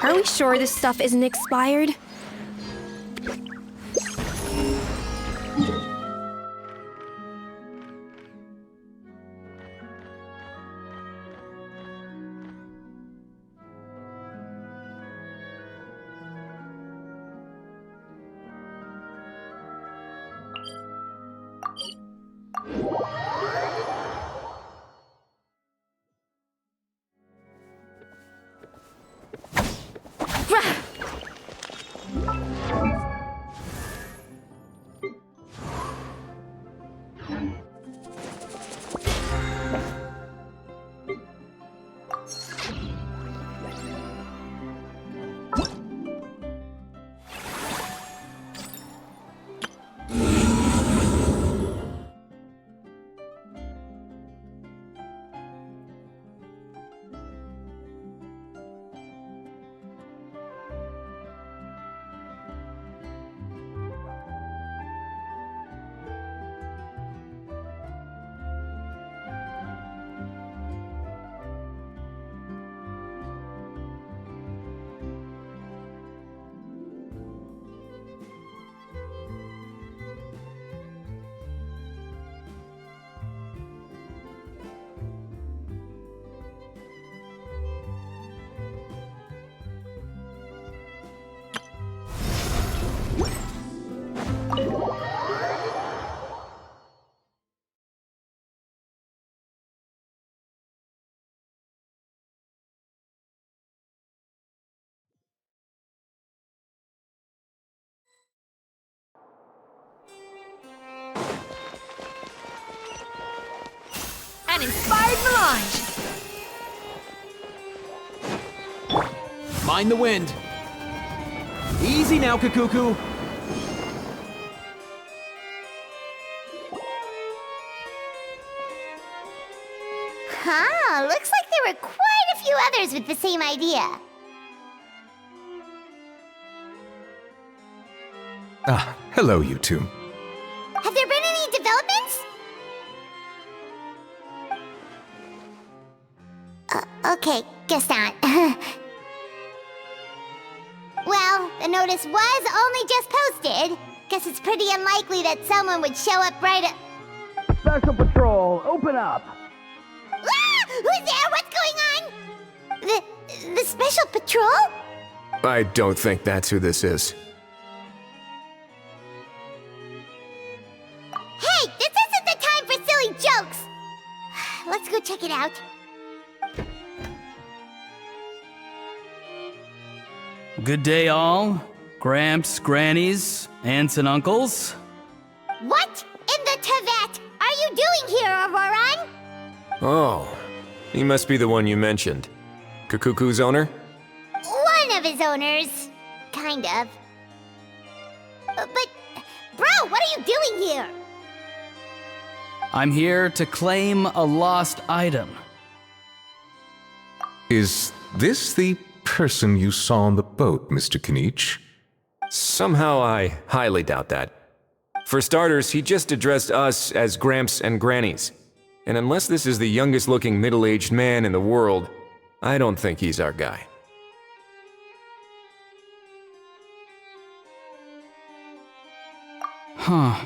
Are we sure this stuff isn't expired? An inspired melange! Mind the wind. Easy now, Kakuku. Huh, looks like there were quite a few others with the same idea. Ah, hello, you two. Have there been any developments? Okay, guess not. Well, the notice was only just posted. Guess it's pretty unlikely that someone would show up right at... Special Patrol, open up. Ah! Who's there? What's going on? The Special Patrol? I don't think that's who this is. Hey, this isn't the time for silly jokes! Let's go check it out. Good day, all. Gramps, grannies, aunts, and uncles. What in the Tevat are you doing here, Auroran? Oh, he must be the one you mentioned. Kakuku's owner? One of his owners. Kind of. But, bro, what are you doing here? I'm here to claim a lost item. Is this the person you saw on the boat, Mr. Kinich? Somehow I highly doubt that. For starters, he just addressed us as Gramps and Grannies. And unless this is the youngest looking middle-aged man in the world, I don't think he's our guy. Huh.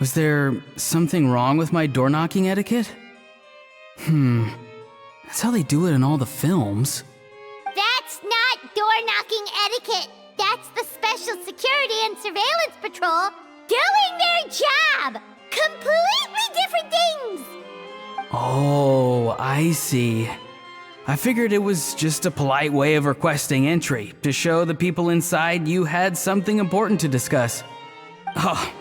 Was there something wrong with my door-knocking etiquette? That's how they do it in all the films. That's not door-knocking etiquette. That's the Special Security and Surveillance Patrol doing their job. Completely different things. Oh, I see. I figured it was just a polite way of requesting entry to show the people inside you had something important to discuss. Oh,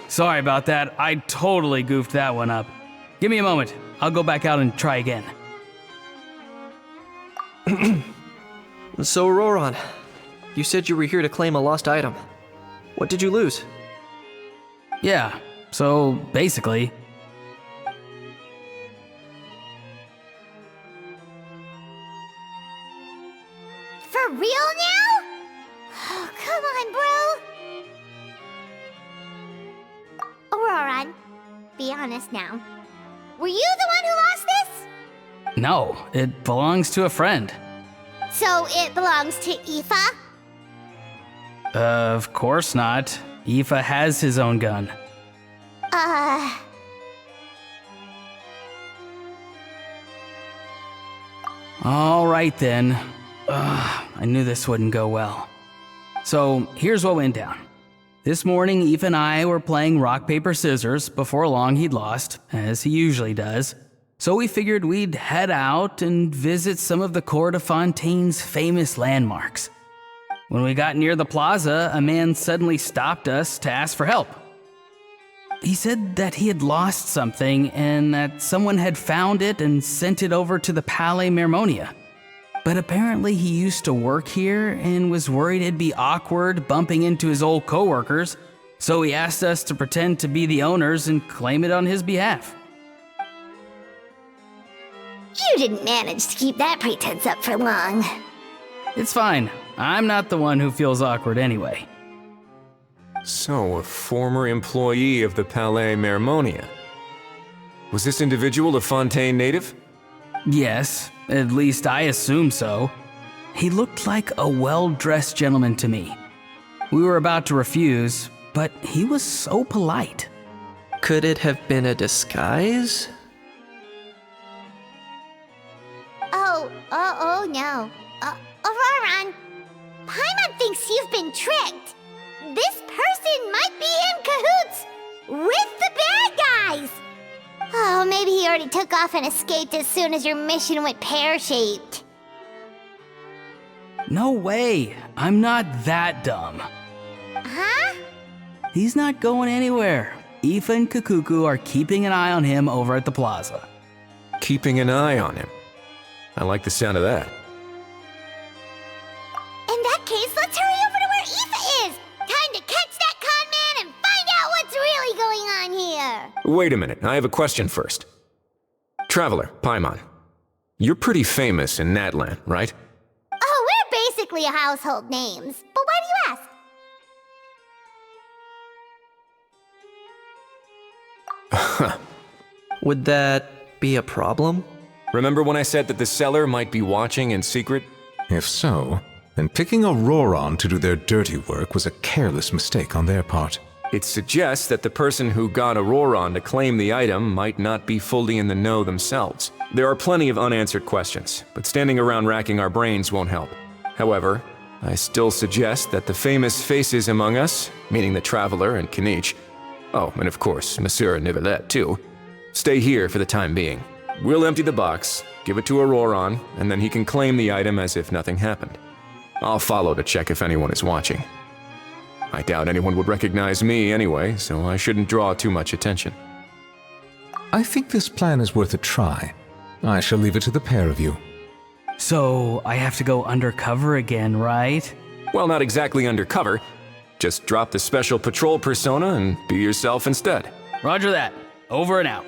sorry about that. I totally goofed that one up. Give me a moment. I'll go back out and try again. So, Roran, you said you were here to claim a lost item. What did you lose? Yeah, so basically... For real now? Oh, come on, bro. Auroran, be honest now. Were you the one who lost this? No, it belongs to a friend. So it belongs to Aoife? Of course not. Aoife has his own gun. All right then. I knew this wouldn't go well. So here's what went down. This morning, Aoife and I were playing rock, paper, scissors. Before long, he'd lost, as he usually does. So we figured we'd head out and visit some of the Cour de Fontaine's famous landmarks. When we got near the plaza, a man suddenly stopped us to ask for help. He said that he had lost something and that someone had found it and sent it over to the Palais Mermonia. But apparently he used to work here and was worried it'd be awkward bumping into his old coworkers, so he asked us to pretend to be the owners and claim it on his behalf. You didn't manage to keep that pretense up for long. It's fine. I'm not the one who feels awkward anyway. So, a former employee of the Palais Mermonia. Was this individual a Fontaine native? Yes, at least I assume so. He looked like a well-dressed gentleman to me. We were about to refuse, but he was so polite. Could it have been a disguise? Oh no. Auroran, Paimon thinks you've been tricked. This person might be in cahoots with the bad guys. Oh, maybe he already took off and escaped as soon as your mission went pear-shaped. No way. I'm not that dumb. Huh? He's not going anywhere. Aoife and Kakuku are keeping an eye on him over at the plaza. Keeping an eye on him. I like the sound of that. In that case, let's hurry over to where Aoife is. Time to catch that con man and find out what's really going on here. Wait a minute, I have a question first. Traveler, Paimon, you're pretty famous in Natlan, right? Oh, we're basically household names. But why do you ask? Would that be a problem? Remember when I said that the seller might be watching in secret? If so, then picking Auroran to do their dirty work was a careless mistake on their part. It suggests that the person who got Auroran to claim the item might not be fully in the know themselves. There are plenty of unanswered questions, but standing around racking our brains won't help. However, I still suggest that the famous faces among us, meaning the Traveler and Kinich, oh, and of course, Monsieur Nivelet too, stay here for the time being. We'll empty the box, give it to Auroran, and then he can claim the item as if nothing happened. I'll follow to check if anyone is watching. I doubt anyone would recognize me anyway, so I shouldn't draw too much attention. I think this plan is worth a try. I shall leave it to the pair of you. So I have to go undercover again, right? Well, not exactly undercover. Just drop the special patrol persona and be yourself instead. Roger that. Over and out.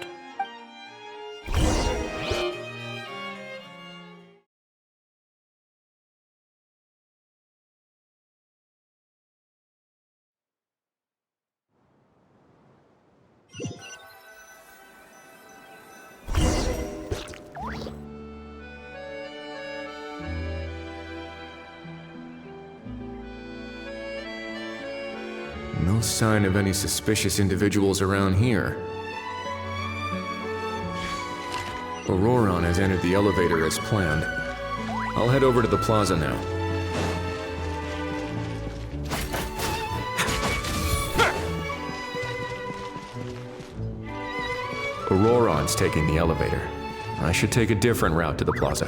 No sign of any suspicious individuals around here. Auroron has entered the elevator as planned. I'll head over to the plaza now. Auroron's taking the elevator. I should take a different route to the plaza.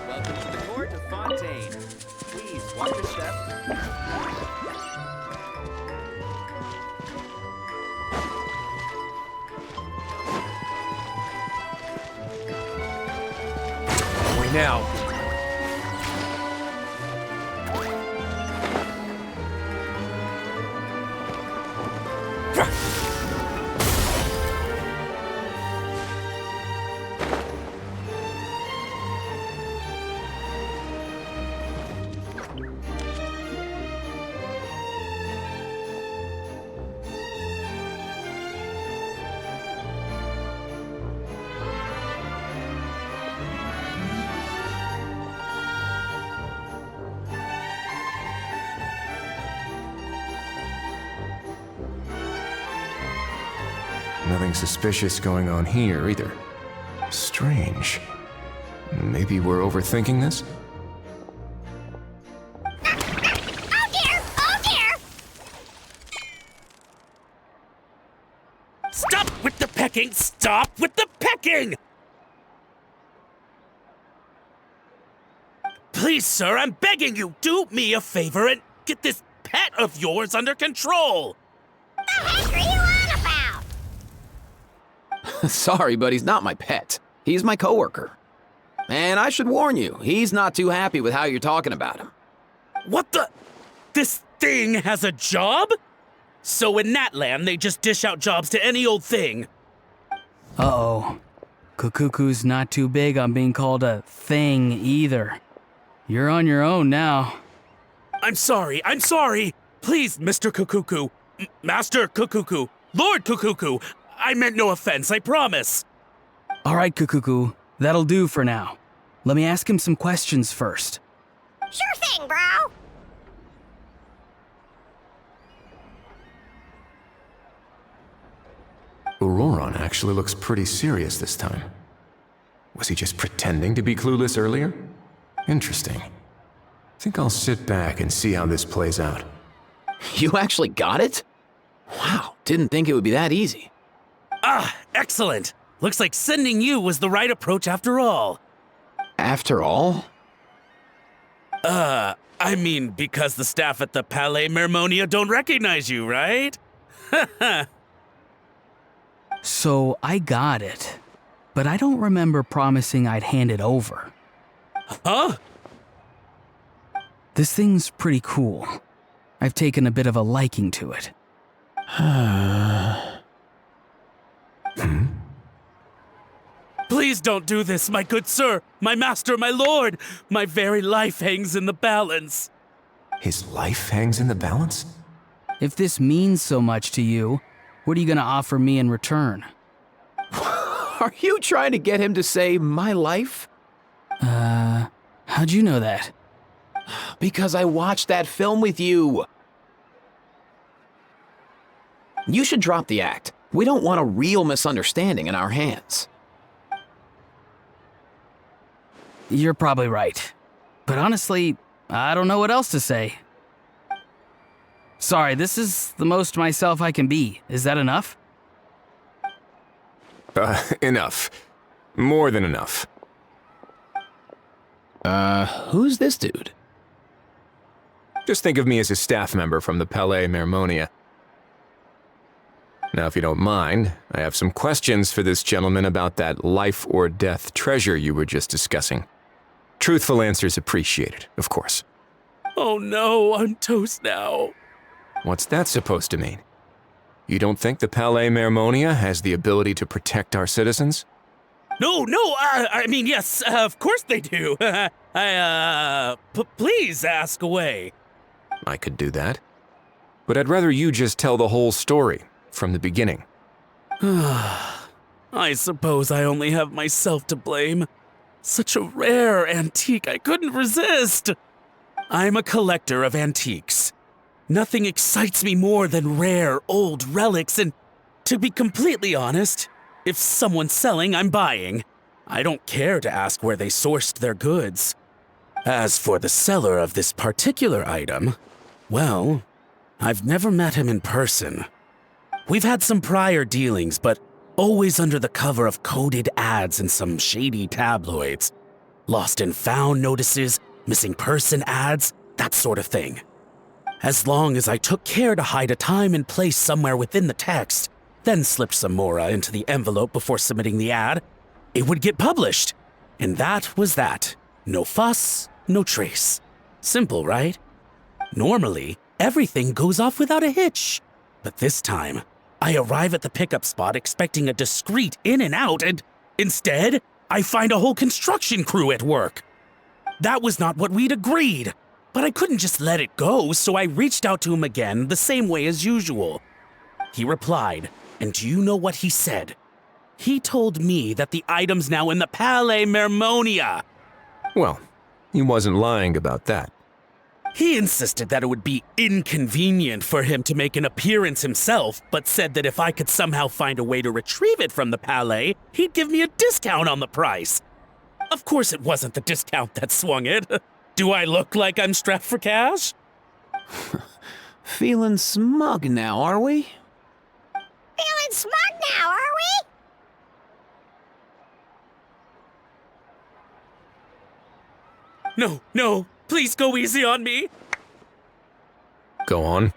Welcome to the court of Fontaine. Please watch your step. Now. Nothing suspicious going on here either. Strange. Maybe we're overthinking this? Oh dear! Oh dear! Stop with the pecking! Stop with the pecking! Please, sir, I'm begging you, do me a favor and get this pet of yours under control! The heck are you on about? Sorry, but he's not my pet. He's my coworker. And I should warn you, he's not too happy with how you're talking about him. What the? This thing has a job? So in Natland, they just dish out jobs to any old thing. Uh-oh. Kukuku's not too big on being called a thing either. You're on your own now. I'm sorry. Please, Mr. Kukuku. Master Kukuku. Lord Kukuku. I meant no offense, I promise. All right, Kukuku. That'll do for now. Let me ask him some questions first. Sure thing, bro. Auroron actually looks pretty serious this time. Was he just pretending to be clueless earlier? Interesting. Think I'll sit back and see how this plays out. You actually got it? Wow, didn't think it would be that easy. Ah, excellent. Looks like sending you was the right approach after all. After all? I mean, because the staff at the Palais Mermonia don't recognize you, right? So I got it, but I don't remember promising I'd hand it over. Huh? This thing's pretty cool. I've taken a bit of a liking to it. Please don't do this, my good sir, my master, my lord. My very life hangs in the balance. His life hangs in the balance? If this means so much to you, what are you gonna offer me in return? Are you trying to get him to say my life? How'd you know that? Because I watched that film with you. You should drop the act. We don't want a real misunderstanding in our hands. You're probably right. But honestly, I don't know what else to say. Sorry, this is the most myself I can be. Is that enough? Enough. More than enough. Who's this dude? Just think of me as a staff member from the Palais Mermonia. Now, if you don't mind, I have some questions for this gentleman about that life or death treasure you were just discussing. Truthful answers appreciated, of course. Oh no, I'm toast now. What's that supposed to mean? You don't think the Palais Mermonia has the ability to protect our citizens? No, I mean, yes, of course they do. Please ask away. I could do that. But I'd rather you just tell the whole story, from the beginning. I suppose I only have myself to blame. Such a rare antique, I couldn't resist. I'm a collector of antiques. Nothing excites me more than rare, old relics, and to be completely honest, if someone's selling, I'm buying. I don't care to ask where they sourced their goods. As for the seller of this particular item, well, I've never met him in person. We've had some prior dealings, but always under the cover of coded ads in some shady tabloids. Lost and found notices, missing person ads, that sort of thing. As long as I took care to hide a time and place somewhere within the text, then slipped some mora into the envelope before submitting the ad, it would get published. And that was that. No fuss, no trace. Simple, right? Normally, everything goes off without a hitch. But this time, I arrive at the pickup spot expecting a discreet in and out, and instead, I find a whole construction crew at work. That was not what we'd agreed, but I couldn't just let it go, so I reached out to him again the same way as usual. He replied, and do you know what he said? He told me that the item's now in the Palais Mermonia. Well, he wasn't lying about that. He insisted that it would be inconvenient for him to make an appearance himself, but said that if I could somehow find a way to retrieve it from the Palais, he'd give me a discount on the price. Of course it wasn't the discount that swung it. Do I look like I'm strapped for cash? Feeling smug now, are we? Feeling smug now, are we? No, please go easy on me. Go on.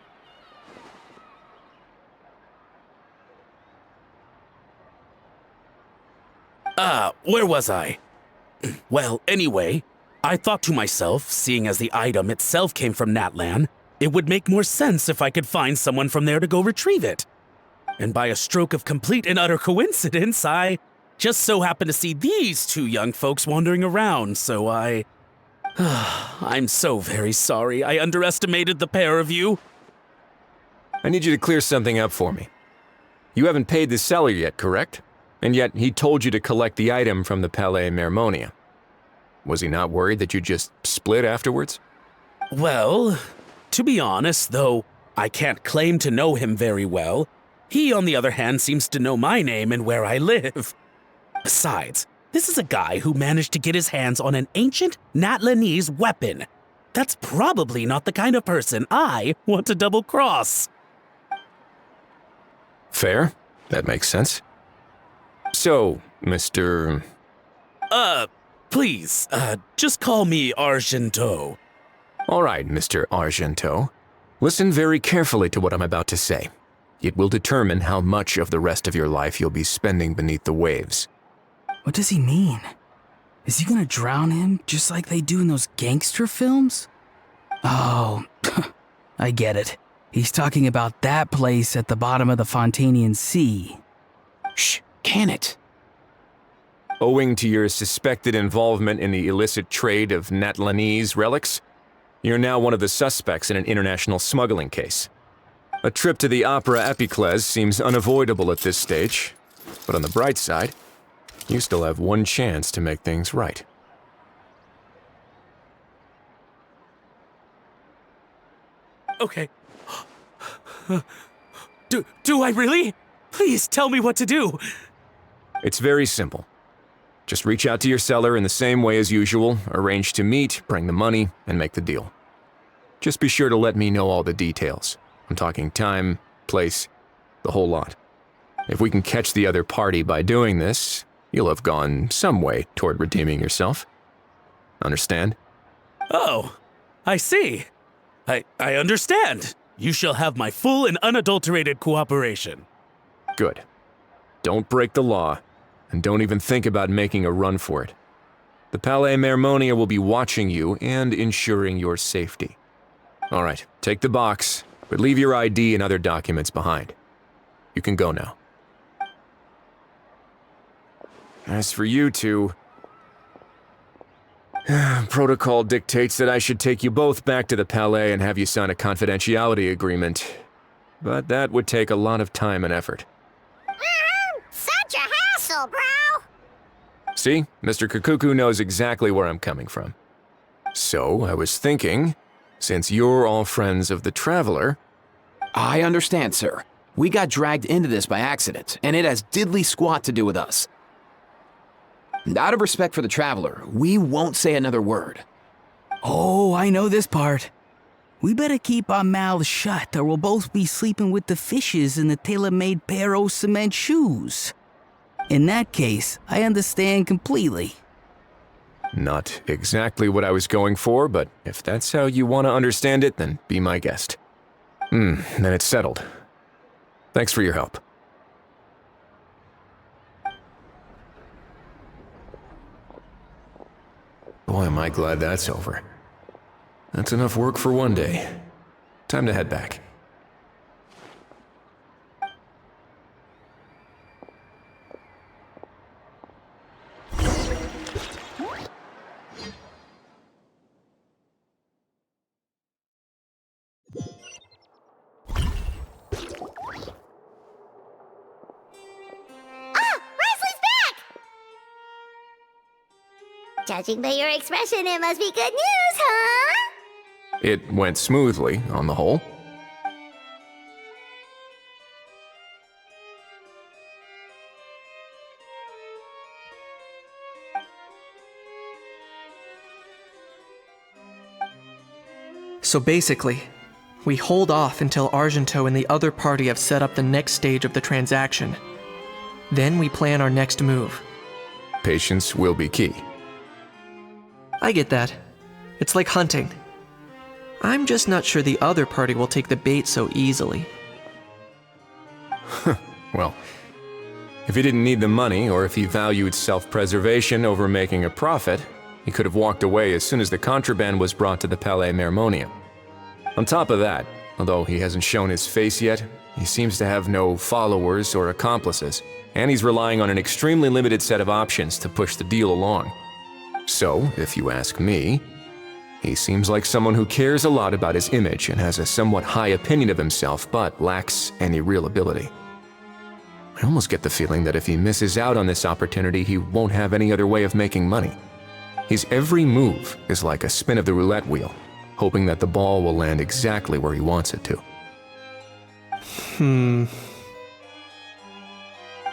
Where was I? Well, anyway, I thought to myself, seeing as the item itself came from Natlan, it would make more sense if I could find someone from there to go retrieve it. And by a stroke of complete and utter coincidence, I just so happened to see these two young folks wandering around, so I'm so very sorry. I underestimated the pair of you. I need you to clear something up for me. You haven't paid the seller yet, correct? And yet he told you to collect the item from the Palais Mermonia. Was he not worried that you just split afterwards? Well, to be honest, though I can't claim to know him very well, he, on the other hand, seems to know my name and where I live. Besides, this is a guy who managed to get his hands on an ancient Natlanese weapon. That's probably not the kind of person I want to double-cross. Fair. That makes sense. So, Mr. Please, just call me Argento. All right, Mr. Argento. Listen very carefully to what I'm about to say. It will determine how much of the rest of your life you'll be spending beneath the waves. What does he mean? Is he gonna drown him just like they do in those gangster films? Oh, I get it. He's talking about that place at the bottom of the Fontanian Sea. Shh, can it? Owing to your suspected involvement in the illicit trade of Natlanese relics, you're now one of the suspects in an international smuggling case. A trip to the Opera Epiclese seems unavoidable at this stage, but on the bright side, you still have one chance to make things right. Okay. Do I really? Please tell me what to do. It's very simple. Just reach out to your seller in the same way as usual, arrange to meet, bring the money, and make the deal. Just be sure to let me know all the details. I'm talking time, place, the whole lot. If we can catch the other party by doing this, you'll have gone some way toward redeeming yourself. Understand? Oh, I see. I understand. You shall have my full and unadulterated cooperation. Good. Don't break the law, and don't even think about making a run for it. The Palais Mermonia will be watching you and ensuring your safety. All right, take the box, but leave your ID and other documents behind. You can go now. As for you two, protocol dictates that I should take you both back to the Palais and have you sign a confidentiality agreement. But that would take a lot of time and effort. Such a hassle, bro! See, Mr. Kakuku knows exactly where I'm coming from. So, I was thinking, since you're all friends of the Traveler... I understand, sir. We got dragged into this by accident, and it has diddly squat to do with us. Out of respect for the Traveler, we won't say another word. Oh, I know this part. We better keep our mouths shut or we'll both be sleeping with the fishes in the tailor-made pair of cement shoes. In that case, I understand completely. Not exactly what I was going for, but if that's how you want to understand it, then be my guest. Then it's settled. Thanks for your help. Boy, am I glad that's over. That's enough work for one day. Time to head back. Judging by your expression, it must be good news, huh? It went smoothly, on the whole. So basically, we hold off until Argento and the other party have set up the next stage of the transaction. Then we plan our next move. Patience will be key. I get that. It's like hunting. I'm just not sure the other party will take the bait so easily. Well, if he didn't need the money, or if he valued self-preservation over making a profit, he could have walked away as soon as the contraband was brought to the Palais Mermonium. On top of that, although he hasn't shown his face yet, he seems to have no followers or accomplices, and he's relying on an extremely limited set of options to push the deal along. So, if you ask me, he seems like someone who cares a lot about his image and has a somewhat high opinion of himself, but lacks any real ability. I almost get the feeling that if he misses out on this opportunity, he won't have any other way of making money. His every move is like a spin of the roulette wheel, hoping that the ball will land exactly where he wants it to.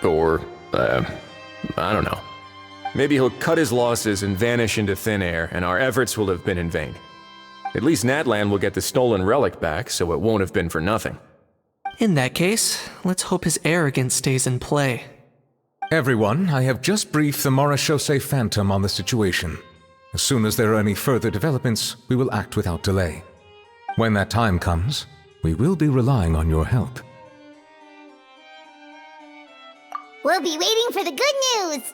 Or, I don't know. Maybe he'll cut his losses and vanish into thin air, and our efforts will have been in vain. At least Natlan will get the stolen relic back, so it won't have been for nothing. In that case, let's hope his arrogance stays in play. Everyone, I have just briefed the Marechaussee Phantom on the situation. As soon as there are any further developments, we will act without delay. When that time comes, we will be relying on your help. We'll be waiting for the good news!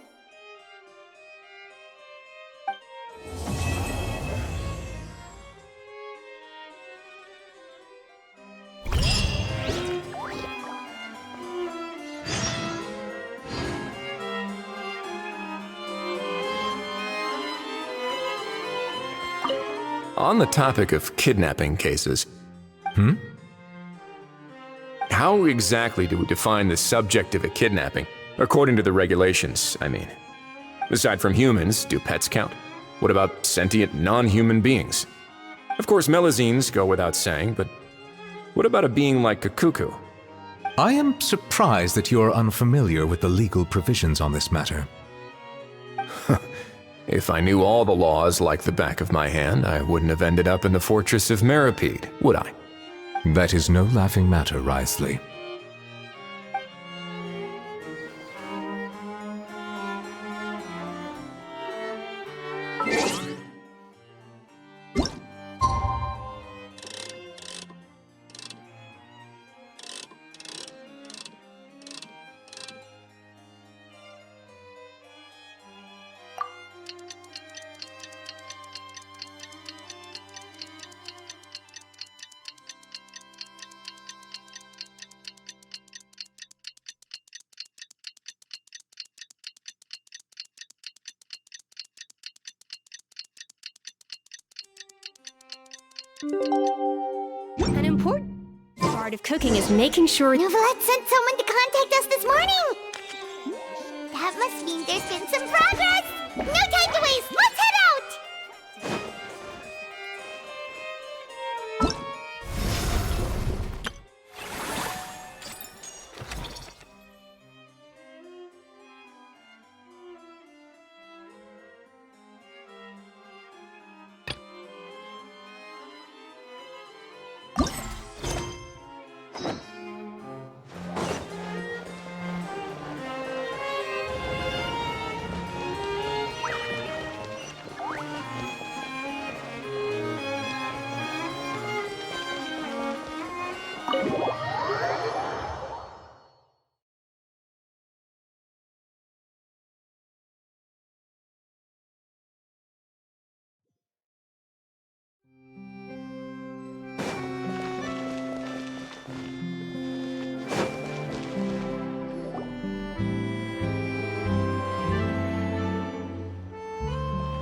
On the topic of kidnapping cases... How exactly do we define the subject of a kidnapping? According to the regulations, I mean. Aside from humans, do pets count? What about sentient non-human beings? Of course, melazines go without saying, but what about a being like Kakuku? I am surprised that you are unfamiliar with the legal provisions on this matter. If I knew all the laws like the back of my hand, I wouldn't have ended up in the fortress of Meripede, would I? That is no laughing matter, Wriothesley. An important part of cooking is making sure... Novelette sent someone to contact us this morning! That That must mean there's been some progress! No time to waste! Let's head out!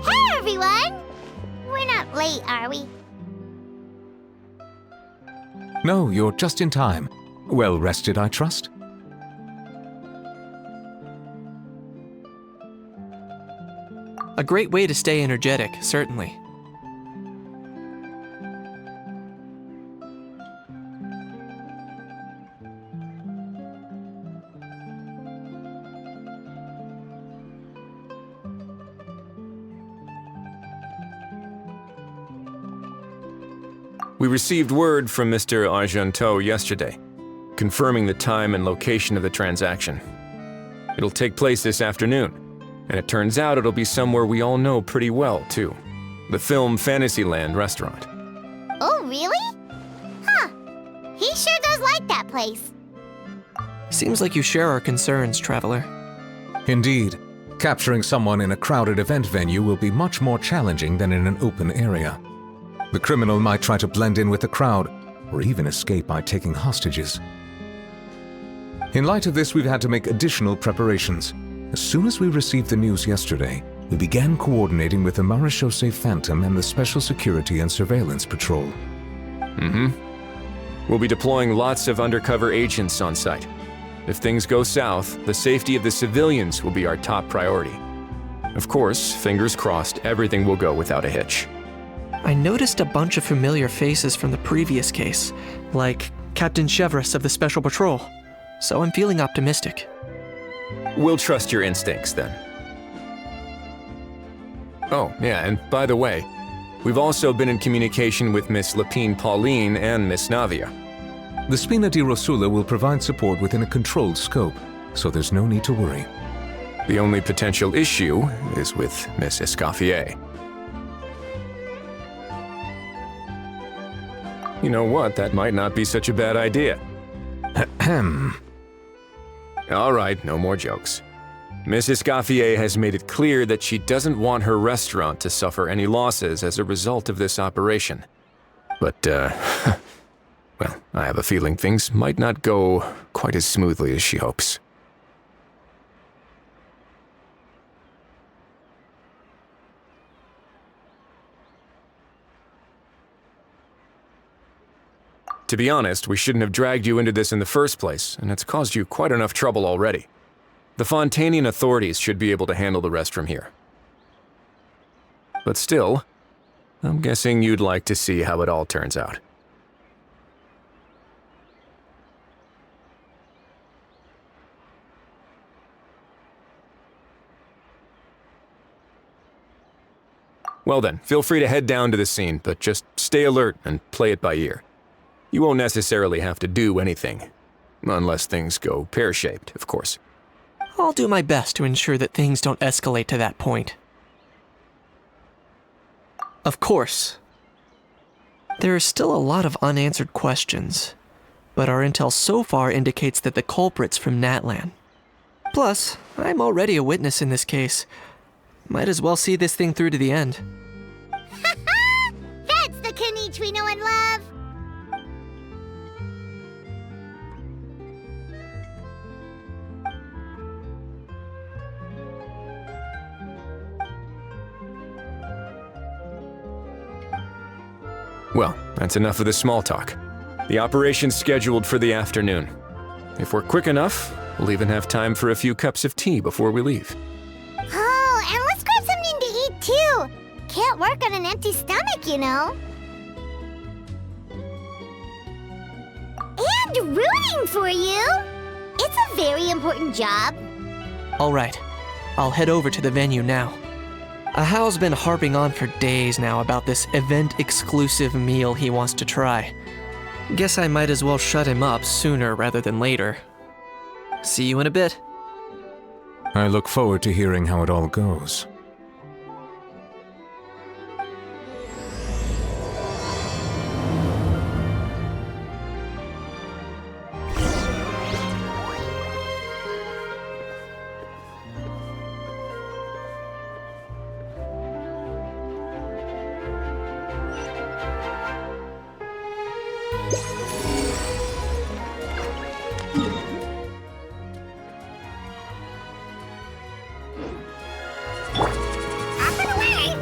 Hey, everyone! We're not late, are we? No, you're just in time. Well rested, I trust? A great way to stay energetic, certainly. We received word from Mr. Argenteau yesterday, confirming the time and location of the transaction. It'll take place this afternoon, and it turns out it'll be somewhere we all know pretty well, too. The Film Fantasyland restaurant. Oh, really? Huh. He sure does like that place. Seems like you share our concerns, Traveler. Indeed. Capturing someone in a crowded event venue will be much more challenging than in an open area. The criminal might try to blend in with the crowd, or even escape by taking hostages. In light of this, we've had to make additional preparations. As soon as we received the news yesterday, we began coordinating with the Marechaussee Phantom and the Special Security and Surveillance Patrol. We'll be deploying lots of undercover agents on site. If things go south, the safety of the civilians will be our top priority. Of course, fingers crossed, everything will go without a hitch. I noticed a bunch of familiar faces from the previous case, like Captain Chevrolet of the Special Patrol, so I'm feeling optimistic. We'll trust your instincts, then. Oh, yeah, and by the way, we've also been in communication with Miss Lapine Pauline and Miss Navia. The Spina di Rosula will provide support within a controlled scope, so there's no need to worry. The only potential issue is with Miss Escoffier. You know what, that might not be such a bad idea. Ahem. All right, no more jokes. Miss Escoffier has made it clear that she doesn't want her restaurant to suffer any losses as a result of this operation. But, well, I have a feeling things might not go quite as smoothly as she hopes. To be honest, we shouldn't have dragged you into this in the first place, and it's caused you quite enough trouble already. The Fontanian authorities should be able to handle the rest from here. But still, I'm guessing you'd like to see how it all turns out. Well then, feel free to head down to the scene, but just stay alert and play it by ear. You won't necessarily have to do anything. Unless things go pear-shaped, of course. I'll do my best to ensure that things don't escalate to that point. Of course. There are still a lot of unanswered questions, but our intel so far indicates that the culprit's from Natlan. Plus, I'm already a witness in this case. Might as well see this thing through to the end. That's the Kanichi we know and love! Well, that's enough of the small talk. The operation's scheduled for the afternoon. If we're quick enough, We'll even have time for a few cups of tea before we leave. Oh, and let's grab something to eat too. Can't work on an empty stomach, you know. And rooting for you. It's a very important job. All right, I'll head over to the venue now. Ahal's been harping on for days now about this event-exclusive meal he wants to try. Guess I might as well shut him up sooner rather than later. See you in a bit. I look forward to hearing how it all goes. Up and away!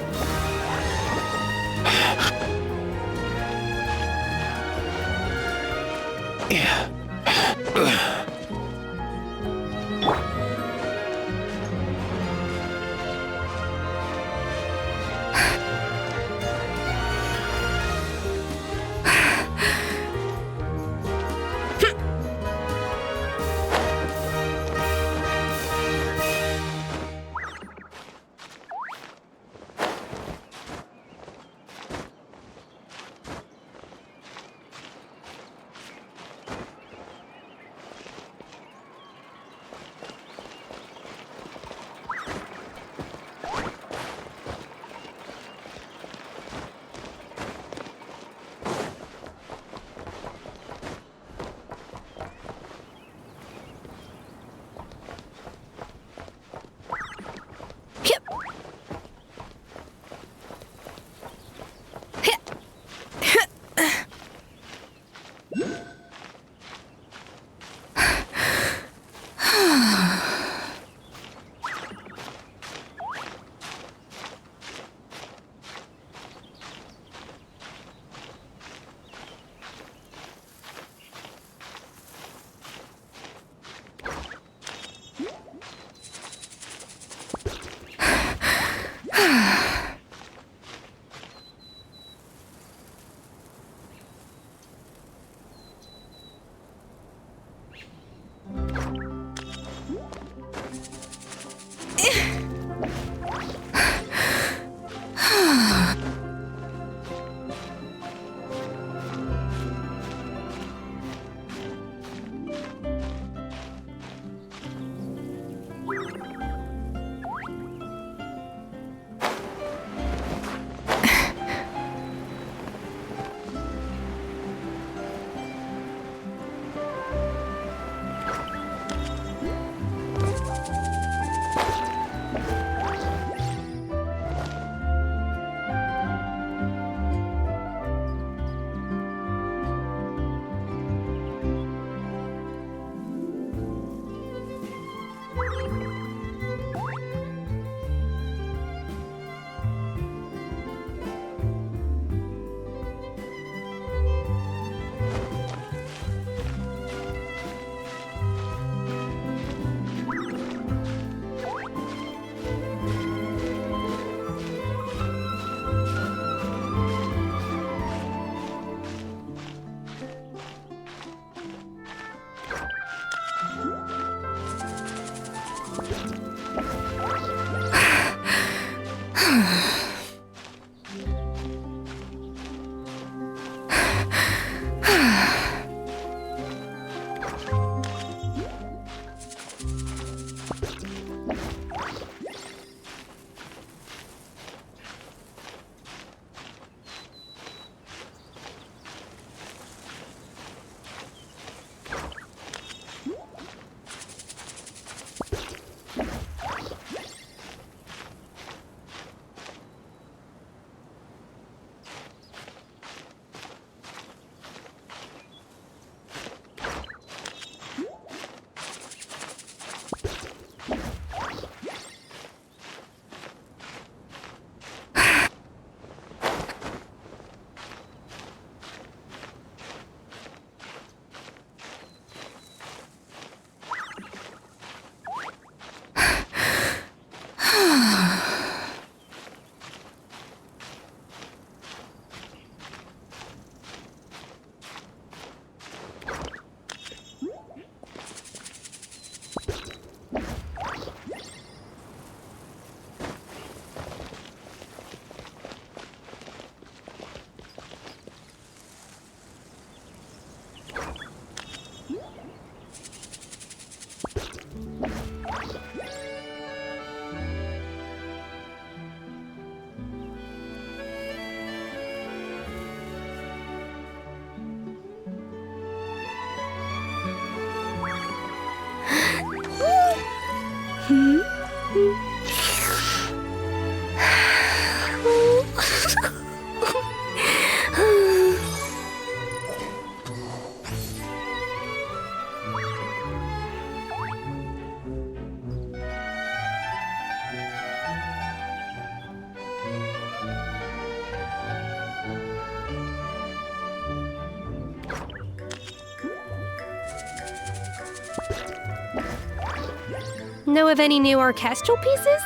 Know of any new orchestral pieces?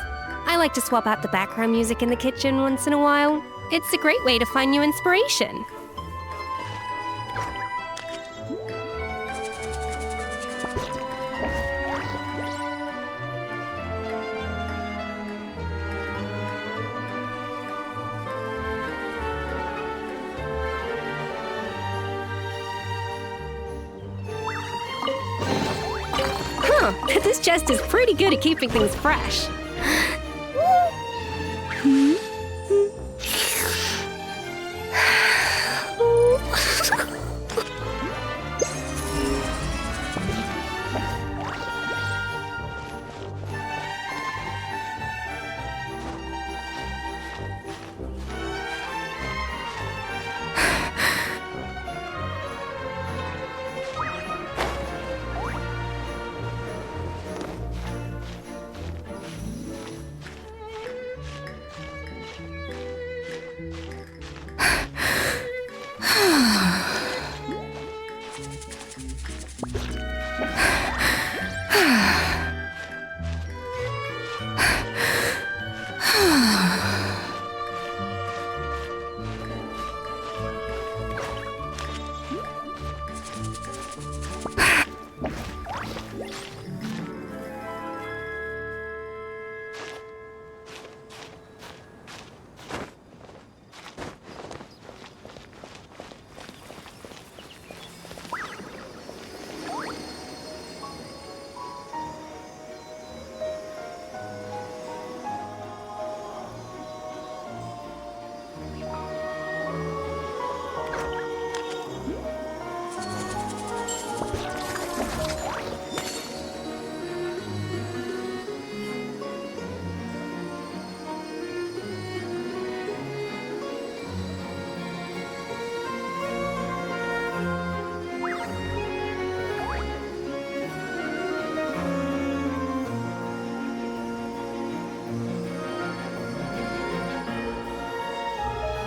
I like to swap out the background music in the kitchen once in a while. It's a great way to find new inspiration. This chest is pretty good at keeping things fresh.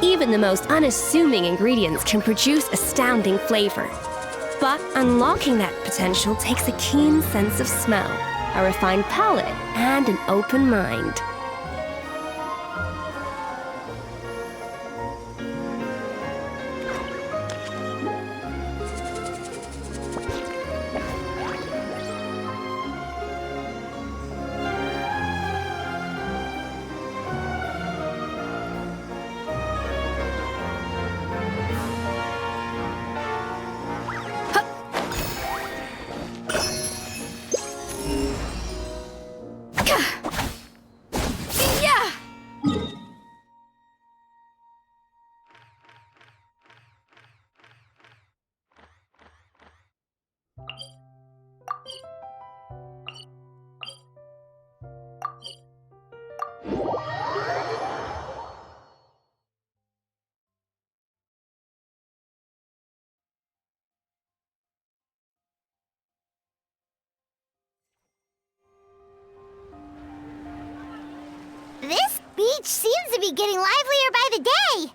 Even the most unassuming ingredients can produce astounding flavor. But unlocking that potential takes a keen sense of smell, a refined palate, and an open mind. This beach seems to be getting livelier by the day.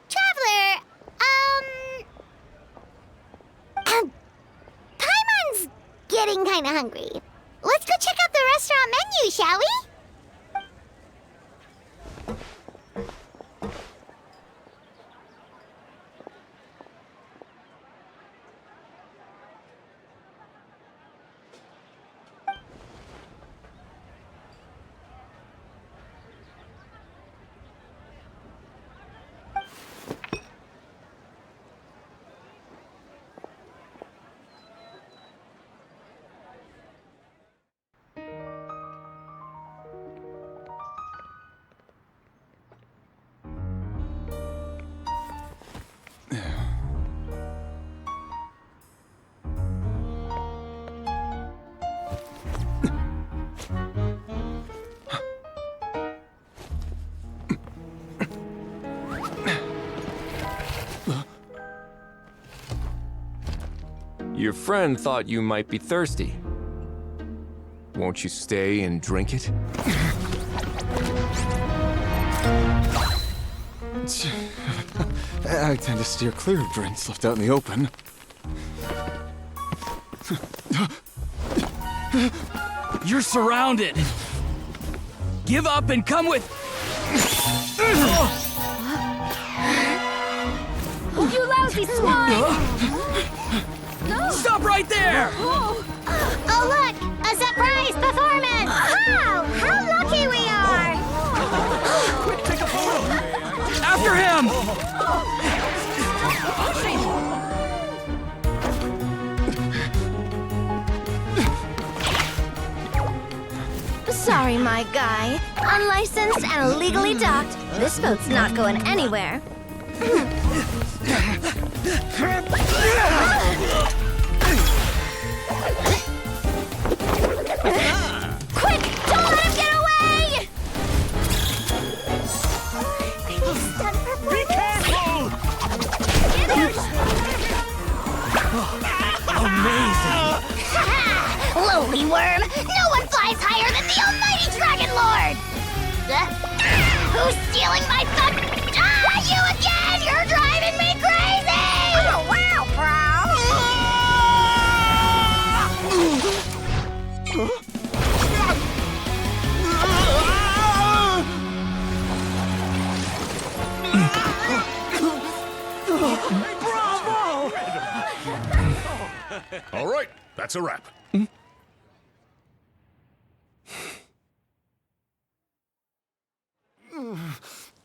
Traveler, Paimon's getting kinda hungry. Let's go check out the restaurant menu, shall we? Your friend thought you might be thirsty. Won't you stay and drink it? I tend to steer clear of drinks left out in the open. You're surrounded. Give up and come with. You lousy swine! Stop right there! Oh, look! A surprise performance! Wow! How lucky we are! After him! Sorry, my guy. Unlicensed and illegally docked. This boat's not going anywhere. Quick! Don't let him get away! Be careful! Amazing! Lowly worm! No one flies higher than the almighty Dragon Lord! Who's stealing my fun? You again! You're driving me crazy! Oh, wow, All right, that's a wrap.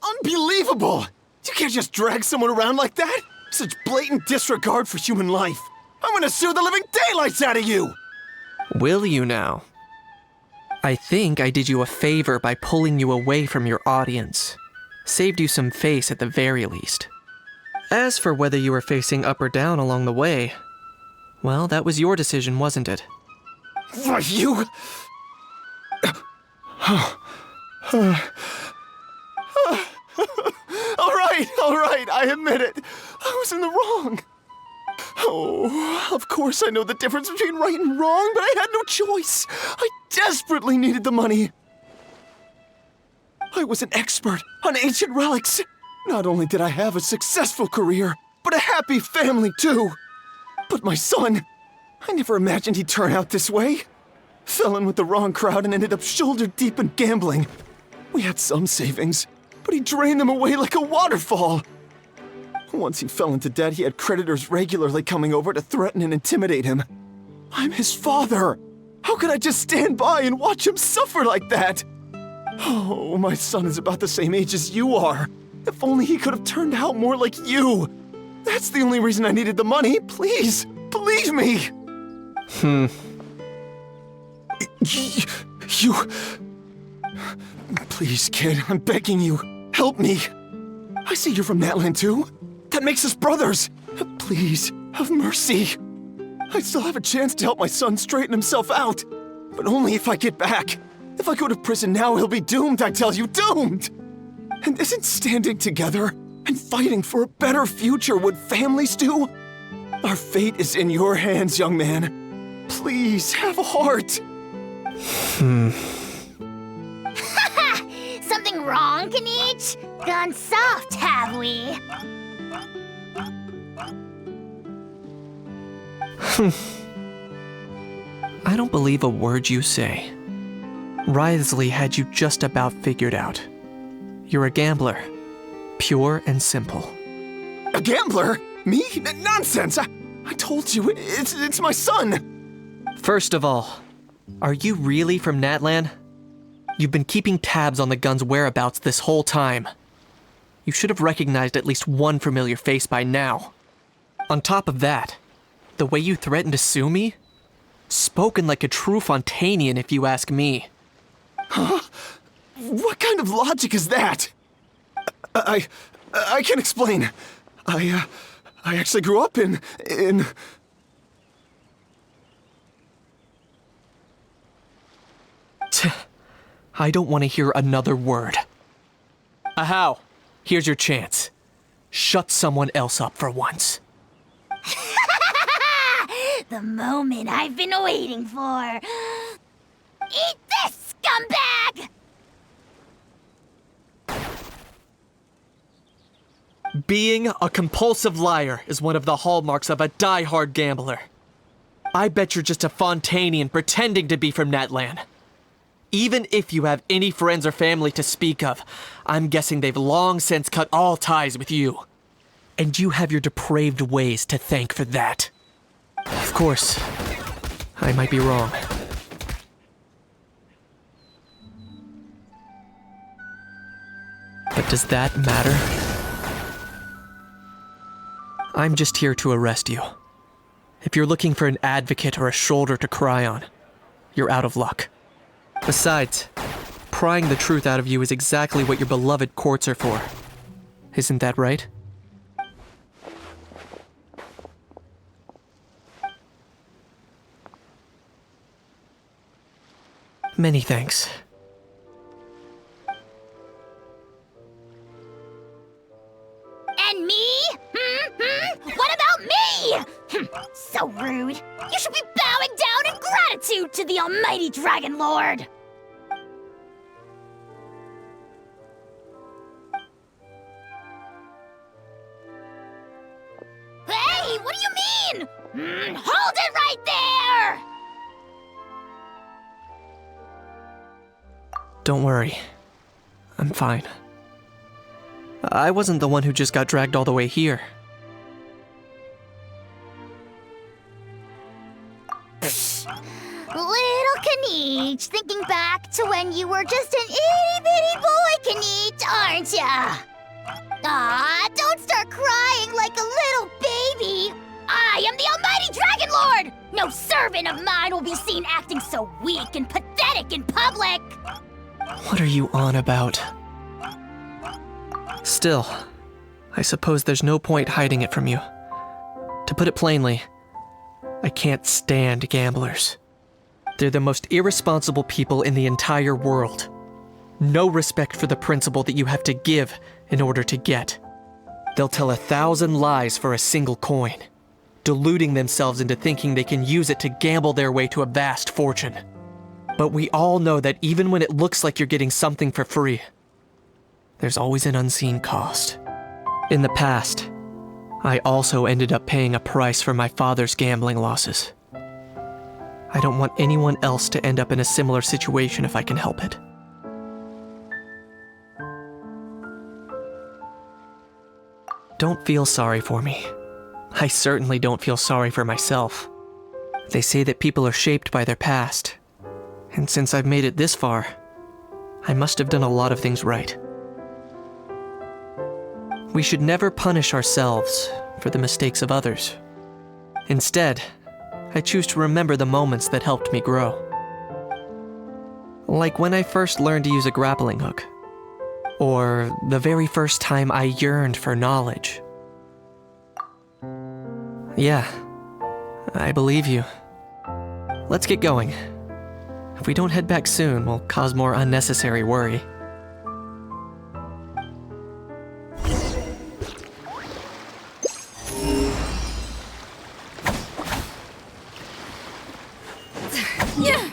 Unbelievable! You can't just drag someone around like that! Such blatant disregard for human life! I'm gonna sue the living daylights out of you! Will you now? I think I did you a favor by pulling you away from your audience. Saved you some face at the very least. As for whether you were facing up or down along the way, well, that was your decision, wasn't it? Why, you... All right, I admit it. I was in the wrong. Oh, of course I know the difference between right and wrong, but I had no choice. I desperately needed the money. I was an expert on ancient relics. Not only did I have a successful career, but a happy family too. But my son, I never imagined he'd turn out this way. Fell in with the wrong crowd and ended up shoulder deep in gambling. We had some savings, but he drained them away like a waterfall. Once he fell into debt, he had creditors regularly coming over to threaten and intimidate him. I'm his father. How could I just stand by and watch him suffer like that? Oh, my son is about the same age as you are. If only he could have turned out more like you. That's the only reason I needed the money. Please, believe me. You... Please, kid, I'm begging you. Help me. I see you're from Natland too. That makes us brothers. Please, have mercy. I still have a chance to help my son straighten himself out. But only if I get back. If I go to prison now, he'll be doomed, I tell you, doomed! And isn't standing together and fighting for a better future what families do? Our fate is in your hands, young man. Please, have a heart. Something wrong, Kanich? Gone soft, have we? I don't believe a word you say. Wriothesley had you just about figured out. You're a gambler. Pure and simple. A gambler? Me? Nonsense! I told you, it's my son! First of all, are you really from Natlan? You've been keeping tabs on the gun's whereabouts this whole time. You should have recognized at least one familiar face by now. On top of that, the way you threatened to sue me? Spoken like a true Fontanian, if you ask me. Huh? What kind of logic is that? I can explain. I actually grew up in... I don't want to hear another word. Ahau, here's your chance. Shut someone else up for once. The moment I've been waiting for. Eat this, scumbag! Being a compulsive liar is one of the hallmarks of a die-hard gambler. I bet you're just a Fontainian pretending to be from Natlan. Even if you have any friends or family to speak of, I'm guessing they've long since cut all ties with you. And you have your depraved ways to thank for that. Of course, I might be wrong. But does that matter? I'm just here to arrest you. If you're looking for an advocate or a shoulder to cry on, you're out of luck. Besides, prying the truth out of you is exactly what your beloved courts are for. Isn't that right? Many thanks. And me? What about me? So rude. You should be bowing down in gratitude to the almighty Dragon Lord. Hey, what do you mean? Hold it right there! Don't worry. I'm fine. I wasn't the one who just got dragged all the way here. Little Kaniche, thinking back to when you were just an itty-bitty boy, Kaniche, aren't ya? Aw, don't start crying like a little baby. I am the almighty Dragon Lord! No servant of mine will be seen acting so weak and pathetic in public! What are you on about? Still, I suppose there's no point hiding it from you. To put it plainly, I can't stand gamblers. They're the most irresponsible people in the entire world. No respect for the principle that you have to give in order to get. They'll tell 1,000 lies for a single coin, deluding themselves into thinking they can use it to gamble their way to a vast fortune. But we all know that even when it looks like you're getting something for free, there's always an unseen cost. In the past, I also ended up paying a price for my father's gambling losses. I don't want anyone else to end up in a similar situation if I can help it. Don't feel sorry for me. I certainly don't feel sorry for myself. They say that people are shaped by their past, and since I've made it this far, I must have done a lot of things right. We should never punish ourselves for the mistakes of others. Instead, I choose to remember the moments that helped me grow. Like when I first learned to use a grappling hook, or the very first time I yearned for knowledge. Yeah, I believe you. Let's get going. If we don't head back soon, we'll cause more unnecessary worry. Yeah.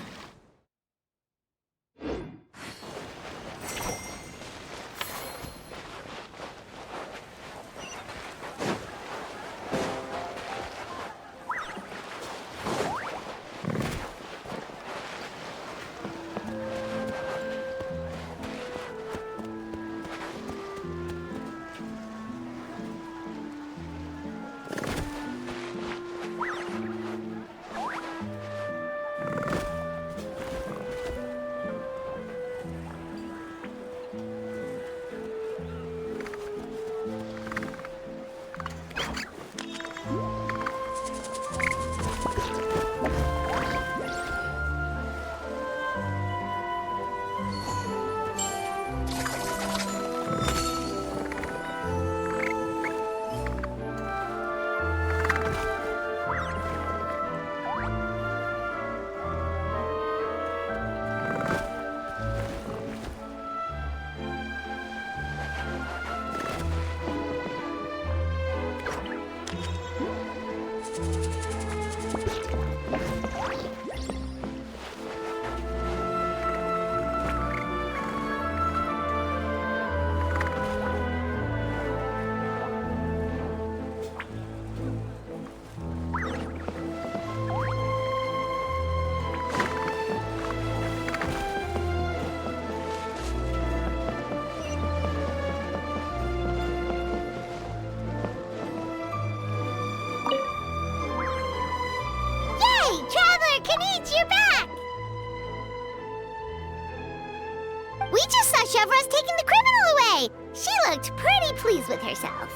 Chevro's taking the criminal away. She looked pretty pleased with herself.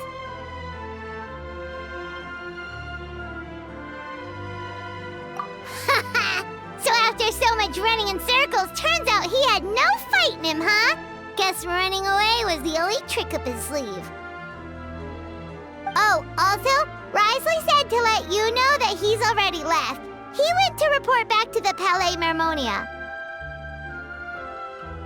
So after so much running in circles, turns out he had no fight in him, huh? Guess running away was the only trick up his sleeve. Oh, also, Risley said to let you know that he's already left. He went to report back to the Palais Mermonia.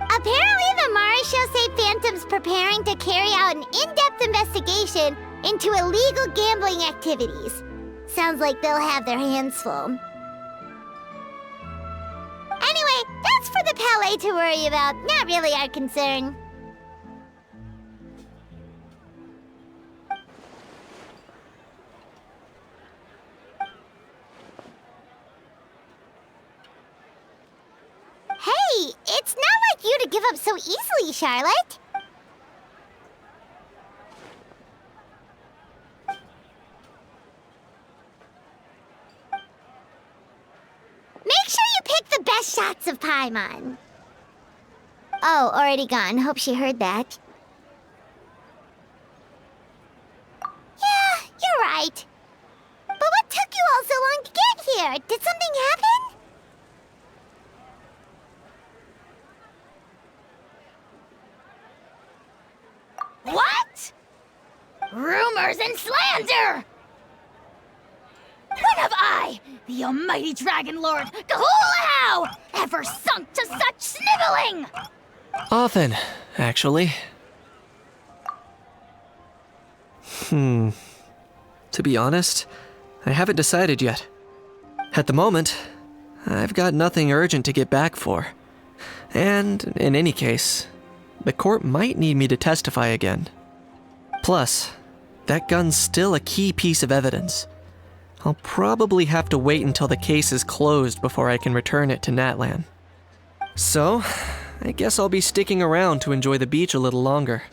Apparently, the Maréchal say Phantom's preparing to carry out an in-depth investigation into illegal gambling activities. Sounds like they'll have their hands full. Anyway, that's for the Palais to worry about, not really our concern. Hey, it's not like you to give up so easily, Charlotte. Make sure you pick the best shots of Paimon. Oh, already gone. Hope she heard that. Yeah, you're right. But what took you all so long to get here? Did something happen? What? Rumors and slander! When have I, the almighty Dragon Lord, Kahulahau, ever sunk to such sniveling? Often, actually. To be honest, I haven't decided yet. At the moment, I've got nothing urgent to get back for. And, in any case, the court might need me to testify again. Plus, that gun's still a key piece of evidence. I'll probably have to wait until the case is closed before I can return it to Natlan. So, I guess I'll be sticking around to enjoy the beach a little longer.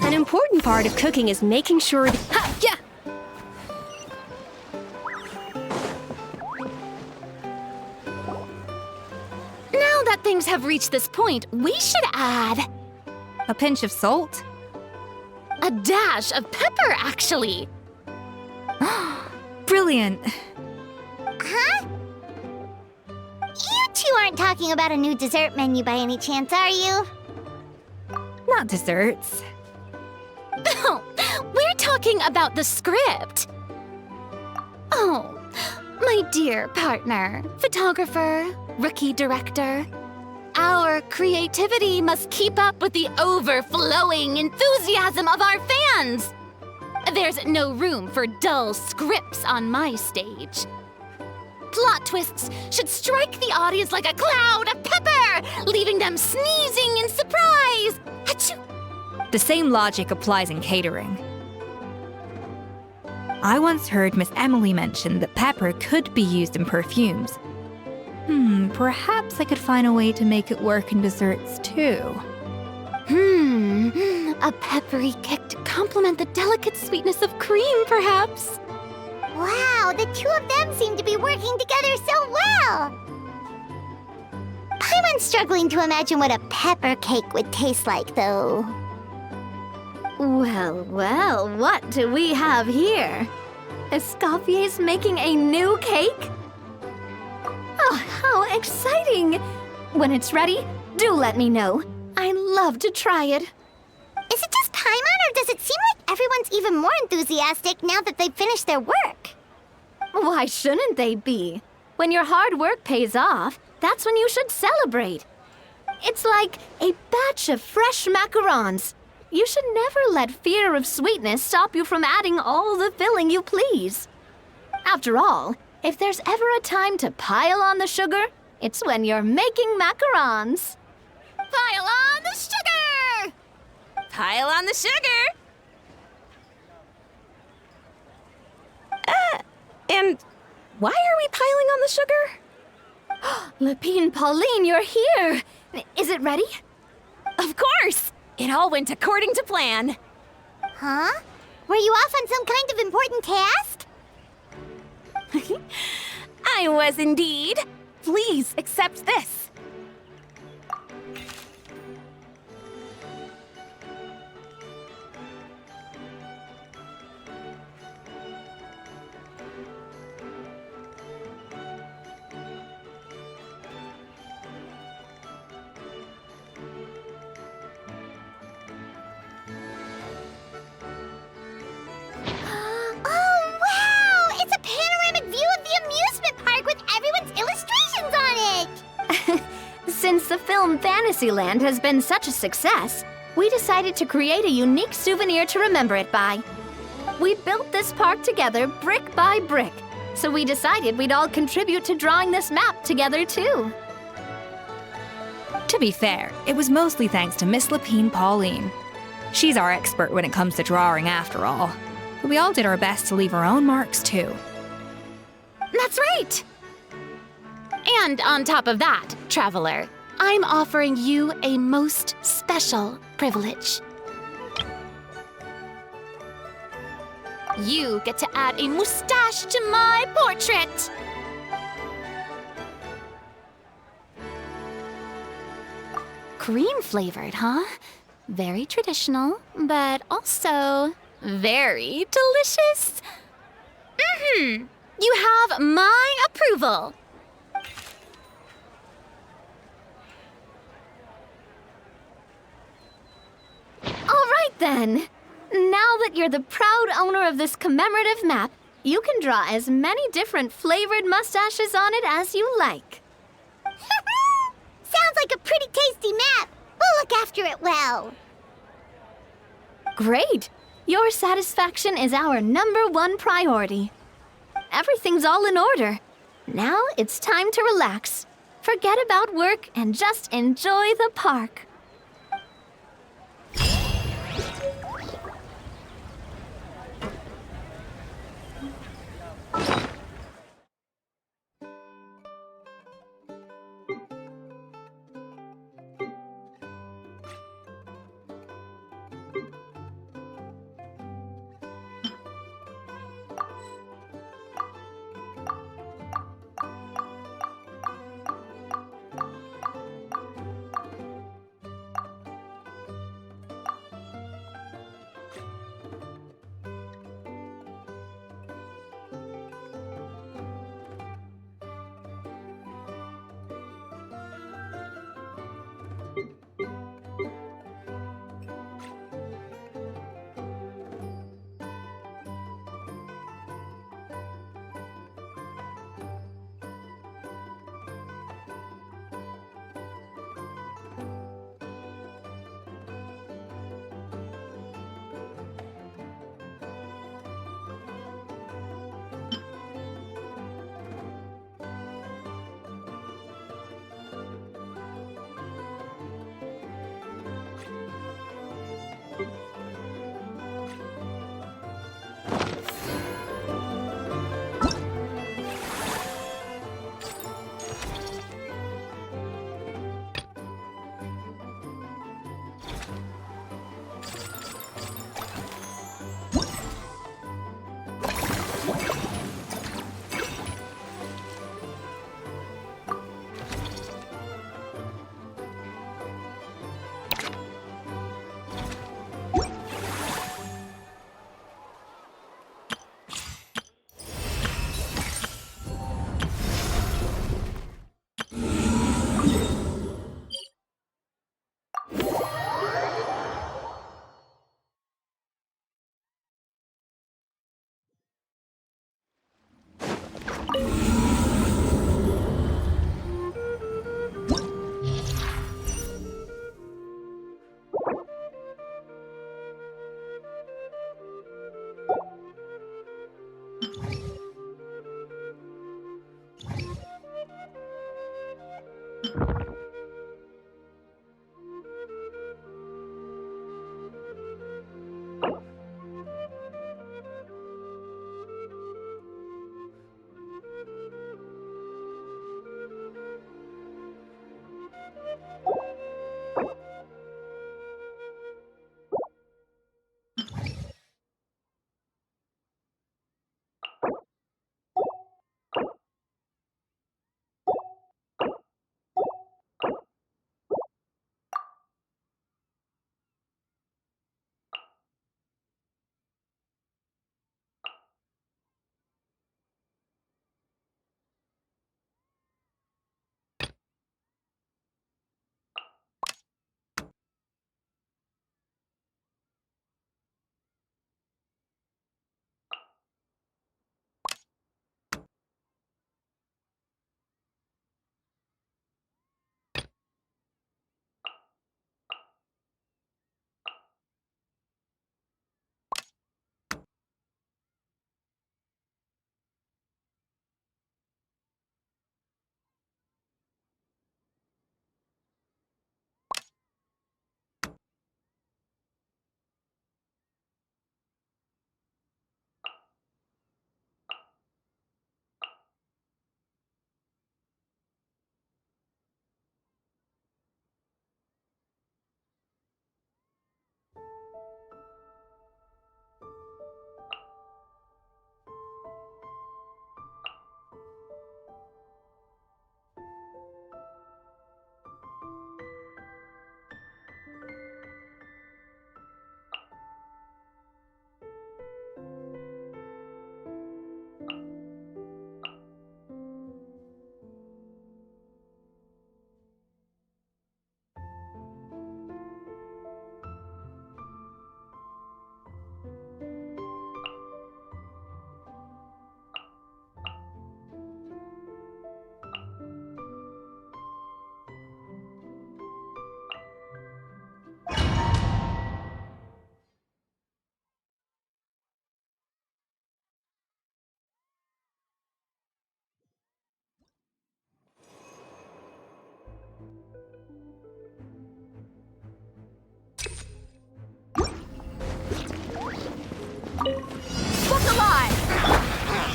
An important part of cooking is making sure Ha! Yeah! Now that things have reached this point, we should add... A pinch of salt? a dash of pepper, actually. Brilliant. Huh? You two aren't talking about a new dessert menu by any chance, are you? Not desserts. No, we're talking about the script. Oh, my dear partner, photographer, rookie director. Our creativity must keep up with the overflowing enthusiasm of our fans. There's no room for dull scripts on my stage. Plot twists should strike the audience like a cloud of pepper, leaving them sneezing in surprise. Achoo! The same logic applies in catering. I once heard Miss Emily mention that pepper could be used in perfumes. Perhaps I could find a way to make it work in desserts too. A peppery kick to complement the delicate sweetness of cream, perhaps. Wow, the two of them seem to be working together so well. I'm struggling to imagine what a pepper cake would taste like, though. Well, well, what do we have here? Escoffier's making a new cake? Oh, how exciting! When it's ready, do let me know. I'd love to try it. Is it just Paimon, or does it seem like everyone's even more enthusiastic now that they've finished their work? Why shouldn't they be? When your hard work pays off, that's when you should celebrate. It's like a batch of fresh macarons. You should never let fear of sweetness stop you from adding all the filling you please. After all, if there's ever a time to pile on the sugar, it's when you're making macarons. Pile on the sugar! Pile on the sugar! And why are we piling on the sugar? Lepine Pauline, you're here! Is it ready? Of course! It all went according to plan. Huh? Were you off on some kind of important task? I was indeed. Please accept this. Oh, wow! It's a panoramic view of the amusement park with everyone's illustrations on it! Since the film Fantasyland has been such a success, we decided to create a unique souvenir to remember it by. We built this park together brick by brick, so we decided we'd all contribute to drawing this map together too. To be fair, it was mostly thanks to Miss Lepine Pauline. She's our expert when it comes to drawing after all. But we all did our best to leave our own marks too. That's right! And on top of that, Traveler, I'm offering you a most special privilege. You get to add a mustache to my portrait! Cream flavored, huh? Very traditional, but also very delicious. You have my approval. All right then. Now that you're the proud owner of this commemorative map, you can draw as many different flavored mustaches on it as you like. Sounds like a pretty tasty map. We'll look after it well. Great! Your satisfaction is our #1 priority. Everything's all in order. Now it's time to relax. Forget about work and just enjoy the park.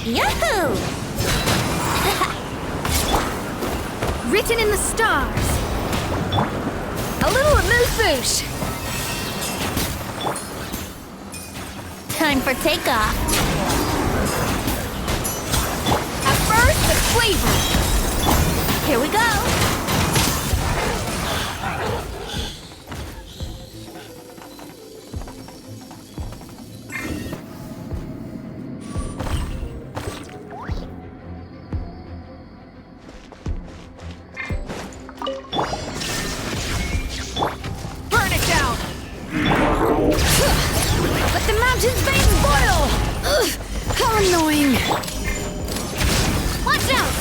Yahoo! Written in the stars. A little amuse-bouche. Time for takeoff. At first, the flavor. Here we go. Burn it down. Let the mountain's veins boil. Ugh, how annoying. Watch out!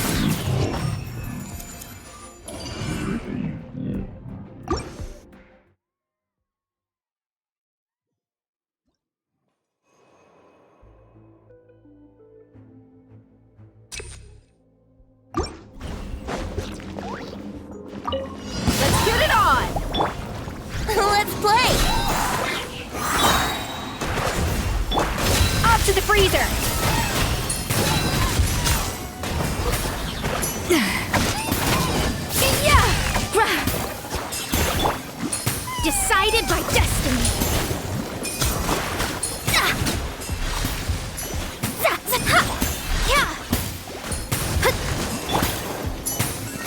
Let's get it on. Let's play! Off to the freezer. Yeah! Decided by destiny.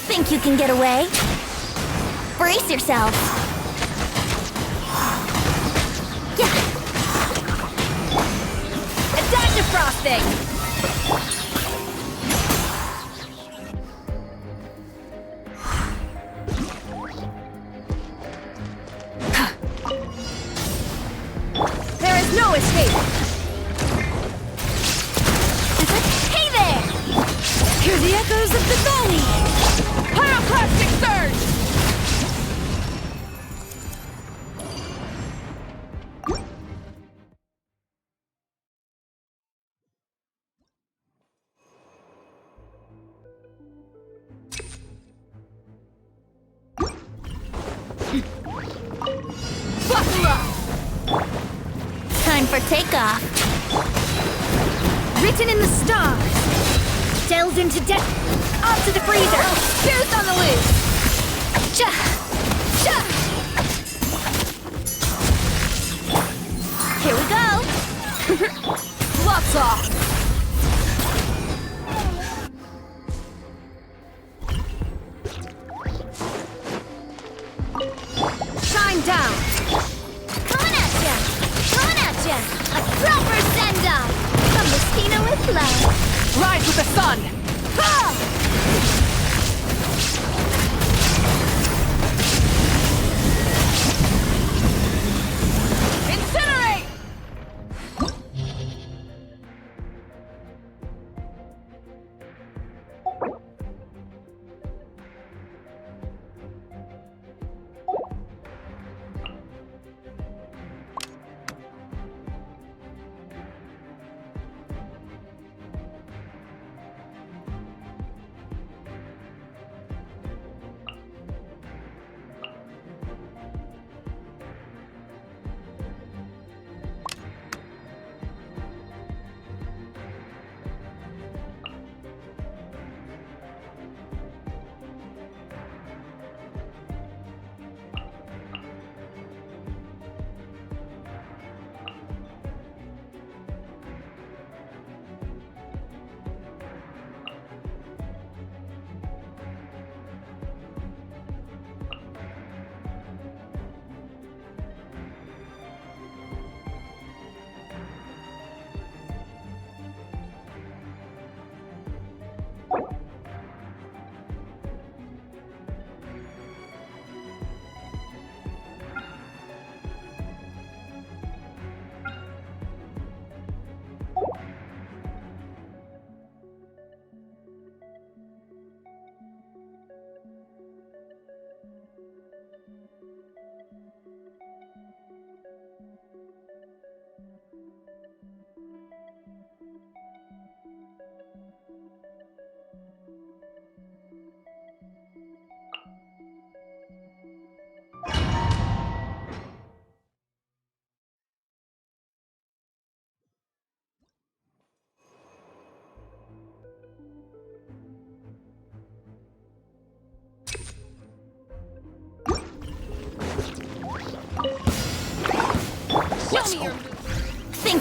Think you can get away? Brace yourself. Attack defrosting. There is no escape. Hey there! Hear the echoes of the gully. Pyroclastic surge. Buckle up. Time for takeoff. Written in the stars. Delves into death. Off to the freezer. Juice on the loose. Cha! Cha! Here we go. Lots off. Shine down. Coming at ya! Coming at ya! A proper send-off! From Messina with love. Rise with the sun. Ha! Incinerate!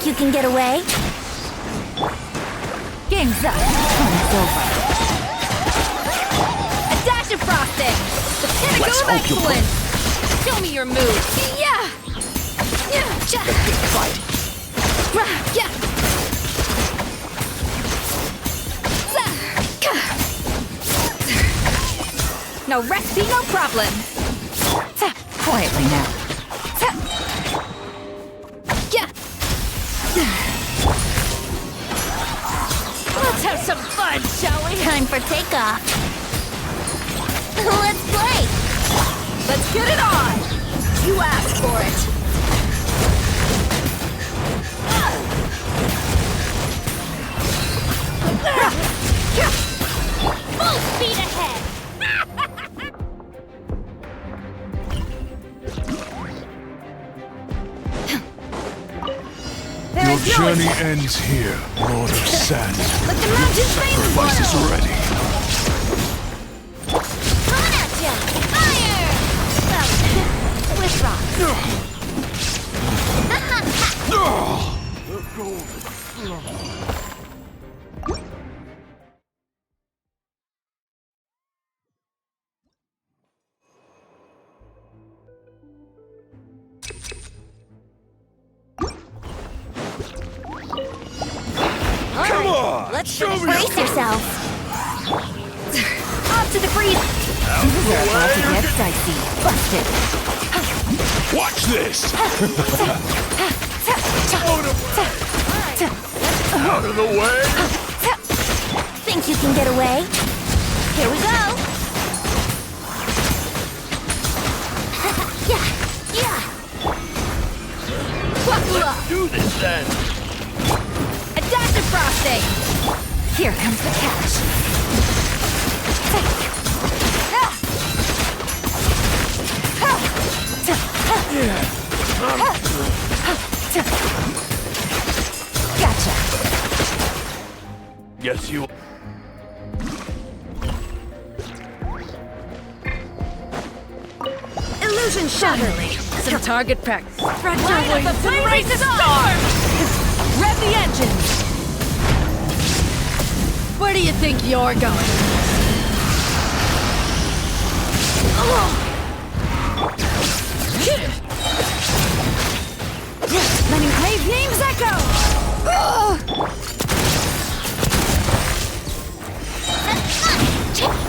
Think you can get away? Game's up. Fun's over. A dash of frosting! The pinnacle of excellence! Show me your moves! Yeah! Yeah! Ja! Big fight. Yeah! No recipe, no problem! Quietly now. Yeah! Let's have some fun, shall we? Time for takeoff. Let's play! Let's get it on! You asked for it! Full speed ahead! Your journey ends here, Lord of Sand. Let the mountains rain Sacrifice is ready. Coming at ya! Fire! Well, with Come on! Let's show me brace yourself. Off to the freeze! These are about to get dicey. Busted! Watch this! Out of the way! Think you can get away? Here we go. Yeah, yeah. Buckle up! Do this then! A dash of frosting! Here comes the catch. Gotcha. Yes, you. Illusion shatterly. Some target practice. Line up the flaming storm! Rev the engines! Where do you think you're going? Letting Crave names echo!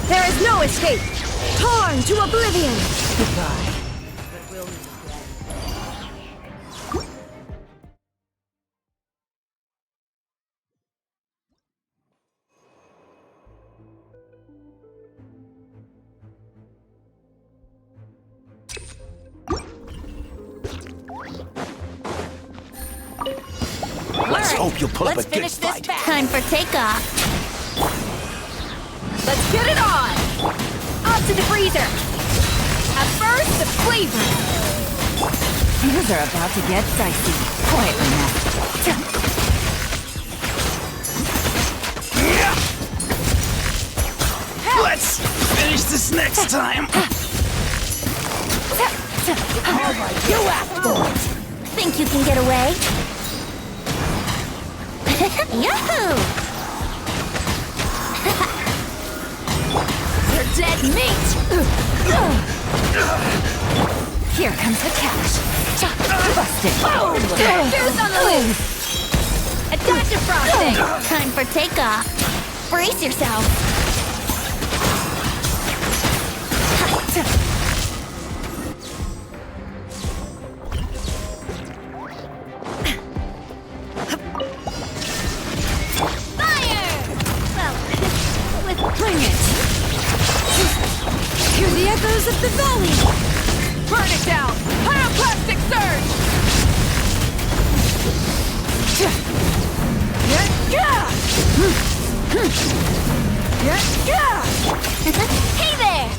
There is no escape! Torn to oblivion! Goodbye. Let's hope you'll pull up a Let's good finish this fight. fast. Time for takeoff. Let's get it on! Up to the freezer! A burst of flavor! Things are about to get dicey. Quietly now. Let's finish this next time. You asked for it. Think you can get away? Yahoo! You're dead meat! Here comes the catch. Busted. Who's on the loose? A dash of frosting! Time for takeoff. Brace yourself. Bring it! Hear the echoes of the valley! Burn it down! Pyroclastic surge! Hey there!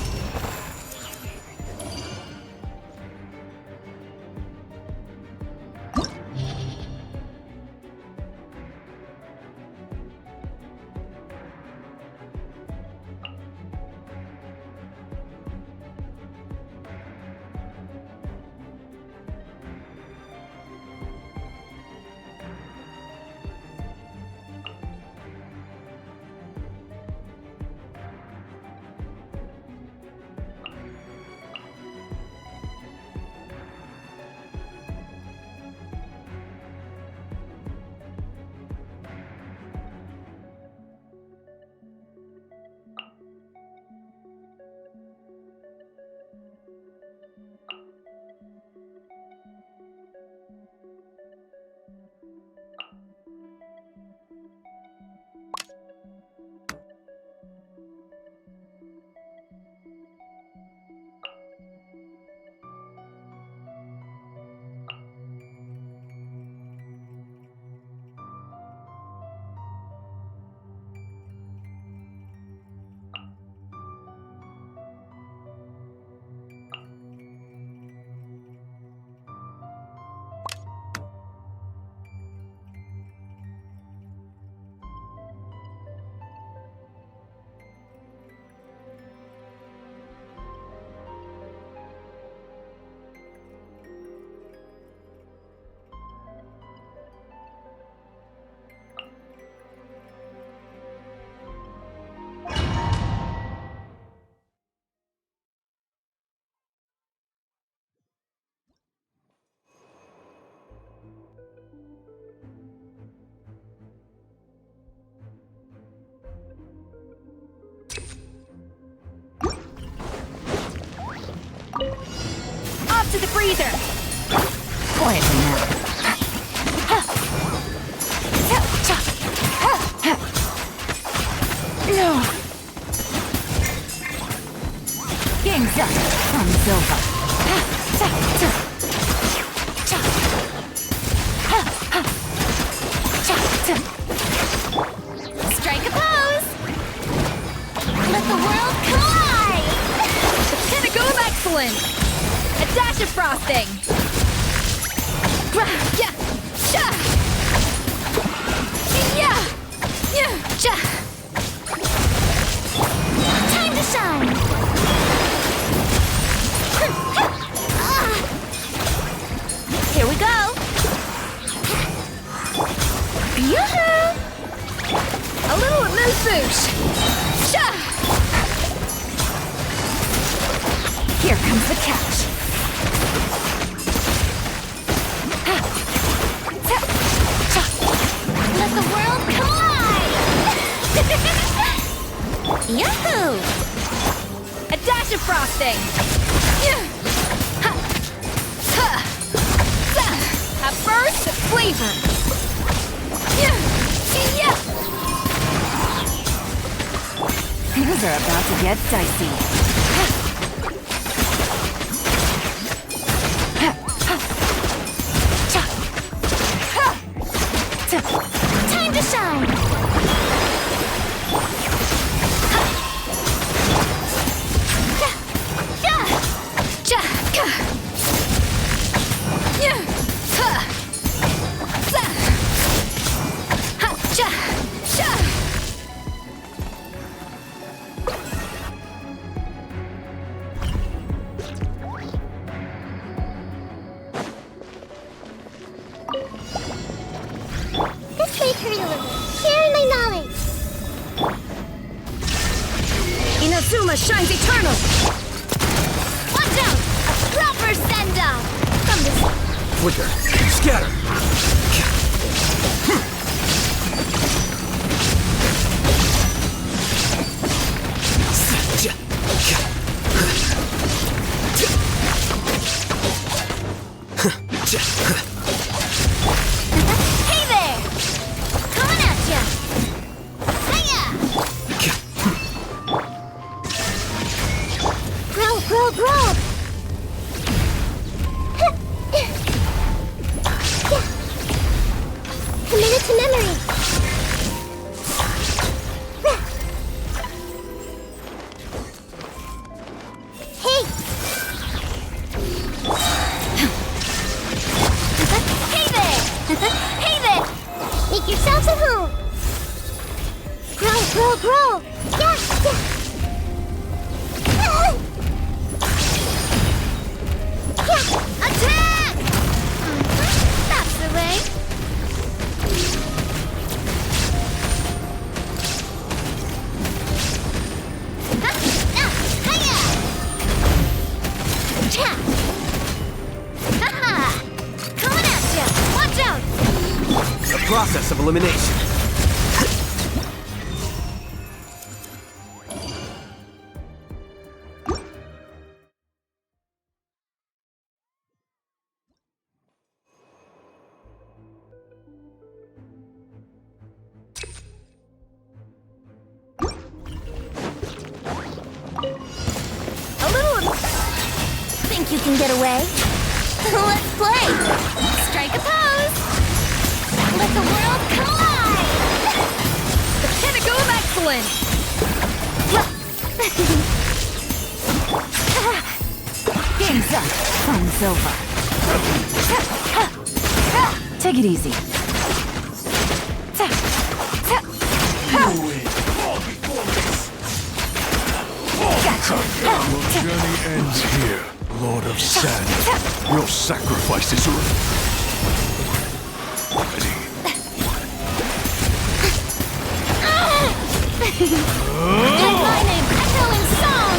to the freezer! Quietly now. No. Game's up. Thumbs over. Strike a pose! Let the world collide! The pinnacle of excellence! A dash of frosting! Time to shine! Here we go! Yoo-hoo! A little amuse-bouche! Here comes the catch! Let the world collide! Yahoo! A dash of frosting! A burst of flavor! Things are about to get dicey. Time to shine! This may hurt a little. Sharing my knowledge. Inazuma shines eternal! Watch out! A proper send-off! From this... Flicker. Scatter. Hey there! Coming at ya! Hiya! Grow! Committed to memory. Hey! Hey there! Hey there! Make yourselves at home! Grow! Yeah! Yeah! Attack! That's the way. Hiya! Attack! Ha-ha! Coming at ya! Watch out! The process of elimination. A little... Think you can get away? Let's play! Strike a pose! Let the world collide! The pinnacle of excellence! Game's up. Fun's over. Take it easy. Your journey ends here, Lord of Sand. Your sacrifices are ready. My name, echoing song!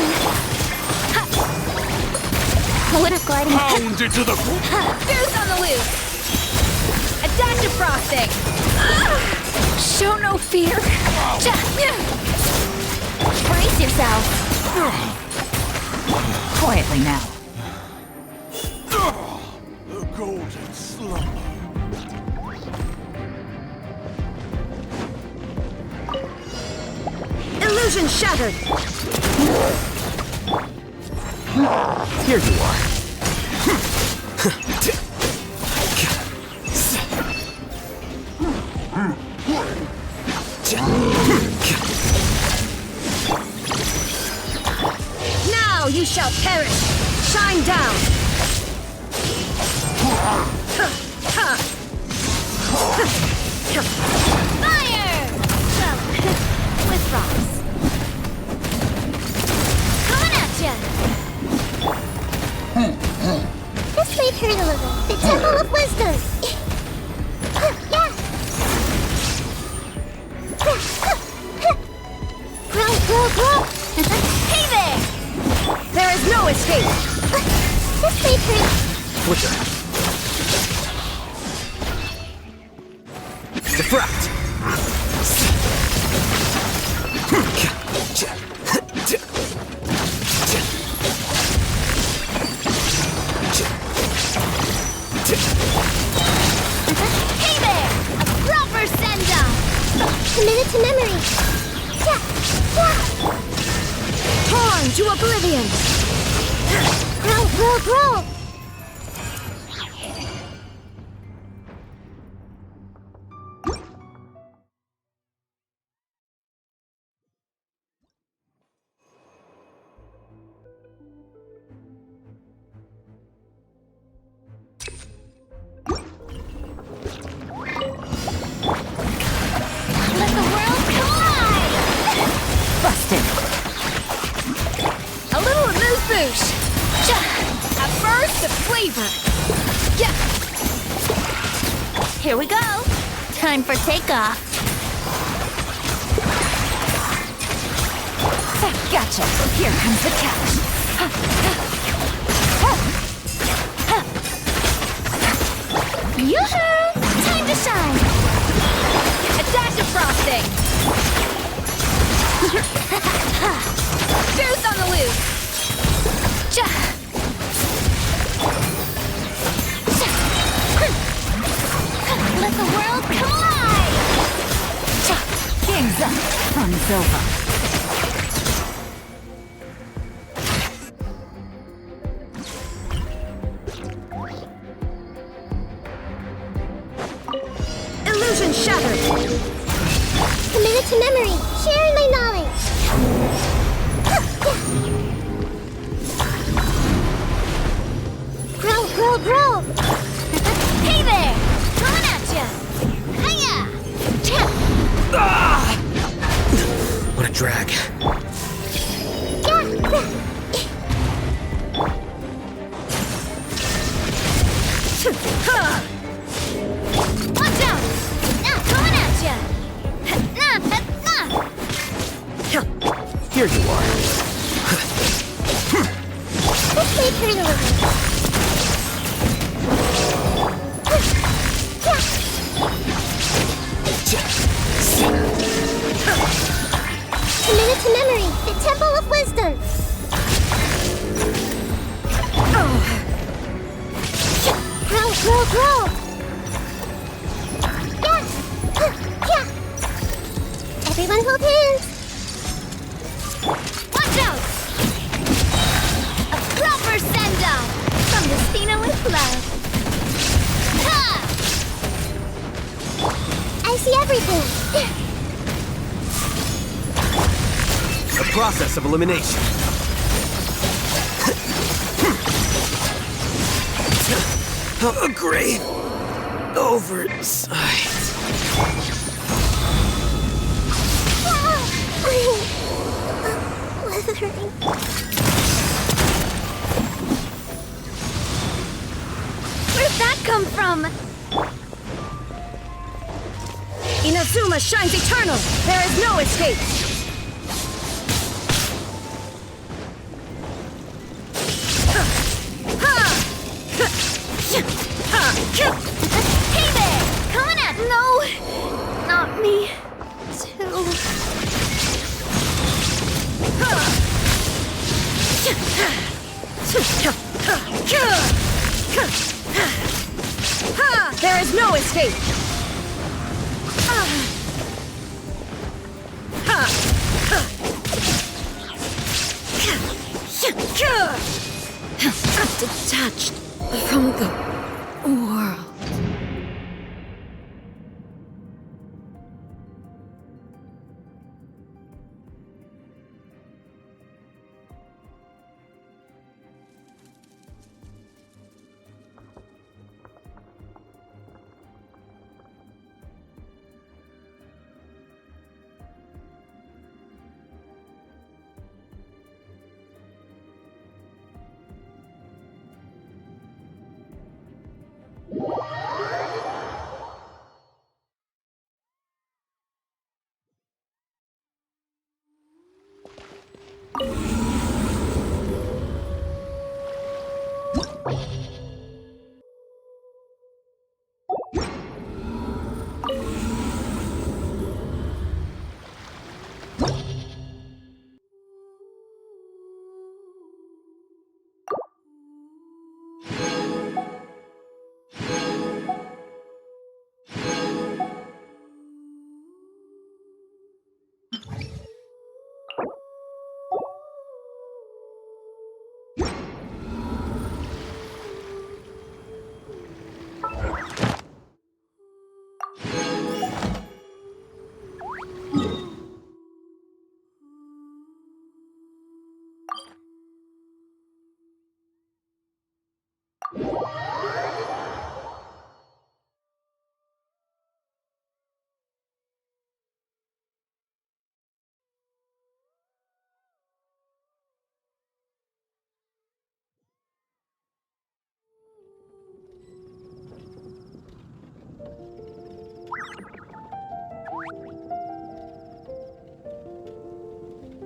I would have glided... Pound into the... Boost on the loose! A dash of frosting! Show no fear! Brace yourself! Quietly now. golden slumber. Illusion shattered! Here you are. Now you shall perish! Shine down! Fire! Well, with rocks. Coming at ya! This might hurt a little. The Temple of Wisdom. Yeah. Grow, grow, grow! Hey there! There is no escape! This might hurt. What the? Defract! Hey there! A proper send-off! Committed to memory. Yeah, yeah. Torn to oblivion! Grow, grow, grow! Let the world collide! Busted! A little amuse-bouche! A burst of flavor! Yeah! Here we go. Time for takeoff. Gotcha! Here comes the catch! Yoo-hoo! Time to shine! A dash of frosting! Juice on the loose! Let the world collide! Game's up! Fun's over! Illusion shattered! Committed to memory. Sharing my knowledge. Grow, grow, grow! Hey there! Coming at ya! Hiya! What a drag. Watch out! Now coming at ya! Here you are. This may hurt a little. Committed to memory, the Temple of Wisdom. Grow, grow, grow. Yeah. Everyone hold hands. Watch out! A proper send-off from the Spina with love. Ha! I see everything. The process of elimination. A great oversight. Weathering. Where'd that come from? Inazuma shines eternal! There is no escape! Hey there! Coming at No! Not me. Too. There's no escape! Detached from the world.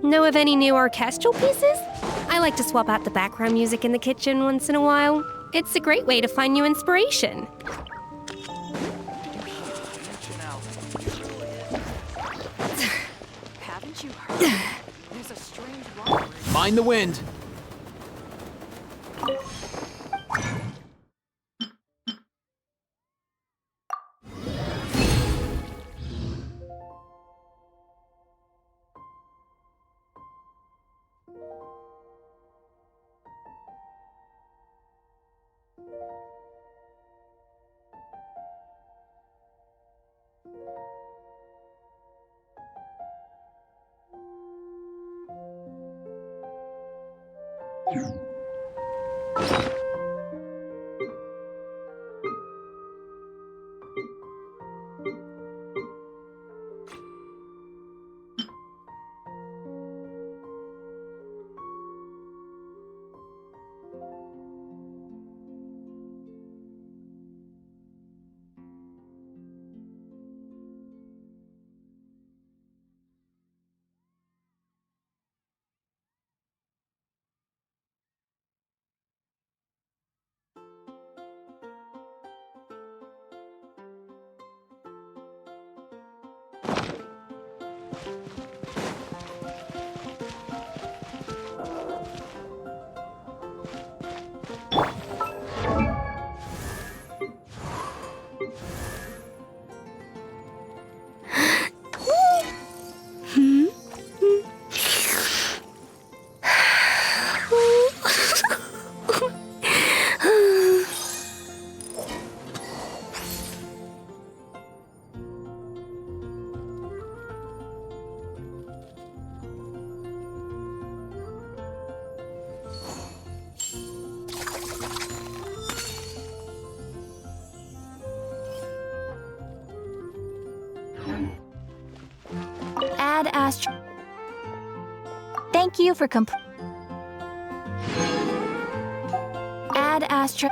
Know of any new orchestral pieces? I like to swap out the background music in the kitchen once in a while. It's a great way to find new inspiration. Haven't you heard? There's a strange robbery. Mind the wind. Ad Astra. Thank you for Ad Astra.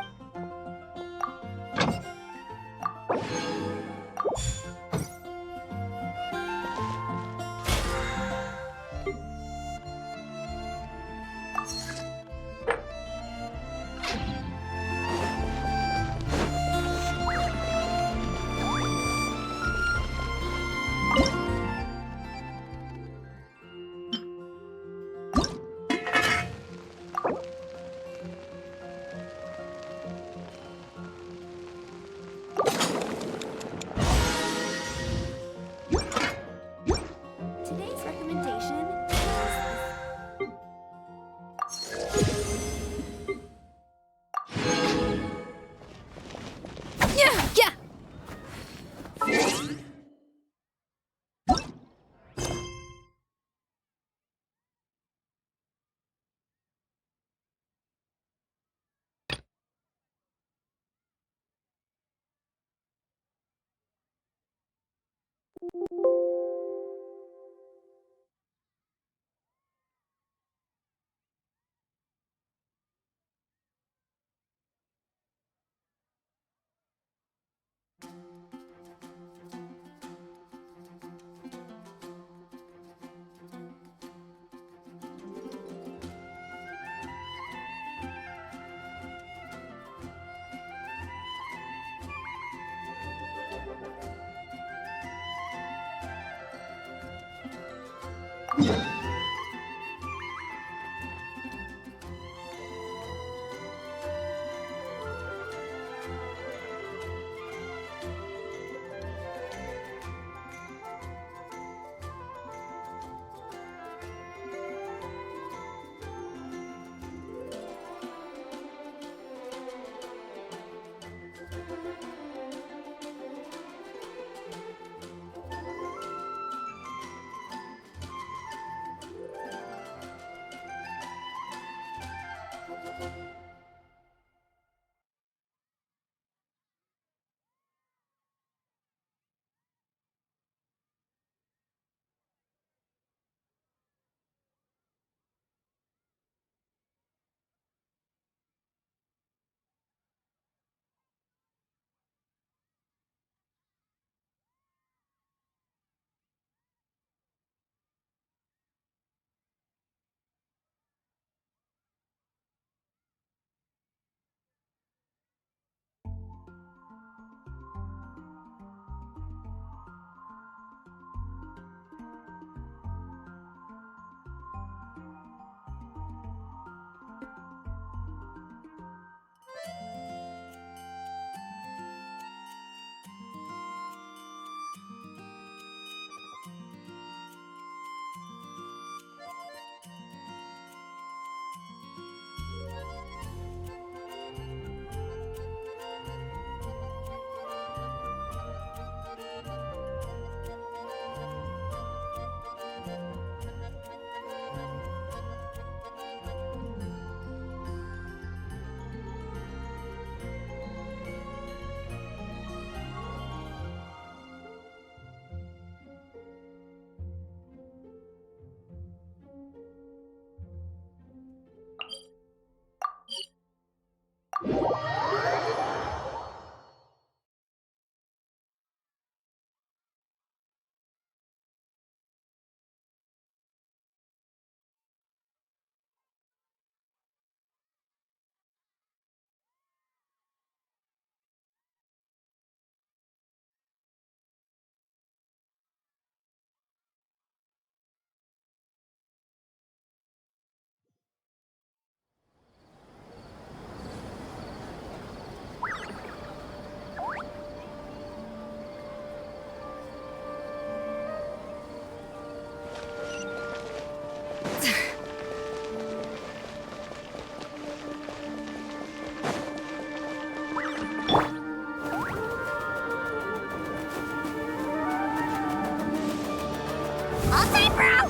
All set, bro!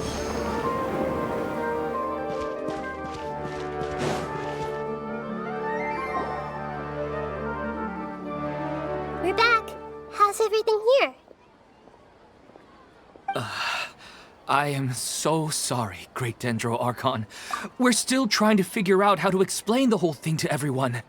We're back. How's everything here? I am so sorry, Great Dendro Archon. We're still trying to figure out how to explain the whole thing to everyone.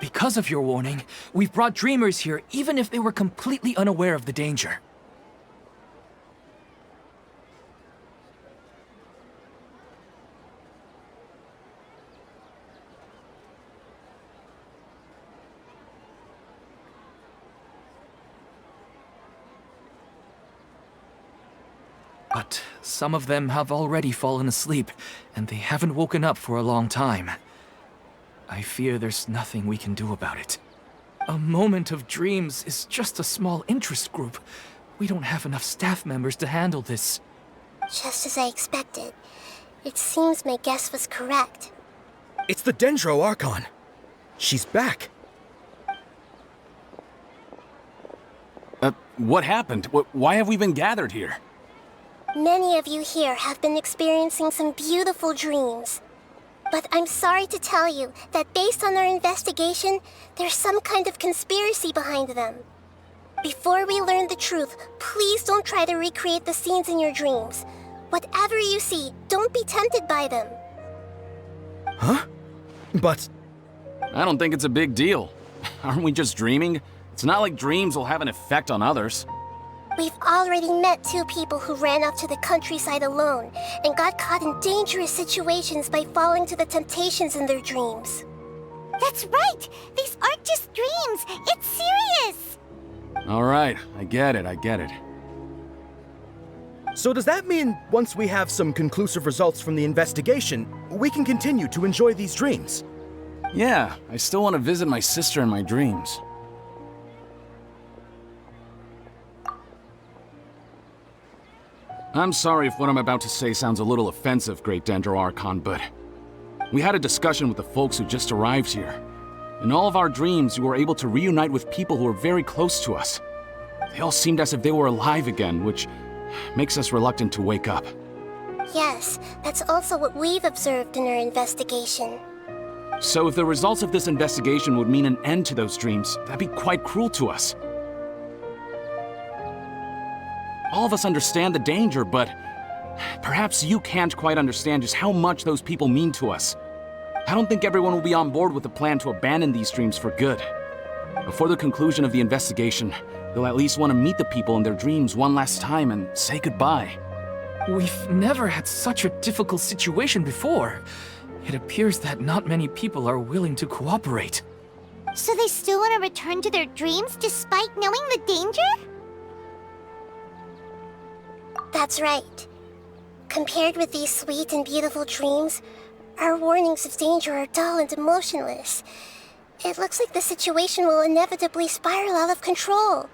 Because of your warning, we've brought dreamers here even if they were completely unaware of the danger. But some of them have already fallen asleep, and they haven't woken up for a long time. I fear there's nothing we can do about it. A moment of dreams is just a small interest group. We don't have enough staff members to handle this. Just as I expected. It seems my guess was correct. It's the Dendro Archon. She's back. What happened? Why have we been gathered here? Many of you here have been experiencing some beautiful dreams. But I'm sorry to tell you that based on our investigation, there's some kind of conspiracy behind them. Before we learn the truth, please don't try to recreate the scenes in your dreams. Whatever you see, don't be tempted by them. Huh? But... I don't think it's a big deal. Aren't we just dreaming? It's not like dreams will have an effect on others. We've already met 2 people who ran off to the countryside alone and got caught in dangerous situations by falling to the temptations in their dreams. That's right! These aren't just dreams! It's serious! All right, I get it. So does that mean once we have some conclusive results from the investigation, we can continue to enjoy these dreams? Yeah, I still want to visit my sister in my dreams. I'm sorry if what I'm about to say sounds a little offensive, Great Dendro Archon, but we had a discussion with the folks who just arrived here. In all of our dreams, we were able to reunite with people who were very close to us. They all seemed as if they were alive again, which makes us reluctant to wake up. Yes, that's also what we've observed in our investigation. So if the results of this investigation would mean an end to those dreams, that'd be quite cruel to us. All of us understand the danger, but perhaps you can't quite understand just how much those people mean to us. I don't think everyone will be on board with the plan to abandon these dreams for good. Before the conclusion of the investigation, they'll at least want to meet the people in their dreams one last time and say goodbye. We've never had such a difficult situation before. It appears that not many people are willing to cooperate. So they still want to return to their dreams despite knowing the danger? That's right. Compared with these sweet and beautiful dreams, our warnings of danger are dull and emotionless. It looks like the situation will inevitably spiral out of control.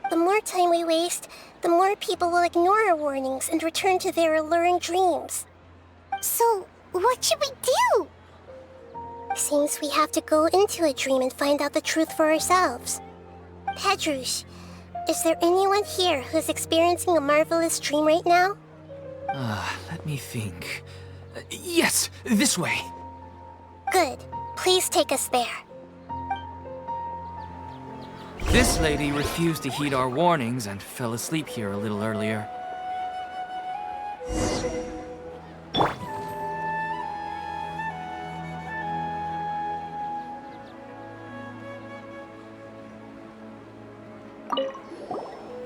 The more time we waste, the more people will ignore our warnings and return to their alluring dreams. So, what should we do? Seems we have to go into a dream and find out the truth for ourselves. Pedrush, is there anyone here who's experiencing a marvelous dream right now? Let me think. Yes, this way. Good. Please take us there. This lady refused to heed our warnings and fell asleep here a little earlier.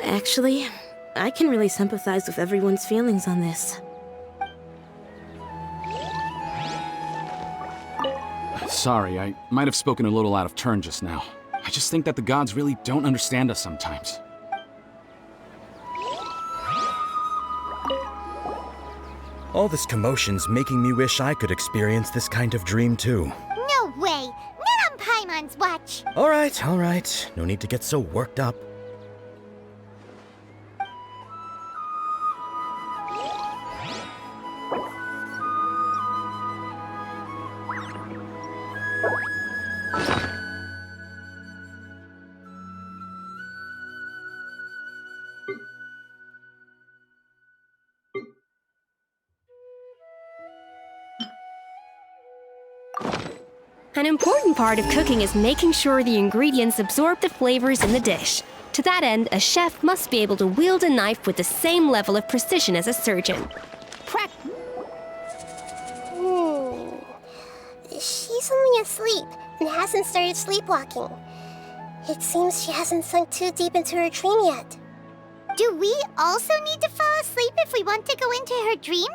Actually, I can really sympathize with everyone's feelings on this. Sorry, I might have spoken a little out of turn just now. I just think that the gods really don't understand us sometimes. All this commotion's making me wish I could experience this kind of dream too. No way! Not on Paimon's watch! All right. No need to get so worked up. An important part of cooking is making sure the ingredients absorb the flavors in the dish. To that end, a chef must be able to wield a knife with the same level of precision as a surgeon. She's only asleep and hasn't started sleepwalking. It seems she hasn't sunk too deep into her dream yet. Do we also need to fall asleep if we want to go into her dream?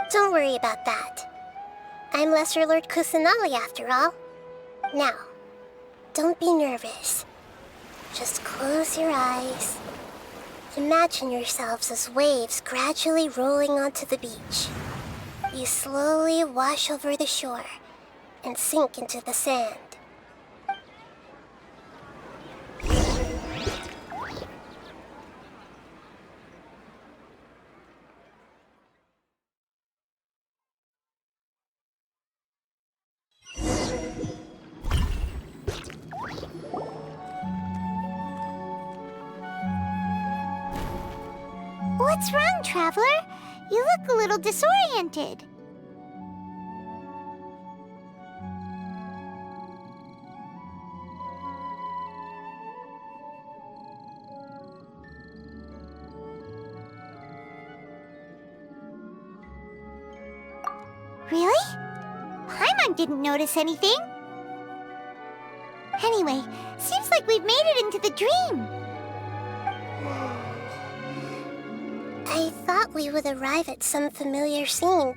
Don't worry about that. I'm Lesser Lord Kusanali after all. Now, don't be nervous. Just close your eyes. Imagine yourselves as waves gradually rolling onto the beach. You slowly wash over the shore and sink into the sand. What's wrong, Traveler? You look a little disoriented. Really? Paimon didn't notice anything. Anyway, seems like we've made it into the dream. I thought we would arrive at some familiar scene,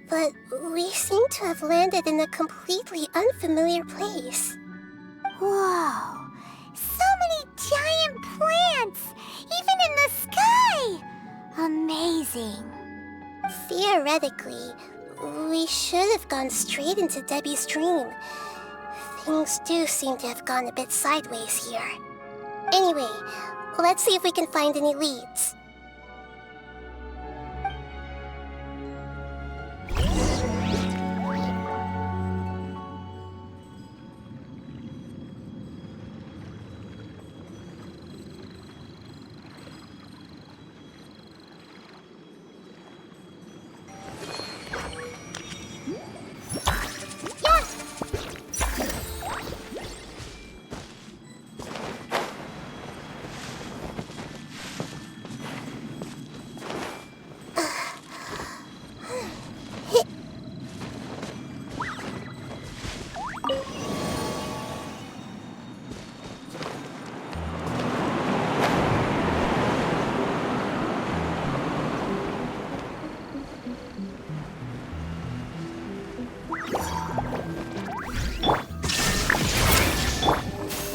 but we seem to have landed in a completely unfamiliar place. Whoa! So many giant plants! Even in the sky! Amazing. Theoretically, we should have gone straight into Debbie's dream. Things do seem to have gone a bit sideways here. Anyway, let's see if we can find any leads.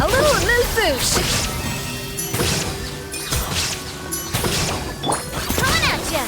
A little amuse-bouche! Coming at ya!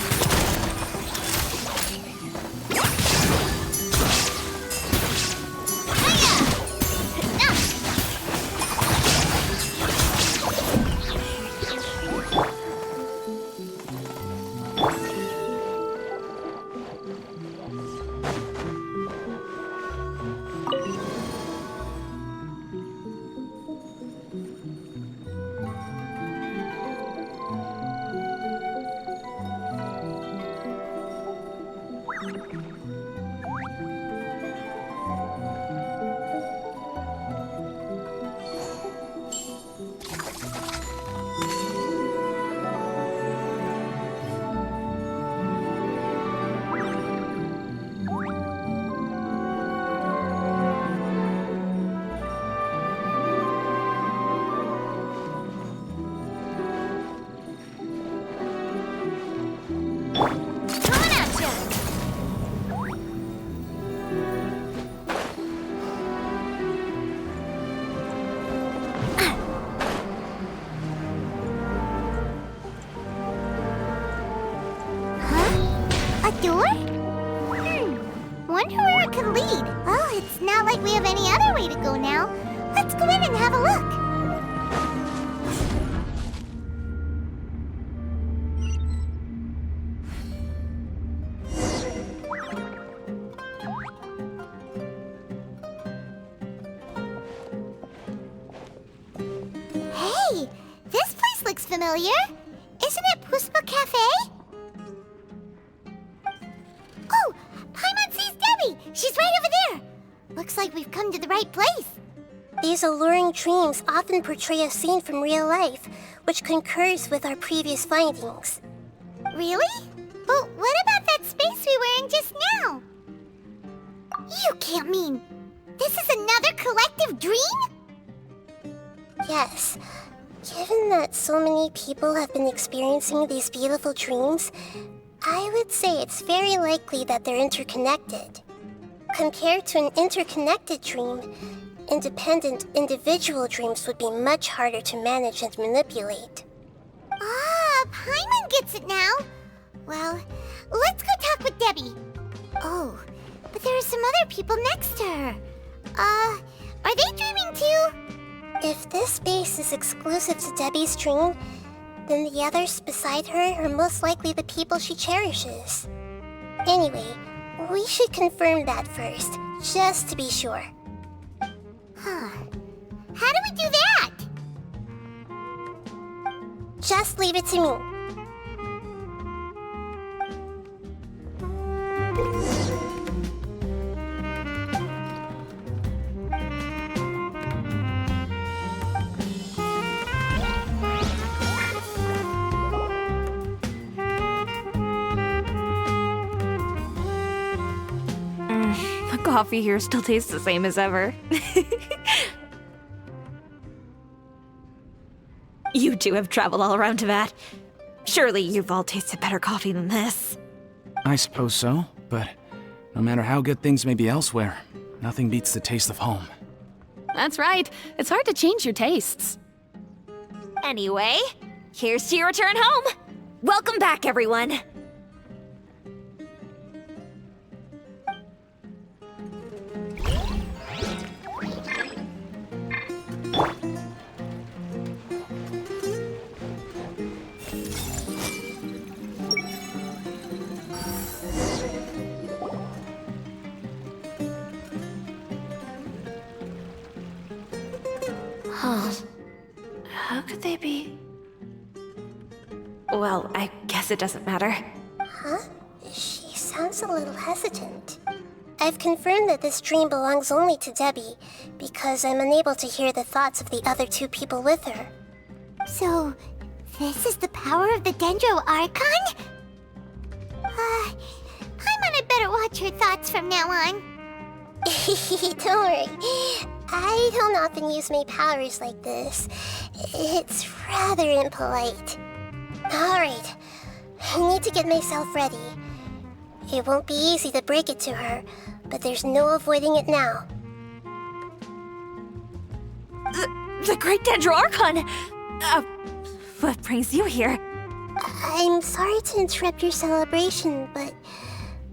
Door? Wonder where it could lead. Oh, it's not like we have any other way to go now. Let's go in and have a look. Hey, this place looks familiar. Isn't it Puspa Cafe? Oh, Paimon sees Debbie! She's right over there! Looks like we've come to the right place. These alluring dreams often portray a scene from real life, which concurs with our previous findings. Really? But what about that space we were in just now? You can't mean... this is another collective dream? Yes. Given that so many people have been experiencing these beautiful dreams, I would say it's very likely that they're interconnected. Compared to an interconnected dream, independent individual dreams would be much harder to manage and manipulate. Ah, Paimon gets it now. Well, let's go talk with Debbie. Oh, but there are some other people next to her. Are they dreaming too? If this space is exclusive to Debbie's dream, then the others beside her are most likely the people she cherishes. Anyway, we should confirm that first, just to be sure. Huh. How do we do that? Just leave it to me. coffee here still tastes the same as ever. You two have traveled all around Tibet. Surely you've all tasted better coffee than this. I suppose so, but no matter how good things may be elsewhere, nothing beats the taste of home. That's right. It's hard to change your tastes. Anyway, here's to your return home. Welcome back, everyone. Huh. How could they be? Well, I guess it doesn't matter. Huh? She sounds a little hesitant. I've confirmed that this dream belongs only to Debbie, because I'm unable to hear the thoughts of the other two people with her. So, this is the power of the Dendro Archon? Paimon, better watch her thoughts from now on. Don't worry. I don't often use my powers like this. It's rather impolite. Alright, I need to get myself ready. It won't be easy to break it to her, but there's no avoiding it now. The Great Dendro Archon! What brings you here? I'm sorry to interrupt your celebration, but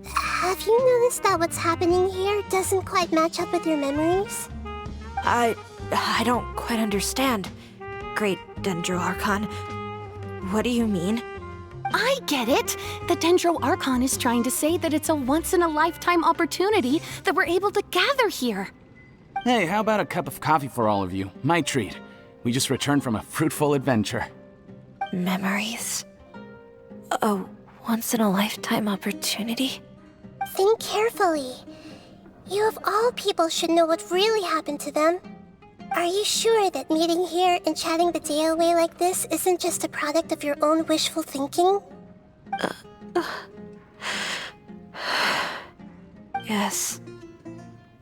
have you noticed that what's happening here doesn't quite match up with your memories? I don't quite understand. Great Dendro Archon. What do you mean? I get it. The Dendro Archon is trying to say that it's a once-in-a-lifetime opportunity that we're able to gather here. Hey, how about a cup of coffee for all of you? My treat. We just returned from a fruitful adventure. Memories. A once-in-a-lifetime opportunity? Think carefully. You of all people should know what really happened to them. Are you sure that meeting here and chatting the day away like this isn't just a product of your own wishful thinking? Yes.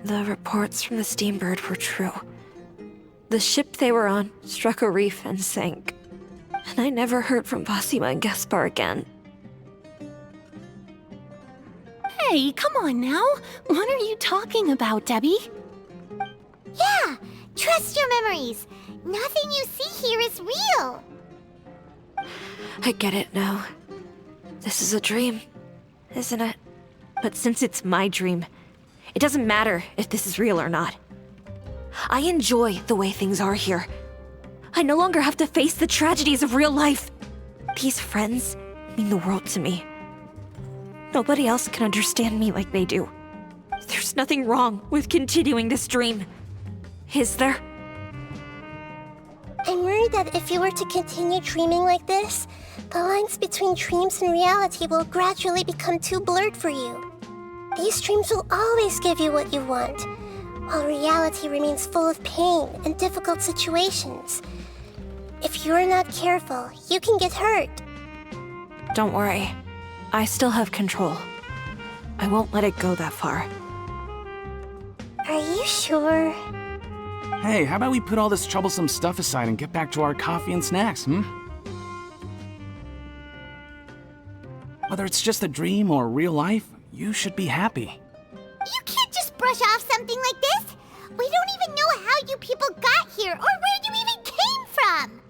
The reports from the Steambird were true. The ship they were on struck a reef and sank. And I never heard from Basima and Gaspar again. Hey, come on now. What are you talking about, Debbie? Yeah, trust your memories. Nothing you see here is real. I get it now. This is a dream, isn't it? But since it's my dream, it doesn't matter if this is real or not. I enjoy the way things are here. I no longer have to face the tragedies of real life. These friends mean the world to me. Nobody else can understand me like they do. There's nothing wrong with continuing this dream. Is there? I'm worried that if you were to continue dreaming like this, the lines between dreams and reality will gradually become too blurred for you. These dreams will always give you what you want, while reality remains full of pain and difficult situations. If you're not careful, you can get hurt. Don't worry. I still have control. I won't let it go that far. Are you sure? Hey, how about we put all this troublesome stuff aside and get back to our coffee and snacks, Whether it's just a dream or real life, you should be happy. You can't just brush off something like this. We don't even know how you people got here or where you even came from.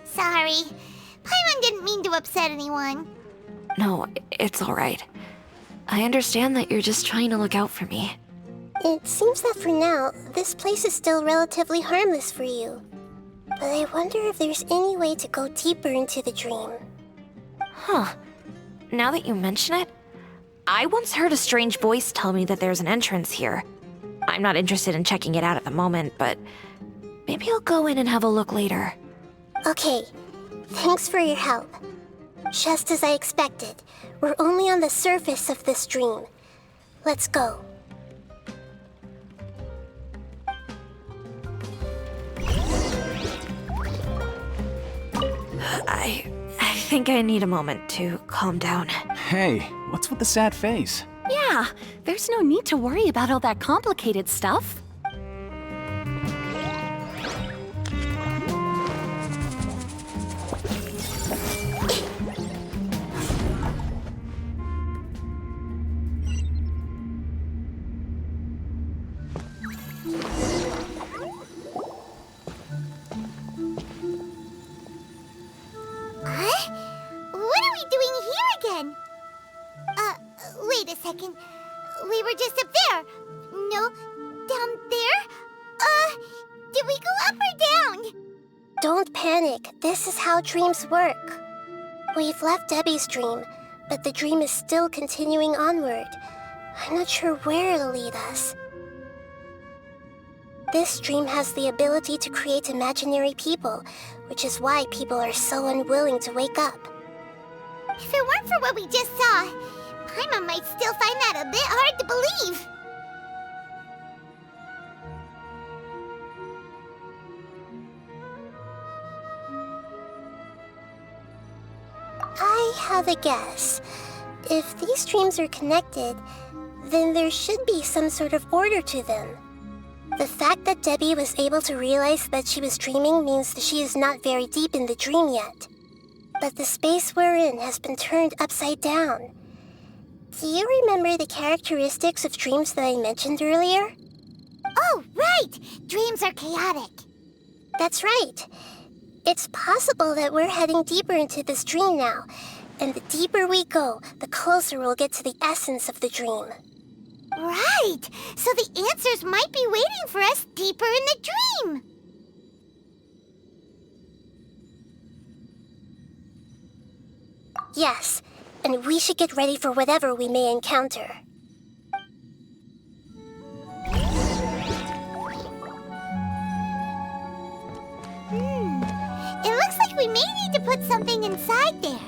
Sorry. Paimon didn't mean to upset anyone. No, it's alright. I understand that you're just trying to look out for me. It seems that for now, this place is still relatively harmless for you. But I wonder if there's any way to go deeper into the dream. Huh. Now that you mention it, I once heard a strange voice tell me that there's an entrance here. I'm not interested in checking it out at the moment, but maybe I'll go in and have a look later. Okay, thanks for your help. Just as I expected, we're only on the surface of this dream. Let's go. I think I need a moment to calm down. Hey, what's with the sad face? Yeah, there's no need to worry about all that complicated stuff. Huh? What are we doing here again? Wait a second. We were just up there. No, down there? Did we go up or down? Don't panic. This is how dreams work. We've left Debbie's dream, but the dream is still continuing onward. I'm not sure where it'll lead us. This dream has the ability to create imaginary people, which is why people are so unwilling to wake up. If it weren't for what we just saw, Paimon might still find that a bit hard to believe. I have a guess. If these dreams are connected, then there should be some sort of order to them. The fact that Debbie was able to realize that she was dreaming means that she is not very deep in the dream yet. But the space we're in has been turned upside down. Do you remember the characteristics of dreams that I mentioned earlier? Oh, right! Dreams are chaotic. That's right. It's possible that we're heading deeper into this dream now, and the deeper we go, the closer we'll get to the essence of the dream. Right! So the answers might be waiting for us deeper in the dream! Yes, and we should get ready for whatever we may encounter. It looks like we may need to put something inside there.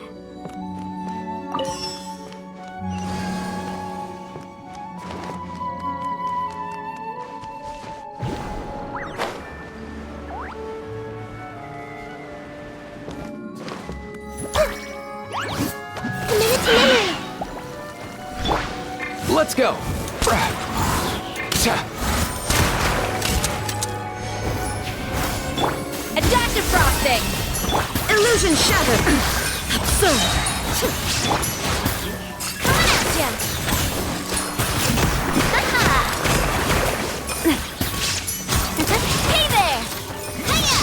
Let's go! Adaptive frosting! Illusion shattered! Absurd! Coming at ya! Hey there! Hiya!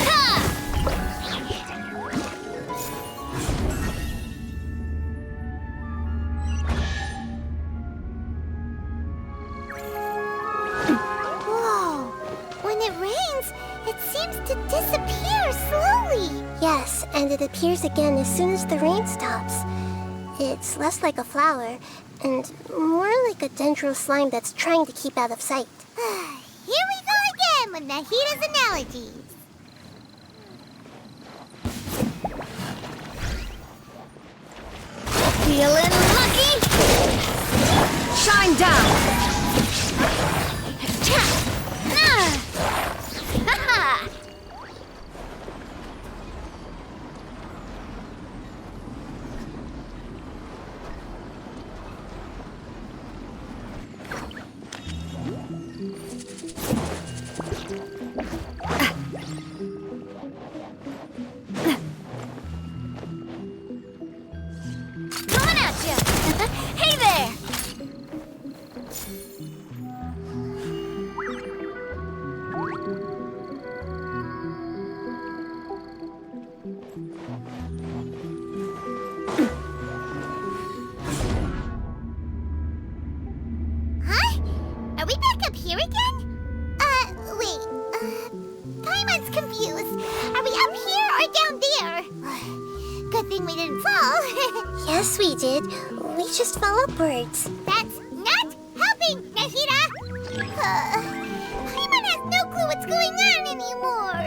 Ha! Whoa! When it rains, it seems to disappear slowly. Yes, and it appears again as soon as the rain stops. It's less like a flower, and more like a dendral slime that's trying to keep out of sight. Here we go again with Nahida's analogies. Feeling lucky? Shine down! Coming at ya! Hey there! Huh? Are we back up here again? Wait. Paimon's confused. Are we up here or down there? Good thing we didn't fall. Yes, we did. We just fell upwards. That's not helping, Nahida! Paimon has no clue what's going on anymore.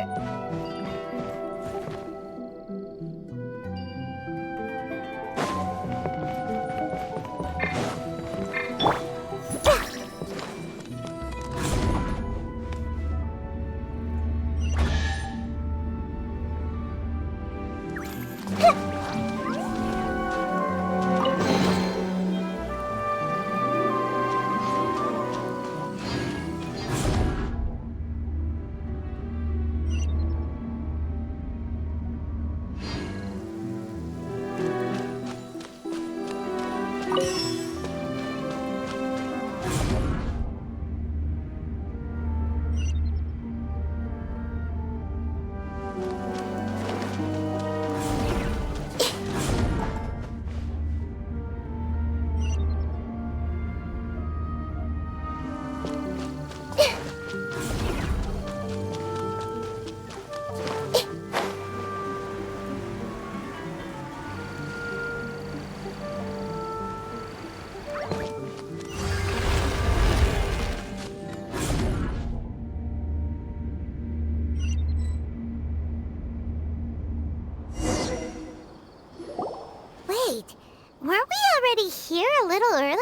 already here a little earlier?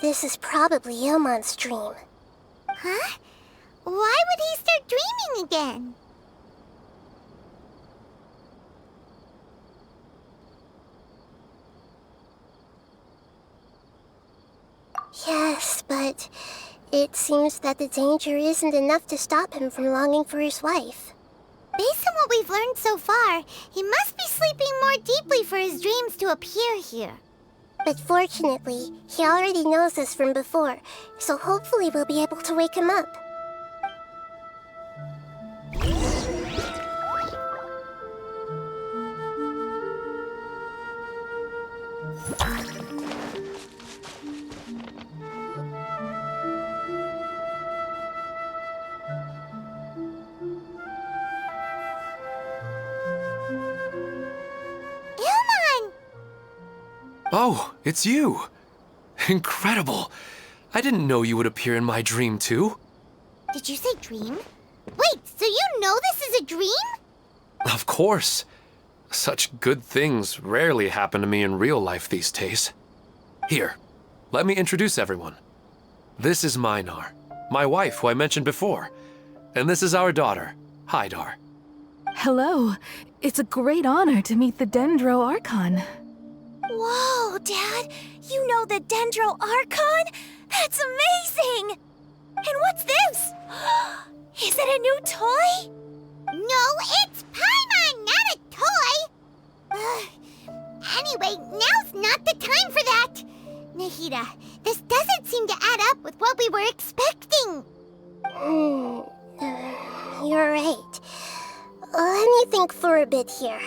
This is probably Ilmon's dream. Huh? Why would he start dreaming again? Yes, but it seems that the danger isn't enough to stop him from longing for his wife. Based on what we've learned so far, he must be sleeping more deeply for his dreams to appear here. But fortunately, he already knows this from before, so hopefully we'll be able to wake him up. Oh, it's you! Incredible! I didn't know you would appear in my dream, too. Did you say dream? Wait, so you know this is a dream? Of course. Such good things rarely happen to me in real life these days. Here, let me introduce everyone. This is Minar, my wife who I mentioned before. And this is our daughter, Hydar. Hello. It's a great honor to meet the Dendro Archon. Whoa, Dad! You know the Dendro Archon? That's amazing! And what's this? Is it a new toy? No, it's Paimon, not a toy! Anyway, now's not the time for that! Nahida, this doesn't seem to add up with what we were expecting. You're right. Let me think for a bit here.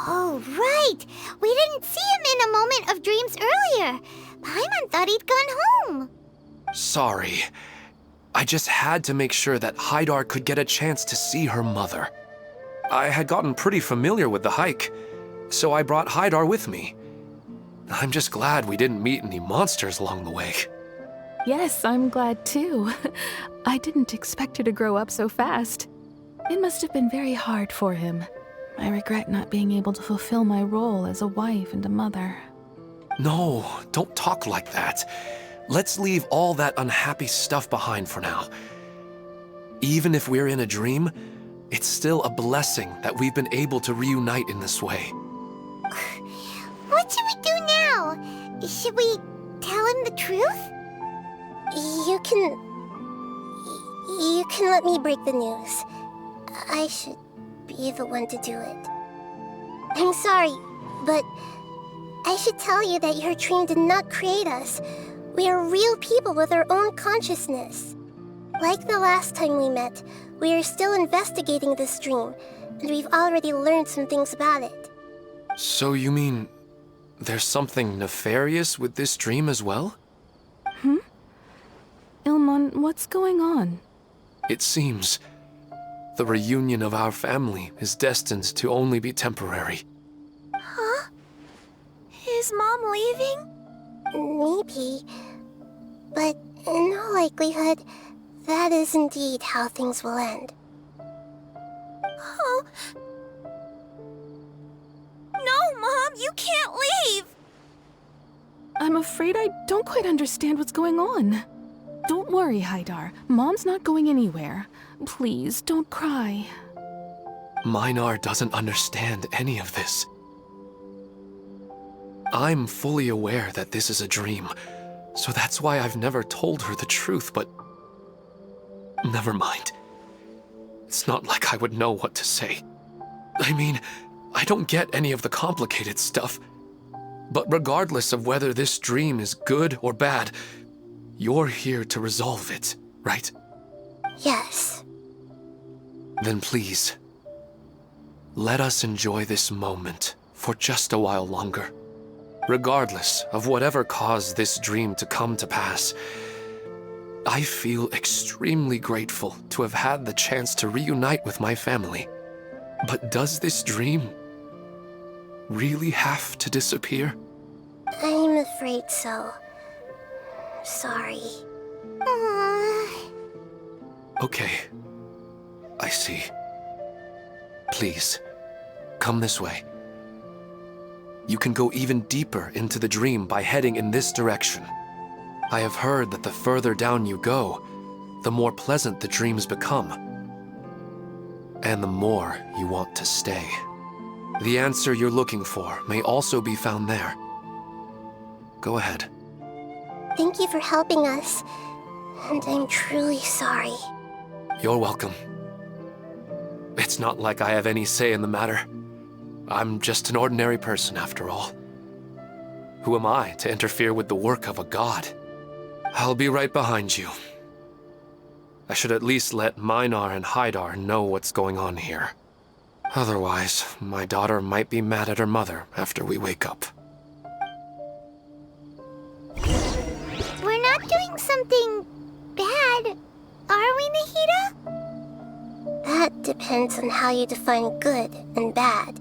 Oh, right! We didn't see him in a moment of dreams earlier. Paimon thought he'd gone home. Sorry. I just had to make sure that Hydar could get a chance to see her mother. I had gotten pretty familiar with the hike, so I brought Hydar with me. I'm just glad we didn't meet any monsters along the way. Yes, I'm glad too. I didn't expect her to grow up so fast. It must have been very hard for him. I regret not being able to fulfill my role as a wife and a mother. No, don't talk like that. Let's leave all that unhappy stuff behind for now. Even if we're in a dream, it's still a blessing that we've been able to reunite in this way. What should we do now? Should we tell him the truth? You can let me break the news. I should be the one to do it. I'm sorry, but I should tell you that your dream did not create us. We are real people with our own consciousness. Like the last time we met, we are still investigating this dream, and we've already learned some things about it. So you mean there's something nefarious with this dream as well? Ilmon, what's going on? It seems the reunion of our family is destined to only be temporary. Huh? Is Mom leaving? Maybe. But in all likelihood, that is indeed how things will end. Oh. No, Mom, you can't leave! I'm afraid I don't quite understand what's going on. Don't worry, Hydar. Mom's not going anywhere. Please, don't cry. Minar doesn't understand any of this. I'm fully aware that this is a dream, so that's why I've never told her the truth, but never mind. It's not like I would know what to say. I mean, I don't get any of the complicated stuff. But regardless of whether this dream is good or bad, you're here to resolve it, right? Yes. Then please, let us enjoy this moment for just a while longer. Regardless of whatever caused this dream to come to pass, I feel extremely grateful to have had the chance to reunite with my family. But does this dream really have to disappear? I'm afraid so. Sorry. Okay. I see. Please, come this way. You can go even deeper into the dream by heading in this direction. I have heard that the further down you go, the more pleasant the dreams become. And the more you want to stay. The answer you're looking for may also be found there. Go ahead. Thank you for helping us. And I'm truly sorry. You're welcome. It's not like I have any say in the matter. I'm just an ordinary person, after all. Who am I to interfere with the work of a god? I'll be right behind you. I should at least let Minar and Haidar know what's going on here. Otherwise, my daughter might be mad at her mother after we wake up. We're not doing something bad, are we, Nahida? That depends on how you define good and bad.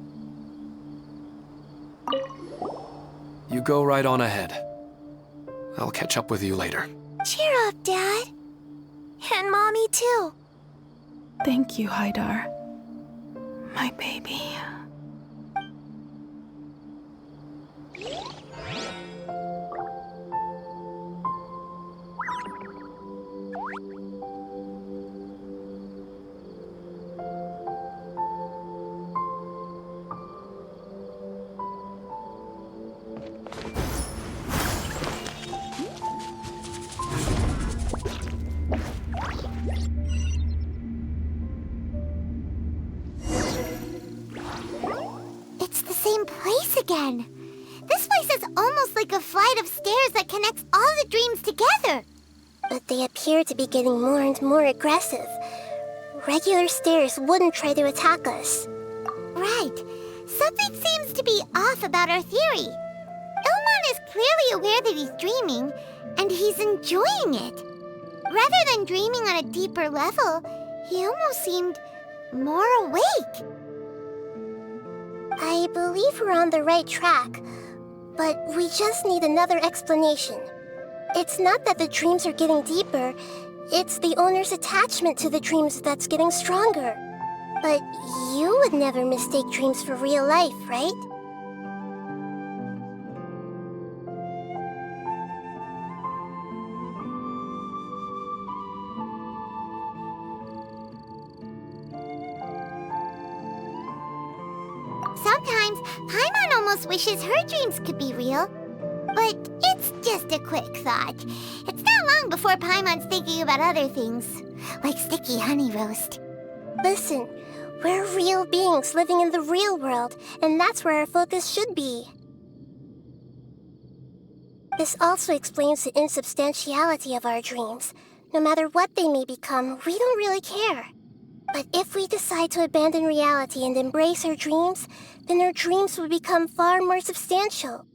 You go right on ahead. I'll catch up with you later. Cheer up, Dad. And Mommy, too. Thank you, Haidar. My baby. Again. This place is almost like a flight of stairs that connects all the dreams together. But they appear to be getting more and more aggressive. Regular stairs wouldn't try to attack us. Right. Something seems to be off about our theory. Ilmon is clearly aware that he's dreaming, and he's enjoying it. Rather than dreaming on a deeper level, he almost seemed more awake. I believe we're on the right track, but we just need another explanation. It's not that the dreams are getting deeper, it's the owner's attachment to the dreams that's getting stronger. But you would never mistake dreams for real life, right? Sometimes, Paimon almost wishes her dreams could be real. But it's just a quick thought. It's not long before Paimon's thinking about other things, like sticky honey roast. Listen, we're real beings living in the real world, and that's where our focus should be. This also explains the insubstantiality of our dreams. No matter what they may become, we don't really care. But if we decide to abandon reality and embrace our dreams, then our dreams will become far more substantial.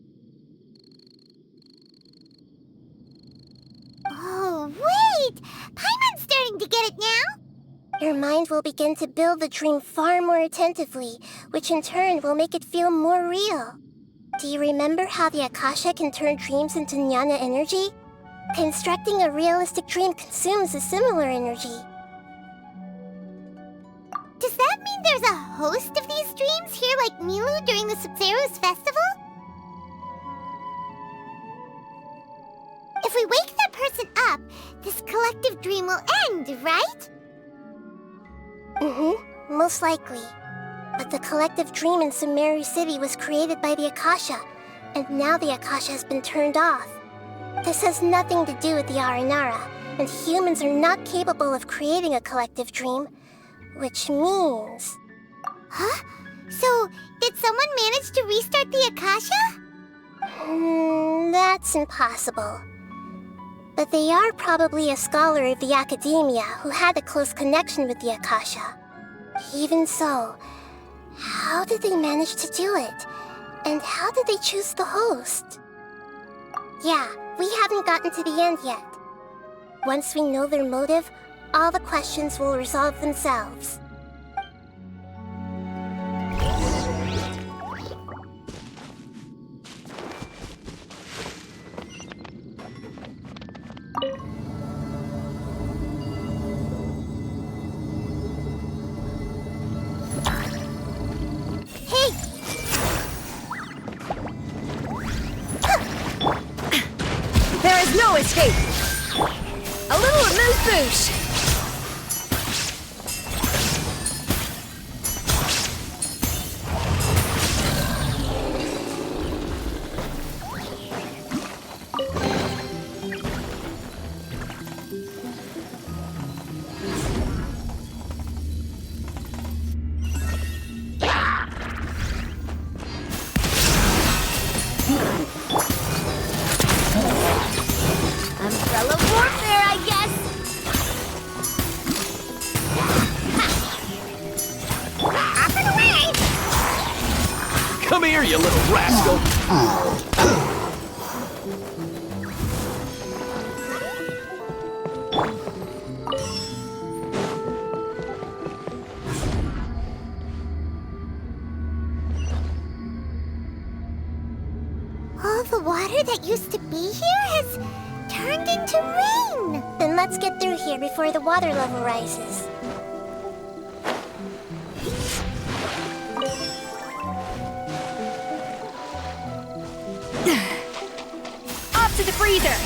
Oh, wait! Paimon's starting to get it now? Your mind will begin to build the dream far more attentively, which in turn will make it feel more real. Do you remember how the Akasha can turn dreams into jnana energy? Constructing a realistic dream consumes a similar energy. Does that mean there's a host of these dreams here like Milu during the Subzero's festival? If we wake that person up, this collective dream will end, right? Most likely. But the collective dream in Sumeru City was created by the Akasha, and now the Akasha has been turned off. This has nothing to do with the Aranara, and humans are not capable of creating a collective dream. Which means... Huh? So, did someone manage to restart the Akasha? That's impossible. But they are probably a scholar of the academia who had a close connection with the Akasha. Even so, how did they manage to do it? And how did they choose the host? Yeah, we haven't gotten to the end yet. Once we know their motive, all the questions will resolve themselves. escape. A little amuse-bouche. Umbrella warfare, I guess. Up and away! Come here, you little rascal! All the water that used to be here has turned into rain. Then let's get through here before the water level rises. Off to the freezer.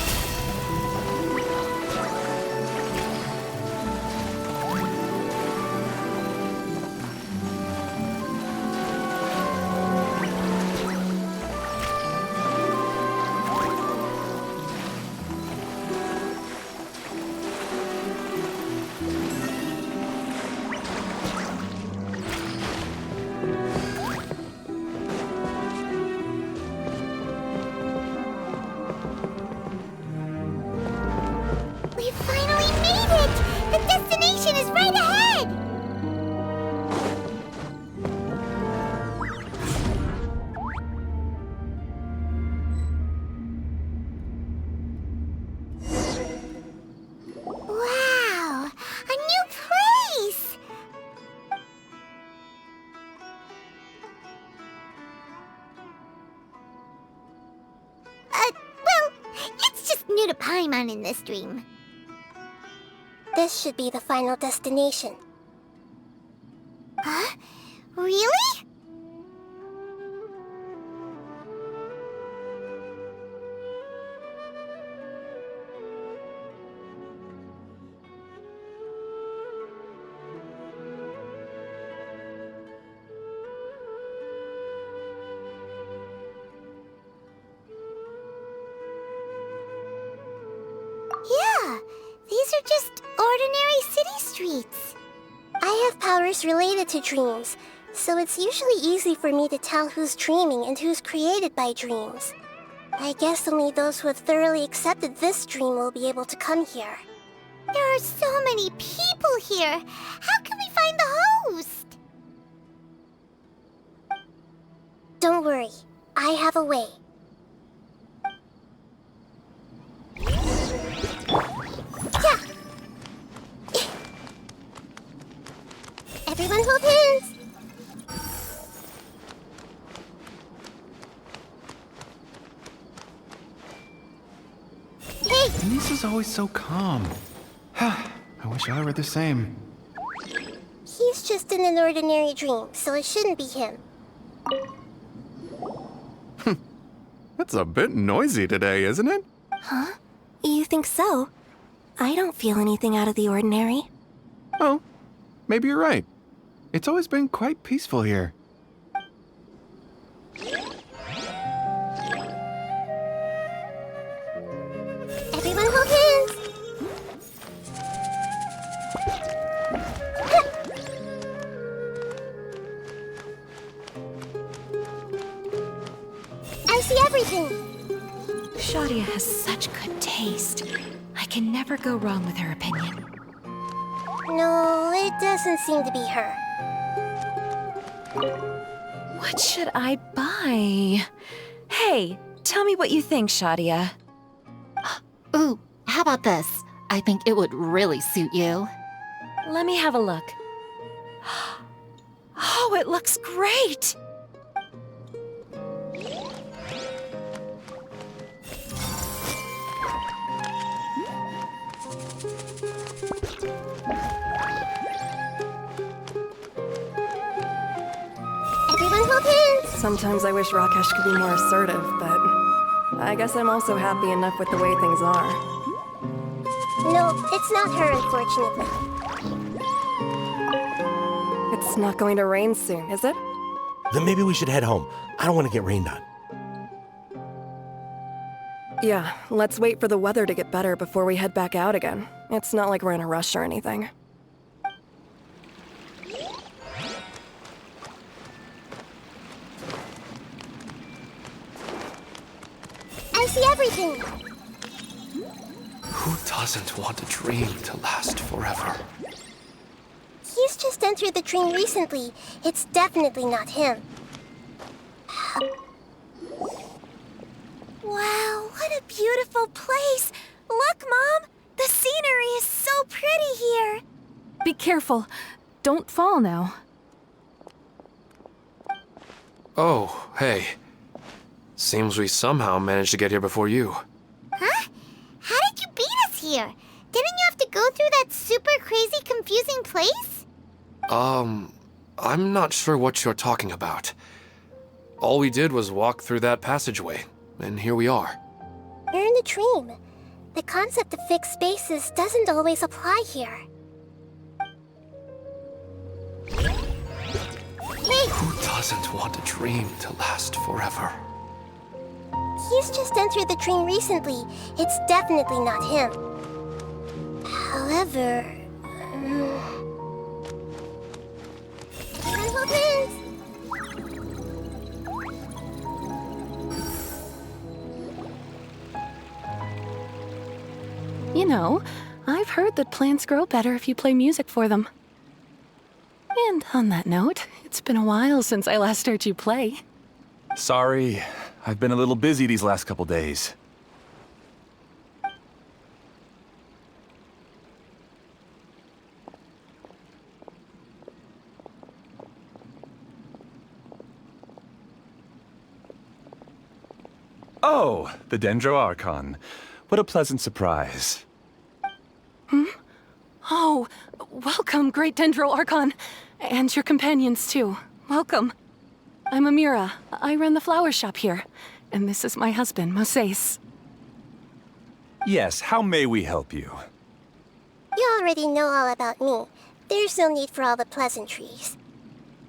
We finally made it! The destination is right ahead! Wow! A new place! Well, it's just new to Paimon in this dream. This should be the final destination. Huh? Really? Yeah, these are just ordinary city streets. I have powers related to dreams, so it's usually easy for me to tell who's dreaming and who's created by dreams. I guess only those who have thoroughly accepted this dream will be able to come here. There are so many people here. How can we find the host? Don't worry, I have a way. Yeah. Everyone hold hands. Hey! Denise is always so calm. I wish I were the same. He's just in an ordinary dream, so it shouldn't be him. It's a bit noisy today, isn't it? Huh? You think so? I don't feel anything out of the ordinary. Oh, maybe you're right. It's always been quite peaceful here. Everyone hold hands. I see everything. Shadia has such good taste. I can never go wrong with her opinion. No, it doesn't seem to be her. What should I buy? Hey, tell me what you think, Shadia. Ooh, how about this? I think it would really suit you. Let me have a look. Oh, it looks great! Everyone hold hands. Sometimes I wish Rakesh could be more assertive, but I guess I'm also happy enough with the way things are. No, it's not her, unfortunately. It's not going to rain soon, is it? Then maybe we should head home. I don't want to get rained on. Yeah, let's wait for the weather to get better before we head back out again. It's not like we're in a rush or anything. I see everything! Who doesn't want a dream to last forever? He's just entered the dream recently. It's definitely not him. Wow, what a beautiful place! Look, Mom! The scenery is so pretty here! Be careful. Don't fall now. Oh, hey. Seems we somehow managed to get here before you. Huh? How did you beat us here? Didn't you have to go through that super crazy, confusing place? I'm not sure what you're talking about. All we did was walk through that passageway, and here we are. You're in a dream. The concept of fixed spaces doesn't always apply here. Hey! Who doesn't want a dream to last forever? He's just entered the dream recently. It's definitely not him. However... Carnival Prince! You know, I've heard that plants grow better if you play music for them. And on that note, it's been a while since I last heard you play. Sorry, I've been a little busy these last couple days. Oh, the Dendro Archon. What a pleasant surprise. Oh, welcome, Great Dendro Archon. And your companions, too. Welcome. I'm Amira. I run the flower shop here. And this is my husband, Moses. Yes, how may we help you? You already know all about me. There's no need for all the pleasantries.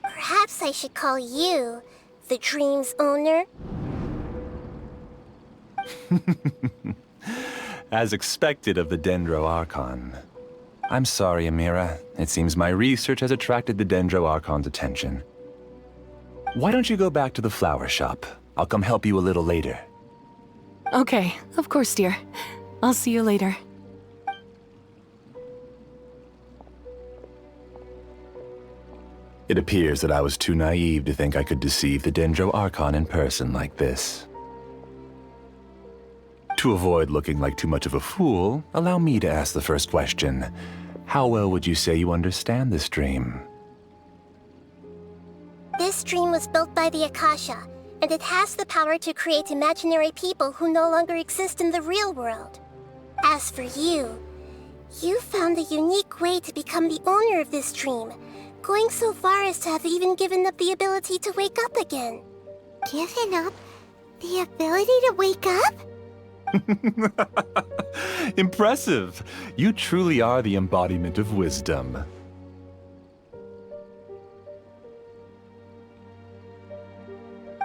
Perhaps I should call you the dream's owner? As expected of the Dendro Archon. I'm sorry, Amira. It seems my research has attracted the Dendro Archon's attention. Why don't you go back to the flower shop? I'll come help you a little later. Okay, of course, dear. I'll see you later. It appears that I was too naive to think I could deceive the Dendro Archon in person like this. To avoid looking like too much of a fool, allow me to ask the first question. How well would you say you understand this dream? This dream was built by the Akasha, and it has the power to create imaginary people who no longer exist in the real world. As for you, you found a unique way to become the owner of this dream, going so far as to have even given up the ability to wake up again. Given up the ability to wake up? Impressive! You truly are the embodiment of wisdom.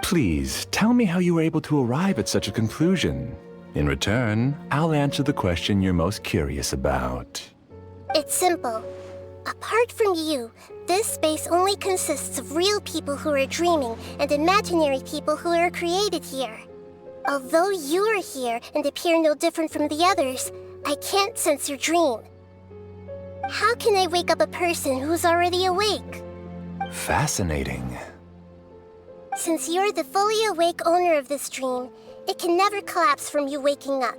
Please, tell me how you were able to arrive at such a conclusion. In return, I'll answer the question you're most curious about. It's simple. Apart from you, this space only consists of real people who are dreaming and imaginary people who are created here. Although you are here and appear no different from the others, I can't sense your dream. How can I wake up a person who's already awake? Fascinating. Since you're the fully awake owner of this dream, it can never collapse from you waking up.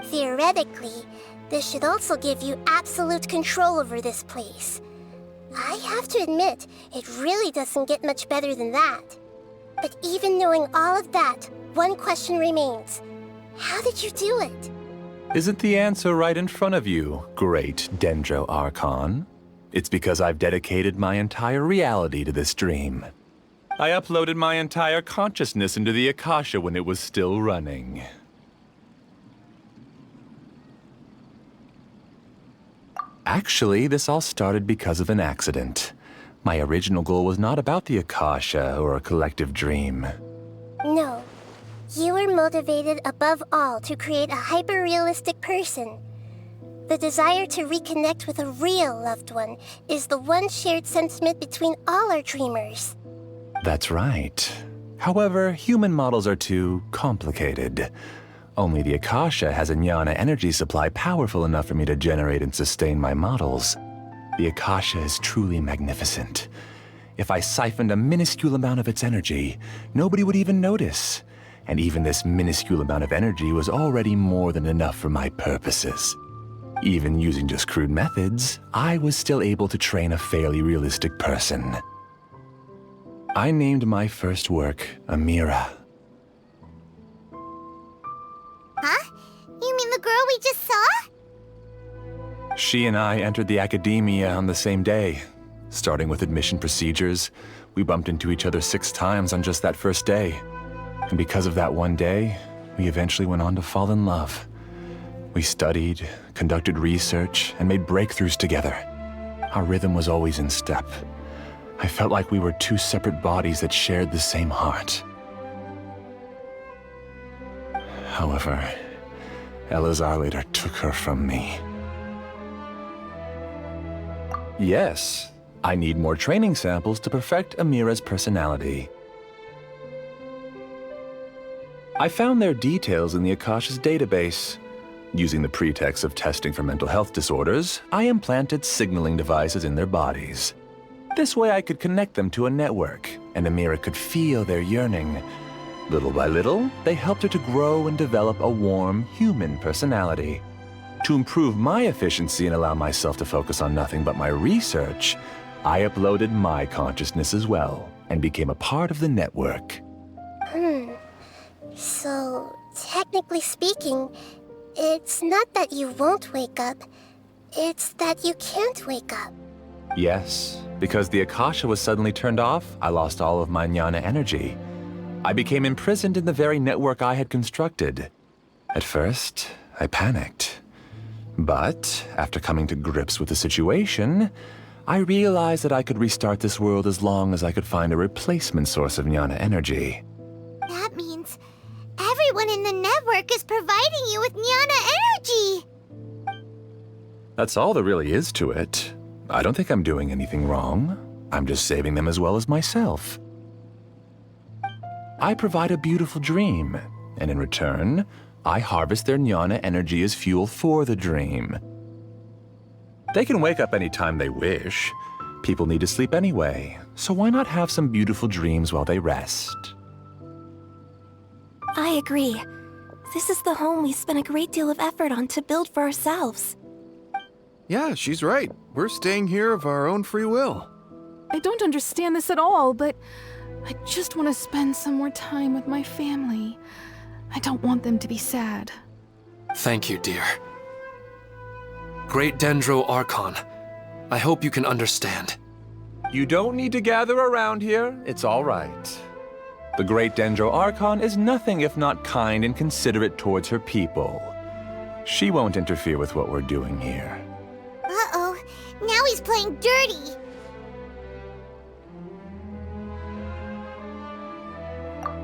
Theoretically, this should also give you absolute control over this place. I have to admit, it really doesn't get much better than that. But even knowing all of that, one question remains. How did you do it? Isn't the answer right in front of you, great Dendro Archon? It's because I've dedicated my entire reality to this dream. I uploaded my entire consciousness into the Akasha when it was still running. Actually, this all started because of an accident. My original goal was not about the Akasha or a collective dream. No. You were motivated above all to create a hyper-realistic person. The desire to reconnect with a real loved one is the one shared sentiment between all our dreamers. That's right. However, human models are too complicated. Only the Akasha has a jnana energy supply powerful enough for me to generate and sustain my models. The Akasha is truly magnificent. If I siphoned a minuscule amount of its energy, nobody would even notice. And even this minuscule amount of energy was already more than enough for my purposes. Even using just crude methods, I was still able to train a fairly realistic person. I named my first work Amira. Huh? You mean the girl we just saw? She and I entered the academia on the same day. Starting with admission procedures, we bumped into each other 6 times on just that first day. And because of that one day, we eventually went on to fall in love. We studied, conducted research, and made breakthroughs together. Our rhythm was always in step. I felt like we were 2 separate bodies that shared the same heart. However, Elazar later took her from me. Yes, I need more training samples to perfect Amira's personality. I found their details in the Akasha's database. Using the pretext of testing for mental health disorders, I implanted signaling devices in their bodies. This way I could connect them to a network, and Amira could feel their yearning. Little by little, they helped her to grow and develop a warm, human personality. To improve my efficiency and allow myself to focus on nothing but my research, I uploaded my consciousness as well, and became a part of the network. So, technically speaking, it's not that you won't wake up, it's that you can't wake up. Yes, because the Akasha was suddenly turned off, I lost all of my jnana energy. I became imprisoned in the very network I had constructed. At first, I panicked. But, after coming to grips with the situation, I realized that I could restart this world as long as I could find a replacement source of jnana energy. That means everyone in the network is providing you with jnana energy! That's all there really is to it. I don't think I'm doing anything wrong. I'm just saving them as well as myself. I provide a beautiful dream, and in return, I harvest their jnana energy as fuel for the dream. They can wake up any time they wish. People need to sleep anyway, so why not have some beautiful dreams while they rest? I agree. This is the home we spent a great deal of effort on to build for ourselves. Yeah, she's right. We're staying here of our own free will. I don't understand this at all, but I just want to spend some more time with my family. I don't want them to be sad. Thank you, dear. Great Dendro Archon, I hope you can understand. You don't need to gather around here. It's all right. The Great Dendro Archon is nothing if not kind and considerate towards her people. She won't interfere with what we're doing here. Uh-oh, now he's playing dirty!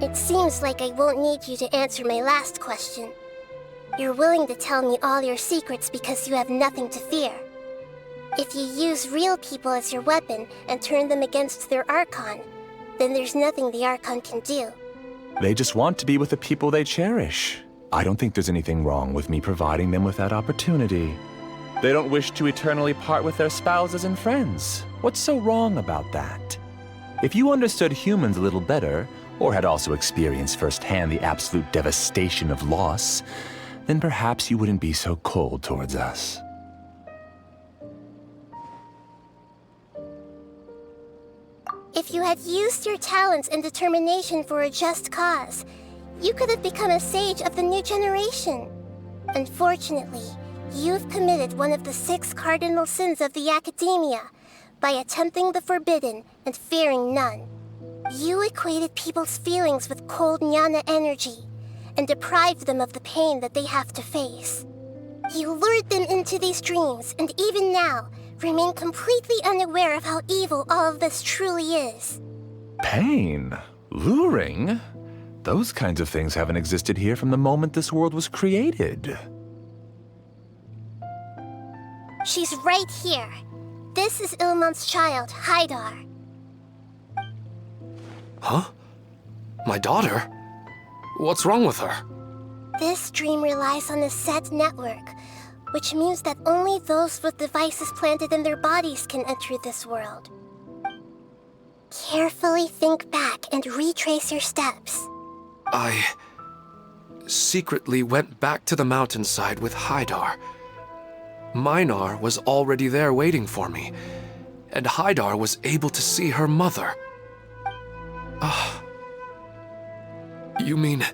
It seems like I won't need you to answer my last question. You're willing to tell me all your secrets because you have nothing to fear. If you use real people as your weapon and turn them against their Archon, then there's nothing the Archon can do. They just want to be with the people they cherish. I don't think there's anything wrong with me providing them with that opportunity. They don't wish to eternally part with their spouses and friends. What's so wrong about that? If you understood humans a little better, or had also experienced firsthand the absolute devastation of loss, then perhaps you wouldn't be so cold towards us. If you had used your talents and determination for a just cause, you could have become a sage of the new generation. Unfortunately, you've committed one of the 6 cardinal sins of the Academia by attempting the forbidden and fearing none. You equated people's feelings with cold Jnana energy and deprived them of the pain that they have to face. You lured them into these dreams, and even now, remain completely unaware of how evil all of this truly is. Pain? Luring? Those kinds of things haven't existed here from the moment this world was created. She's right here. This is Ilmon's child, Haidar. Huh? My daughter? What's wrong with her? This dream relies on a set network, which means that only those with devices planted in their bodies can enter this world. Carefully think back and retrace your steps. I secretly went back to the mountainside with Haidar. Minar was already there waiting for me, and Haidar was able to see her mother. You mean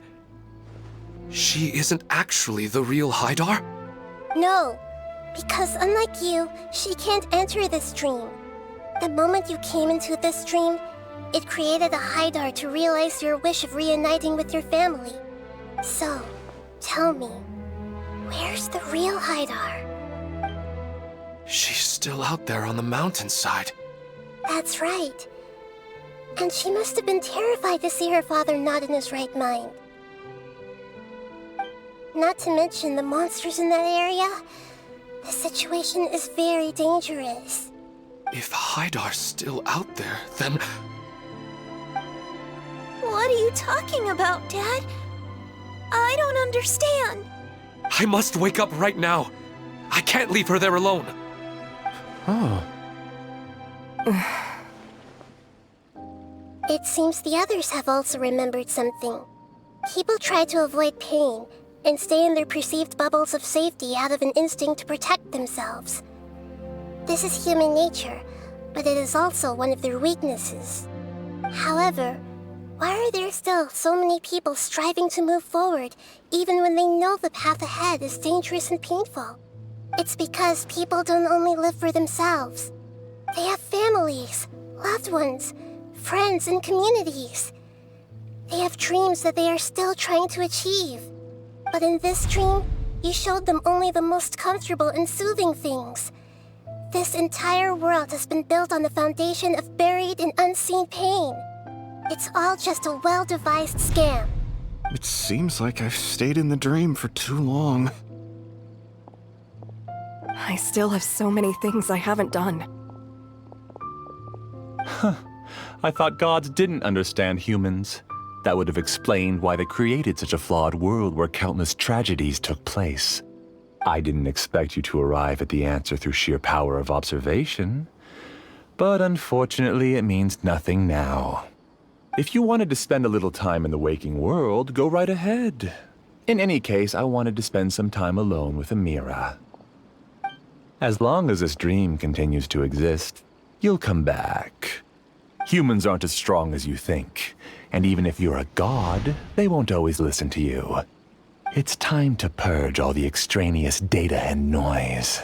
she isn't actually the real Haidar? No, because unlike you, she can't enter this dream. The moment you came into this dream, it created a Haidar to realize your wish of reuniting with your family. So, tell me, where's the real Haidar? She's still out there on the mountainside. That's right. And she must have been terrified to see her father not in his right mind. Not to mention the monsters in that area. The situation is very dangerous. If Haidar's still out there, then... What are you talking about, Dad? I don't understand. I must wake up right now. I can't leave her there alone. Oh. It seems the others have also remembered something. People try to avoid pain and stay in their perceived bubbles of safety out of an instinct to protect themselves. This is human nature, but it is also one of their weaknesses. However, why are there still so many people striving to move forward even when they know the path ahead is dangerous and painful? It's because people don't only live for themselves. They have families, loved ones, friends, and communities. They have dreams that they are still trying to achieve. But in this dream, you showed them only the most comfortable and soothing things. This entire world has been built on the foundation of buried and unseen pain. It's all just a well-devised scam. It seems like I've stayed in the dream for too long. I still have so many things I haven't done. Huh. I thought gods didn't understand humans. That would have explained why they created such a flawed world where countless tragedies took place. I didn't expect you to arrive at the answer through sheer power of observation. But unfortunately, it means nothing now. If you wanted to spend a little time in the waking world, go right ahead. In any case, I wanted to spend some time alone with Amira. As long as this dream continues to exist, you'll come back. Humans aren't as strong as you think, and even if you're a god, they won't always listen to you. It's time to purge all the extraneous data and noise.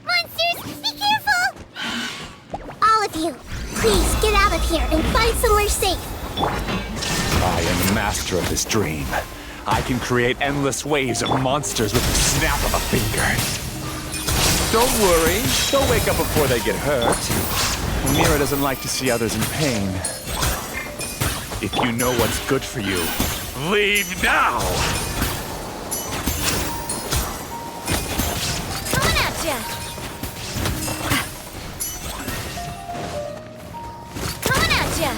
Monsters, be careful! All of you, please get out of here and find somewhere safe. I am the master of this dream. I can create endless waves of monsters with the snap of a finger. Don't worry, they'll wake up before they get hurt. Amira doesn't like to see others in pain. If you know what's good for you, leave now! Coming at ya! Coming at ya!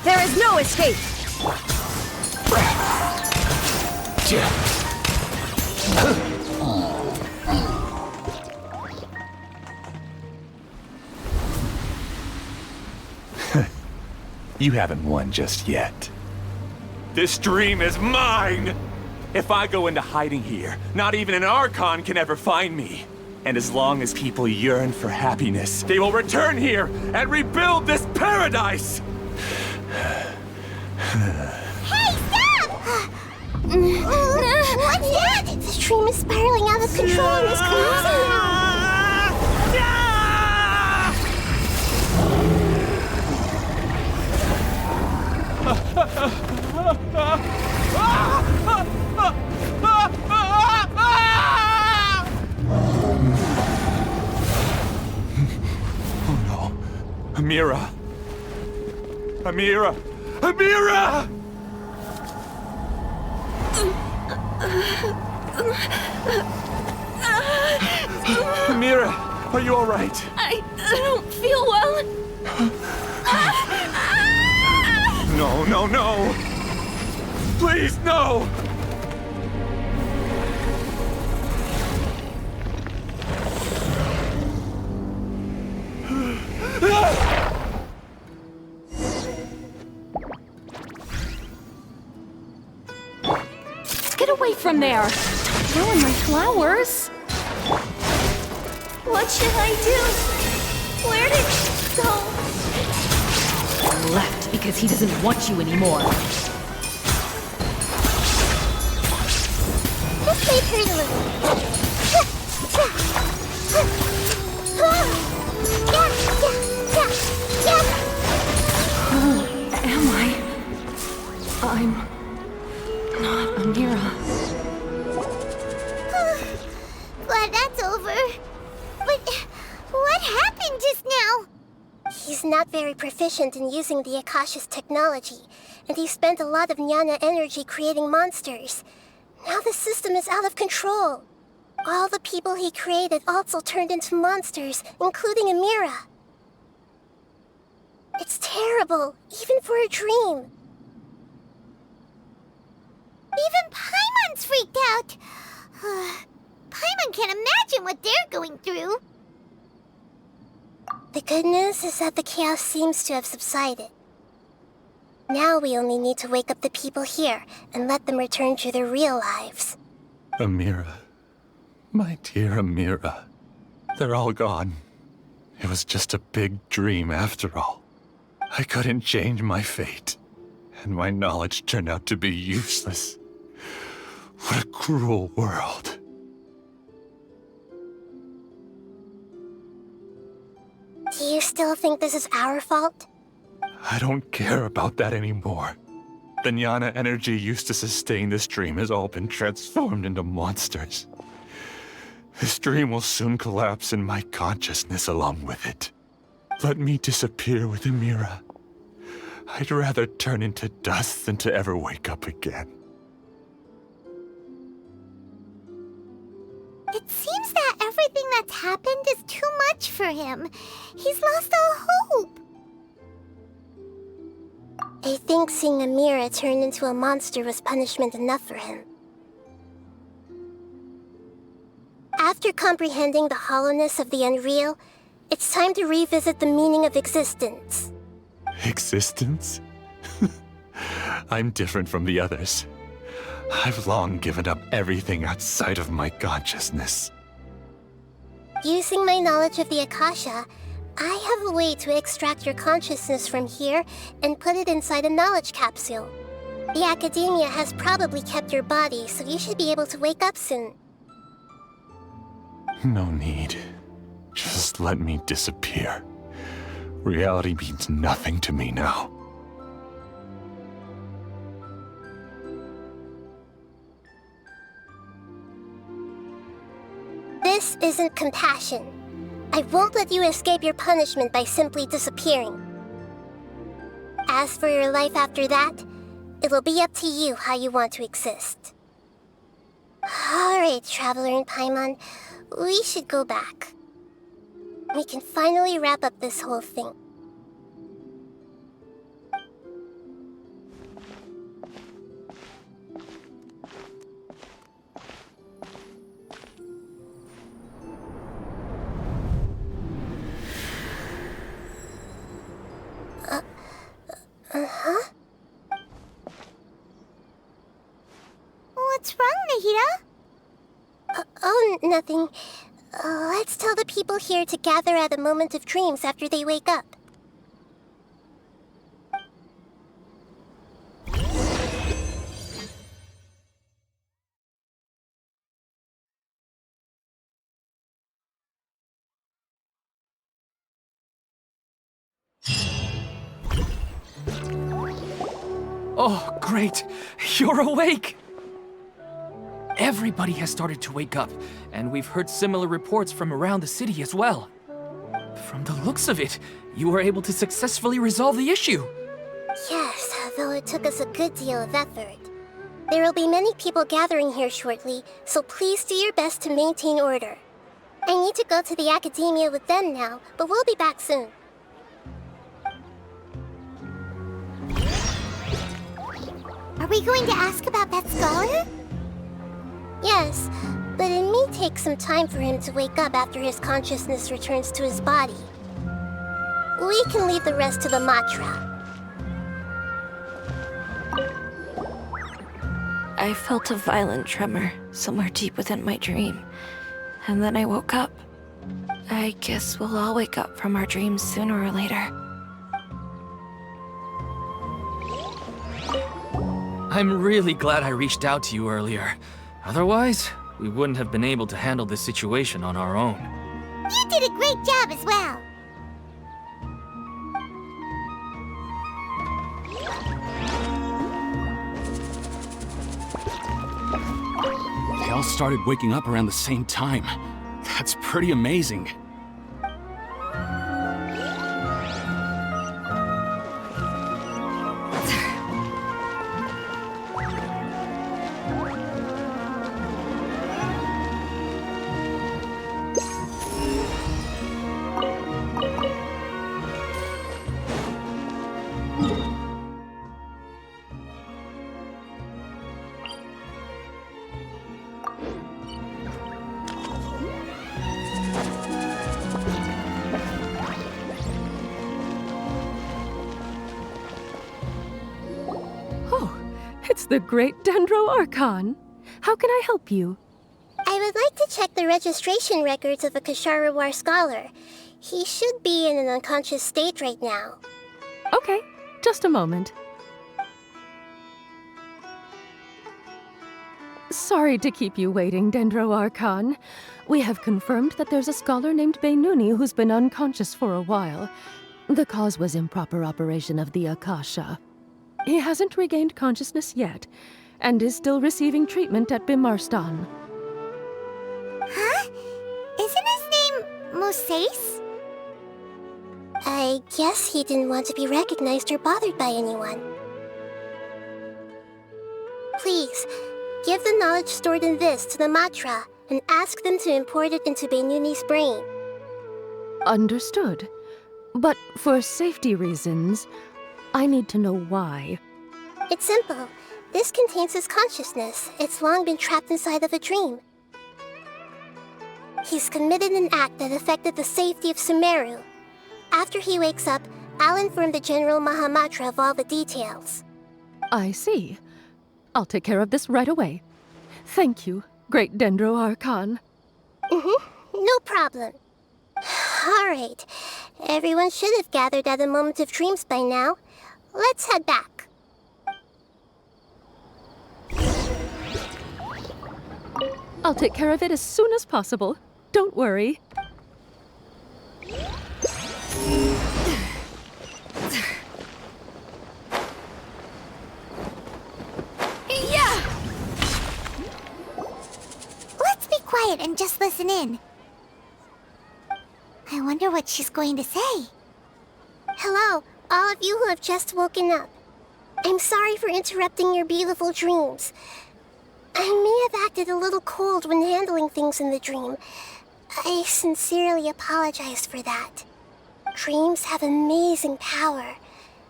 There is no escape! You haven't won just yet. This dream is mine! If I go into hiding here, not even an Archon can ever find me. And as long as people yearn for happiness, they will return here and rebuild this paradise! Hey, stop! What's that? The dream is spiraling out of control and is collapsing now. Oh no. Amira! Amira! Amira! Amira, are you all right? I don't feel well. No, no, no! Please, no! Get away from there! Don't ruin my flowers! What should I do? Where did he go? Left because he doesn't want you anymore. This may hurt a little. Who am I? I'm not Amira. Glad that's over. But what happened just now? He's not very proficient in using the Akasha's technology, and he spent a lot of jnana energy creating monsters. Now the system is out of control. All the people he created also turned into monsters, including Amira. It's terrible, even for a dream. Even Paimon's freaked out. Paimon can't imagine what they're going through. The good news is that the chaos seems to have subsided. Now we only need to wake up the people here and let them return to their real lives. Amira. My dear Amira. They're all gone. It was just a big dream after all. I couldn't change my fate, and my knowledge turned out to be useless. What a cruel world. Do you still think this is our fault? I don't care about that anymore. The jnana energy used to sustain this dream has all been transformed into monsters. This dream will soon collapse and my consciousness along with it. Let me disappear with Amira. I'd rather turn into dust than to ever wake up again. It seems that everything that's happened is too much for him. He's lost all hope. I think seeing Amira turn into a monster was punishment enough for him. After comprehending the hollowness of the unreal, it's time to revisit the meaning of existence. Existence? I'm different from the others. I've long given up everything outside of my consciousness. Using my knowledge of the Akasha, I have a way to extract your consciousness from here and put it inside a knowledge capsule. The Academia has probably kept your body, so you should be able to wake up soon. No need. Just let me disappear. Reality means nothing to me now. This isn't compassion. I won't let you escape your punishment by simply disappearing. As for your life after that, it'll be up to you how you want to exist. Alright, Traveler and Paimon, we should go back. We can finally wrap up this whole thing. Oh, nothing. Let's tell the people here to gather at a moment of dreams after they wake up. Oh, great! You're awake! Everybody has started to wake up, and we've heard similar reports from around the city as well. From the looks of it, you were able to successfully resolve the issue. Yes, though it took us a good deal of effort. There will be many people gathering here shortly, so please do your best to maintain order. I need to go to the academia with them now, but we'll be back soon. Are we going to ask about that scholar? Yes, but it may take some time for him to wake up after his consciousness returns to his body. We can leave the rest to the Matra. I felt a violent tremor somewhere deep within my dream, and then I woke up. I guess we'll all wake up from our dreams sooner or later. I'm really glad I reached out to you earlier. Otherwise, we wouldn't have been able to handle this situation on our own. You did a great job as well. They all started waking up around the same time. That's pretty amazing. It's the great Dendro Archon. How can I help you? I would like to check the registration records of a Kasharawar scholar. He should be in an unconscious state right now. Okay, just a moment. Sorry to keep you waiting, Dendro Archon. We have confirmed that there's a scholar named Beinuni who's been unconscious for a while. The cause was improper operation of the Akasha. He hasn't regained consciousness yet, and is still receiving treatment at Bimarstan. Huh? Isn't his name Moses? I guess he didn't want to be recognized or bothered by anyone. Please, give the knowledge stored in this to the Matra, and ask them to import it into Beinuni's brain. Understood. But for safety reasons, I need to know why. It's simple. This contains his consciousness. It's long been trapped inside of a dream. He's committed an act that affected the safety of Sumeru. After he wakes up, I'll inform the General Mahamatra of all the details. I see. I'll take care of this right away. Thank you, great Dendro Archon. No problem. All right. Everyone should have gathered at a moment of dreams by now. Let's head back. I'll take care of it as soon as possible. Don't worry. Yeah! Let's be quiet and just listen in. I wonder what she's going to say. Hello, all of you who have just woken up. I'm sorry for interrupting your beautiful dreams. I may have acted a little cold when handling things in the dream. I sincerely apologize for that. Dreams have amazing power.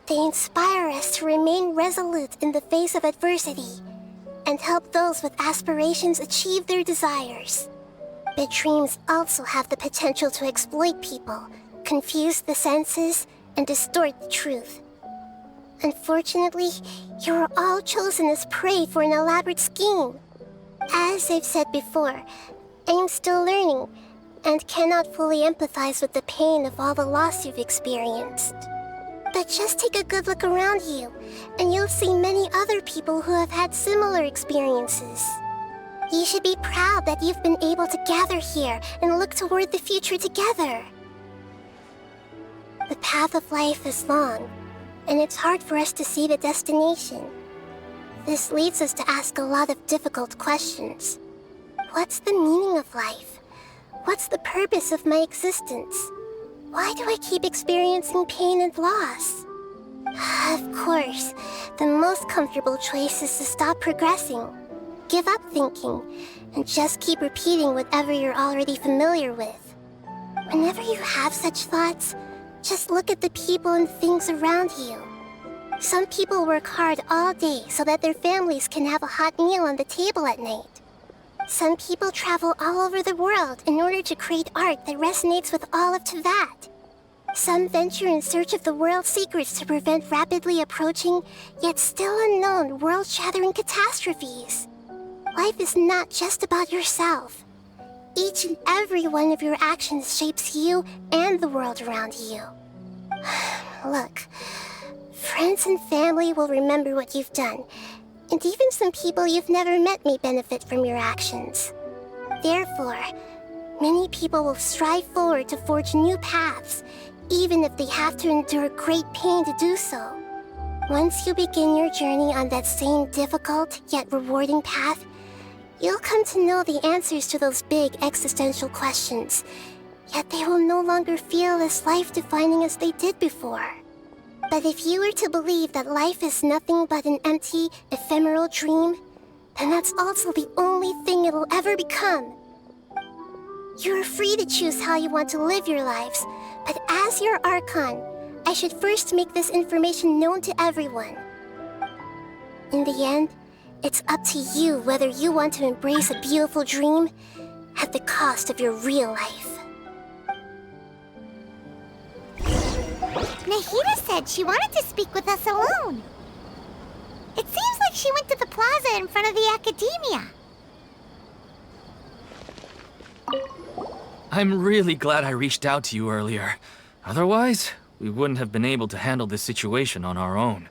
They inspire us to remain resolute in the face of adversity, and help those with aspirations achieve their desires. But dreams also have the potential to exploit people, confuse the senses, and distort the truth. Unfortunately, you were all chosen as prey for an elaborate scheme. As I've said before, I am still learning, and cannot fully empathize with the pain of all the loss you've experienced. But just take a good look around you, and you'll see many other people who have had similar experiences. You should be proud that you've been able to gather here and look toward the future together. The path of life is long, and it's hard for us to see the destination. This leads us to ask a lot of difficult questions. What's the meaning of life? What's the purpose of my existence? Why do I keep experiencing pain and loss? Of course, the most comfortable choice is to stop progressing. Give up thinking, and just keep repeating whatever you're already familiar with. Whenever you have such thoughts, just look at the people and things around you. Some people work hard all day so that their families can have a hot meal on the table at night. Some people travel all over the world in order to create art that resonates with all of that. Some venture in search of the world's secrets to prevent rapidly approaching, yet still unknown, world-shattering catastrophes. Life is not just about yourself. Each and every one of your actions shapes you and the world around you. Look, friends and family will remember what you've done, and even some people you've never met may benefit from your actions. Therefore, many people will strive forward to forge new paths, even if they have to endure great pain to do so. Once you begin your journey on that same difficult yet rewarding path, you'll come to know the answers to those big existential questions, yet they will no longer feel as life-defining as they did before. But if you were to believe that life is nothing but an empty, ephemeral dream, then that's also the only thing it'll ever become. You're free to choose how you want to live your lives, but as your Archon, I should first make this information known to everyone. In the end, it's up to you whether you want to embrace a beautiful dream at the cost of your real life. Nahida said she wanted to speak with us alone. It seems like she went to the plaza in front of the academia. I'm really glad I reached out to you earlier. Otherwise, we wouldn't have been able to handle this situation on our own.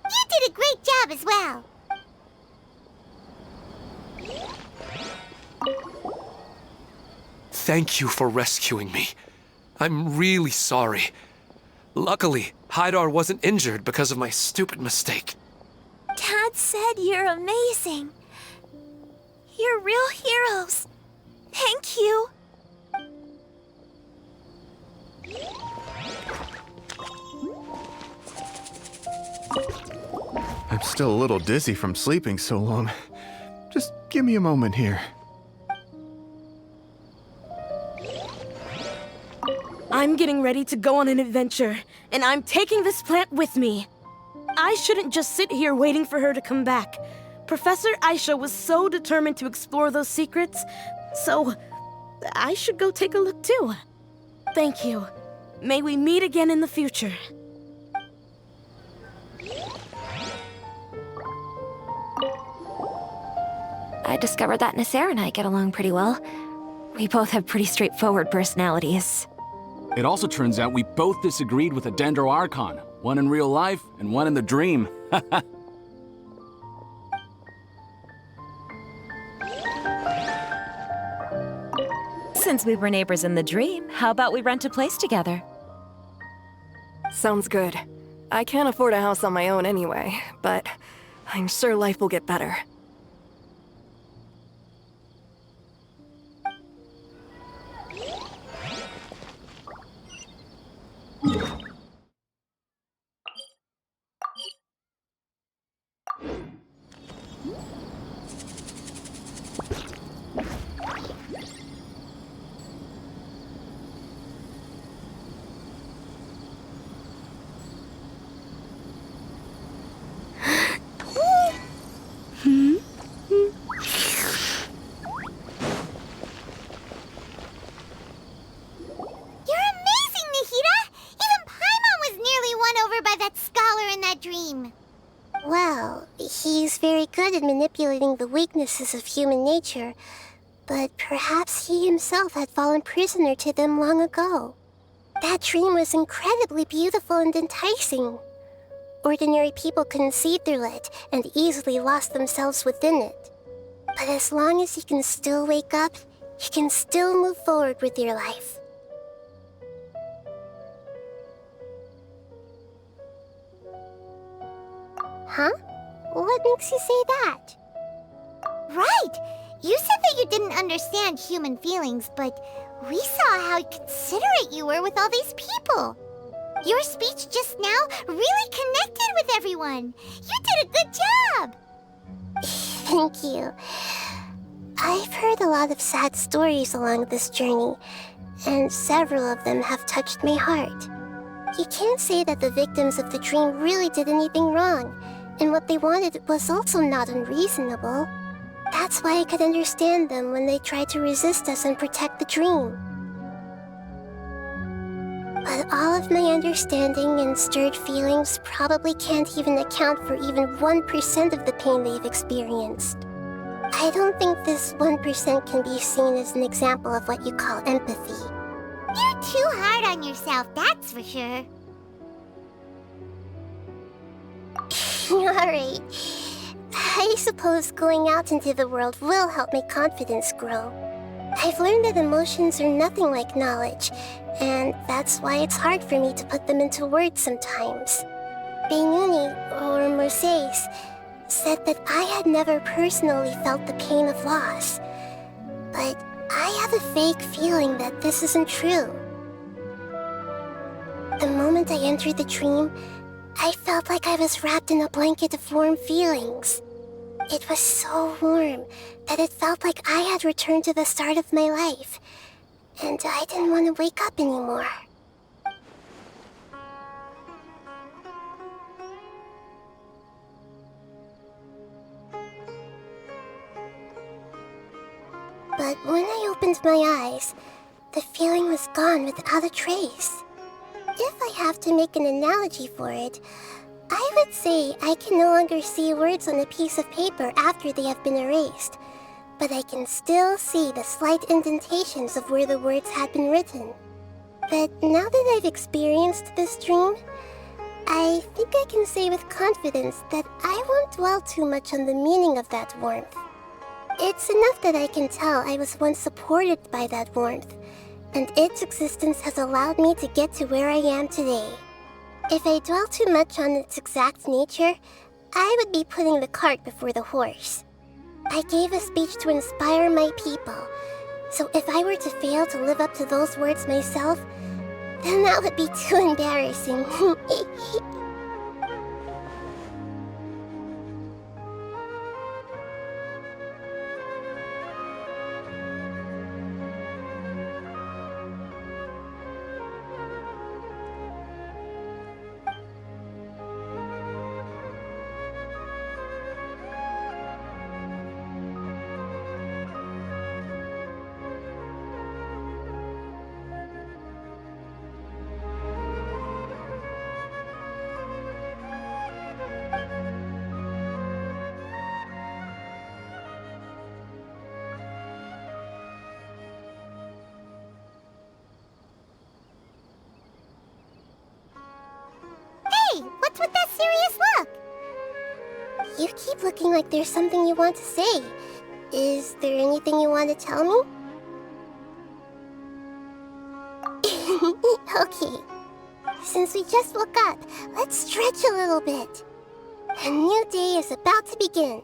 You did a great job as well. Thank you for rescuing me. I'm really sorry. Luckily, Haidar wasn't injured because of my stupid mistake. Dad said you're amazing. You're real heroes. Thank you. I'm still a little dizzy from sleeping so long. Just give me a moment here. I'm getting ready to go on an adventure, and I'm taking this plant with me. I shouldn't just sit here waiting for her to come back. Professor Aisha was so determined to explore those secrets, so I should go take a look too. Thank you. May we meet again in the future. I discovered that Nasser and I get along pretty well. We both have pretty straightforward personalities. It also turns out we both disagreed with a Dendro Archon, one in real life and one in the dream. Since we were neighbors in the dream, how about we rent a place together? Sounds good. I can't afford a house on my own anyway, but I'm sure life will get better. Hmm? good at manipulating the weaknesses of human nature, but perhaps he himself had fallen prisoner to them long ago. That dream was incredibly beautiful and enticing. Ordinary people couldn't see through it and easily lost themselves within it. But as long as you can still wake up, you can still move forward with your life. Huh? What makes you say that? Right! You said that you didn't understand human feelings, but we saw how considerate you were with all these people. Your speech just now really connected with everyone. You did a good job! Thank you. I've heard a lot of sad stories along this journey, and several of them have touched my heart. You can't say that the victims of the dream really did anything wrong, and what they wanted was also not unreasonable. That's why I could understand them when they tried to resist us and protect the dream. But all of my understanding and stirred feelings probably can't even account for even 1% of the pain they've experienced. I don't think this 1% can be seen as an example of what you call empathy. You're too hard on yourself, that's for sure. Alright. I suppose going out into the world will help my confidence grow. I've learned that emotions are nothing like knowledge, and that's why it's hard for me to put them into words sometimes. Beinuni, or Mercedes, said that I had never personally felt the pain of loss, but I have a vague feeling that this isn't true. The moment I entered the dream, I felt like I was wrapped in a blanket of warm feelings. It was so warm that it felt like I had returned to the start of my life, and I didn't want to wake up anymore. But when I opened my eyes, the feeling was gone without a trace. If I have to make an analogy for it, I would say I can no longer see words on a piece of paper after they have been erased, but I can still see the slight indentations of where the words had been written. But now that I've experienced this dream, I think I can say with confidence that I won't dwell too much on the meaning of that warmth. It's enough that I can tell I was once supported by that warmth, and its existence has allowed me to get to where I am today. If I dwell too much on its exact nature, I would be putting the cart before the horse. I gave a speech to inspire my people, so if I were to fail to live up to those words myself, then that would be too embarrassing. Hey, what's with that serious look? You keep looking like there's something you want to say. Is there anything you want to tell me? Okay. Since we just woke up, let's stretch a little bit. A new day is about to begin.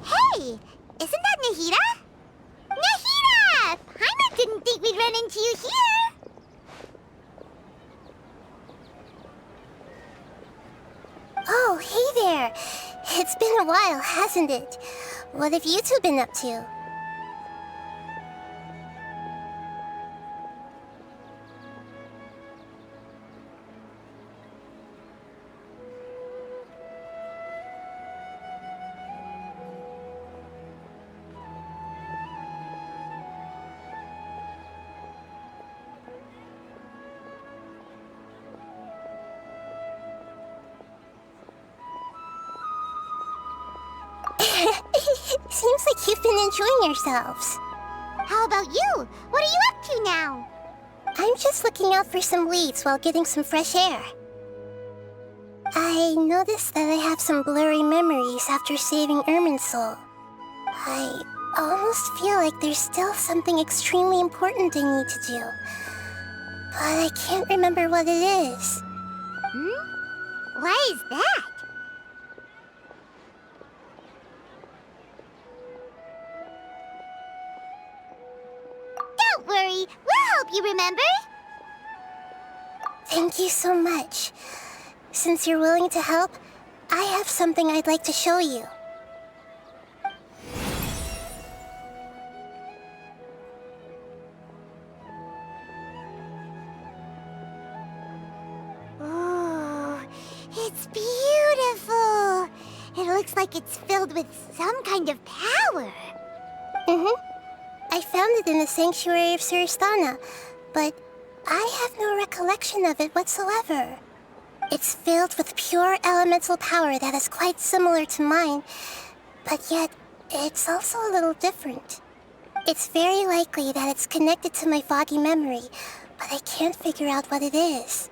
Hey, isn't that Nahida? Nahida! Paimon didn't think we'd run into you here. Oh, hey there. It's been a while, hasn't it? What have you two been up to? Seems like you've been enjoying yourselves. How about you? What are you up to now? I'm just looking out for some leads while getting some fresh air. I noticed that I have some blurry memories after saving Ermin's soul. I almost feel like there's still something extremely important I need to do. But I can't remember what it is. Why is that? Don't worry, we'll help you remember. Thank you so much. Since you're willing to help, I have something I'd like to show you. Oh, it's beautiful. It looks like it's filled with some kind of power. I found it in the sanctuary of Suristana, but I have no recollection of it whatsoever. It's filled with pure elemental power that is quite similar to mine, but yet it's also a little different. It's very likely that it's connected to my foggy memory, but I can't figure out what it is.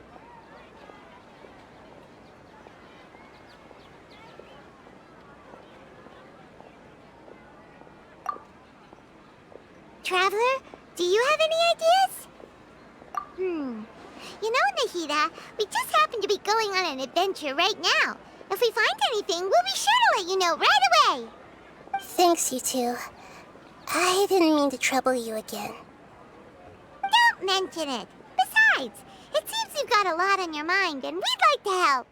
Traveler, do you have any ideas? You know, Nahida, we just happen to be going on an adventure right now. If we find anything, we'll be sure to let you know right away. Thanks, you two. I didn't mean to trouble you again. Don't mention it. Besides, it seems you've got a lot on your mind, and we'd like to help.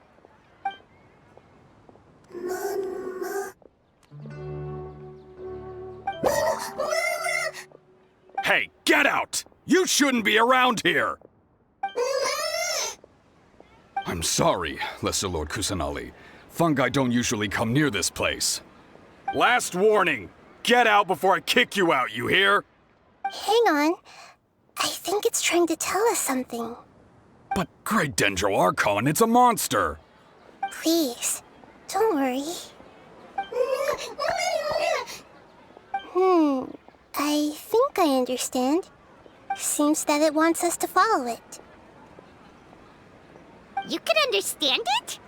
Hey, get out! You shouldn't be around here! I'm sorry, Lesser Lord Kusanali. Fungi don't usually come near this place. Last warning! Get out before I kick you out, you hear? Hang on. I think it's trying to tell us something. But Great Dendro Archon, it's a monster! Please, don't worry. I think I understand. Seems that it wants us to follow it. You can understand it?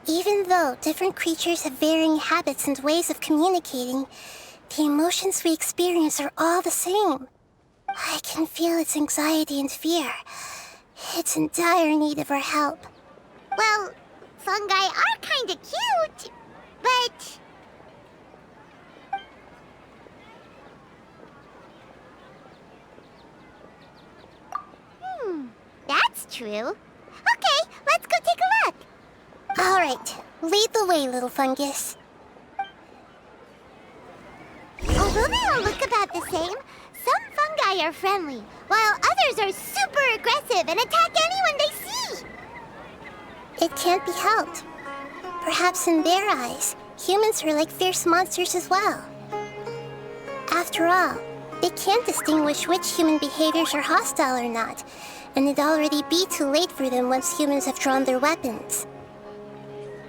Even though different creatures have varying habits and ways of communicating, the emotions we experience are all the same. I can feel its anxiety and fear. It's in dire need of our help. Well, fungi are kinda cute, but... That's true. Okay, let's go take a look. All right, lead the way, little fungus. Although they all look about the same, some fungi are friendly, while others are super aggressive and attack anyone they see. It can't be helped. Perhaps in their eyes, humans are like fierce monsters as well. After all, they can't distinguish which human behaviors are hostile or not, and it'd already be too late for them once humans have drawn their weapons.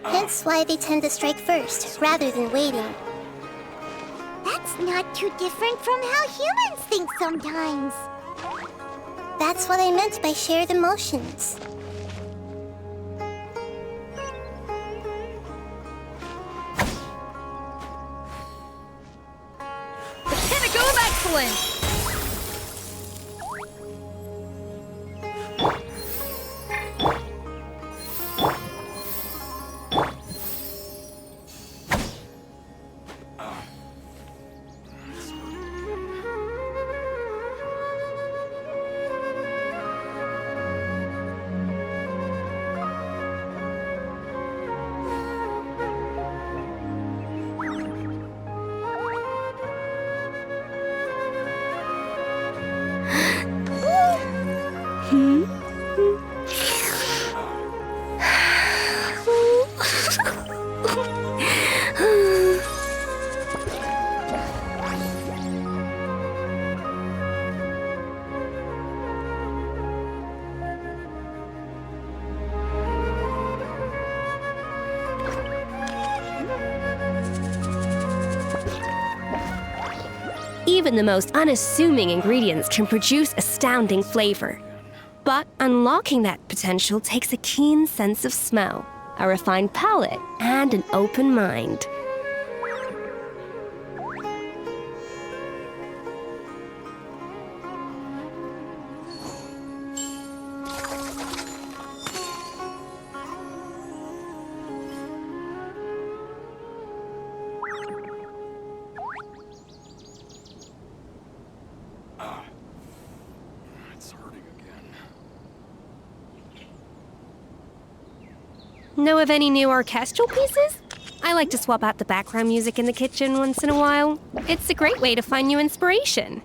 Hence why they tend to strike first, rather than waiting. That's not too different from how humans think sometimes. That's what I meant by shared emotions. Even the most unassuming ingredients can produce astounding flavor. But unlocking that potential takes a keen sense of smell, a refined palate, and an open mind. Know of any new orchestral pieces? I like to swap out the background music in the kitchen once in a while. It's a great way to find new inspiration.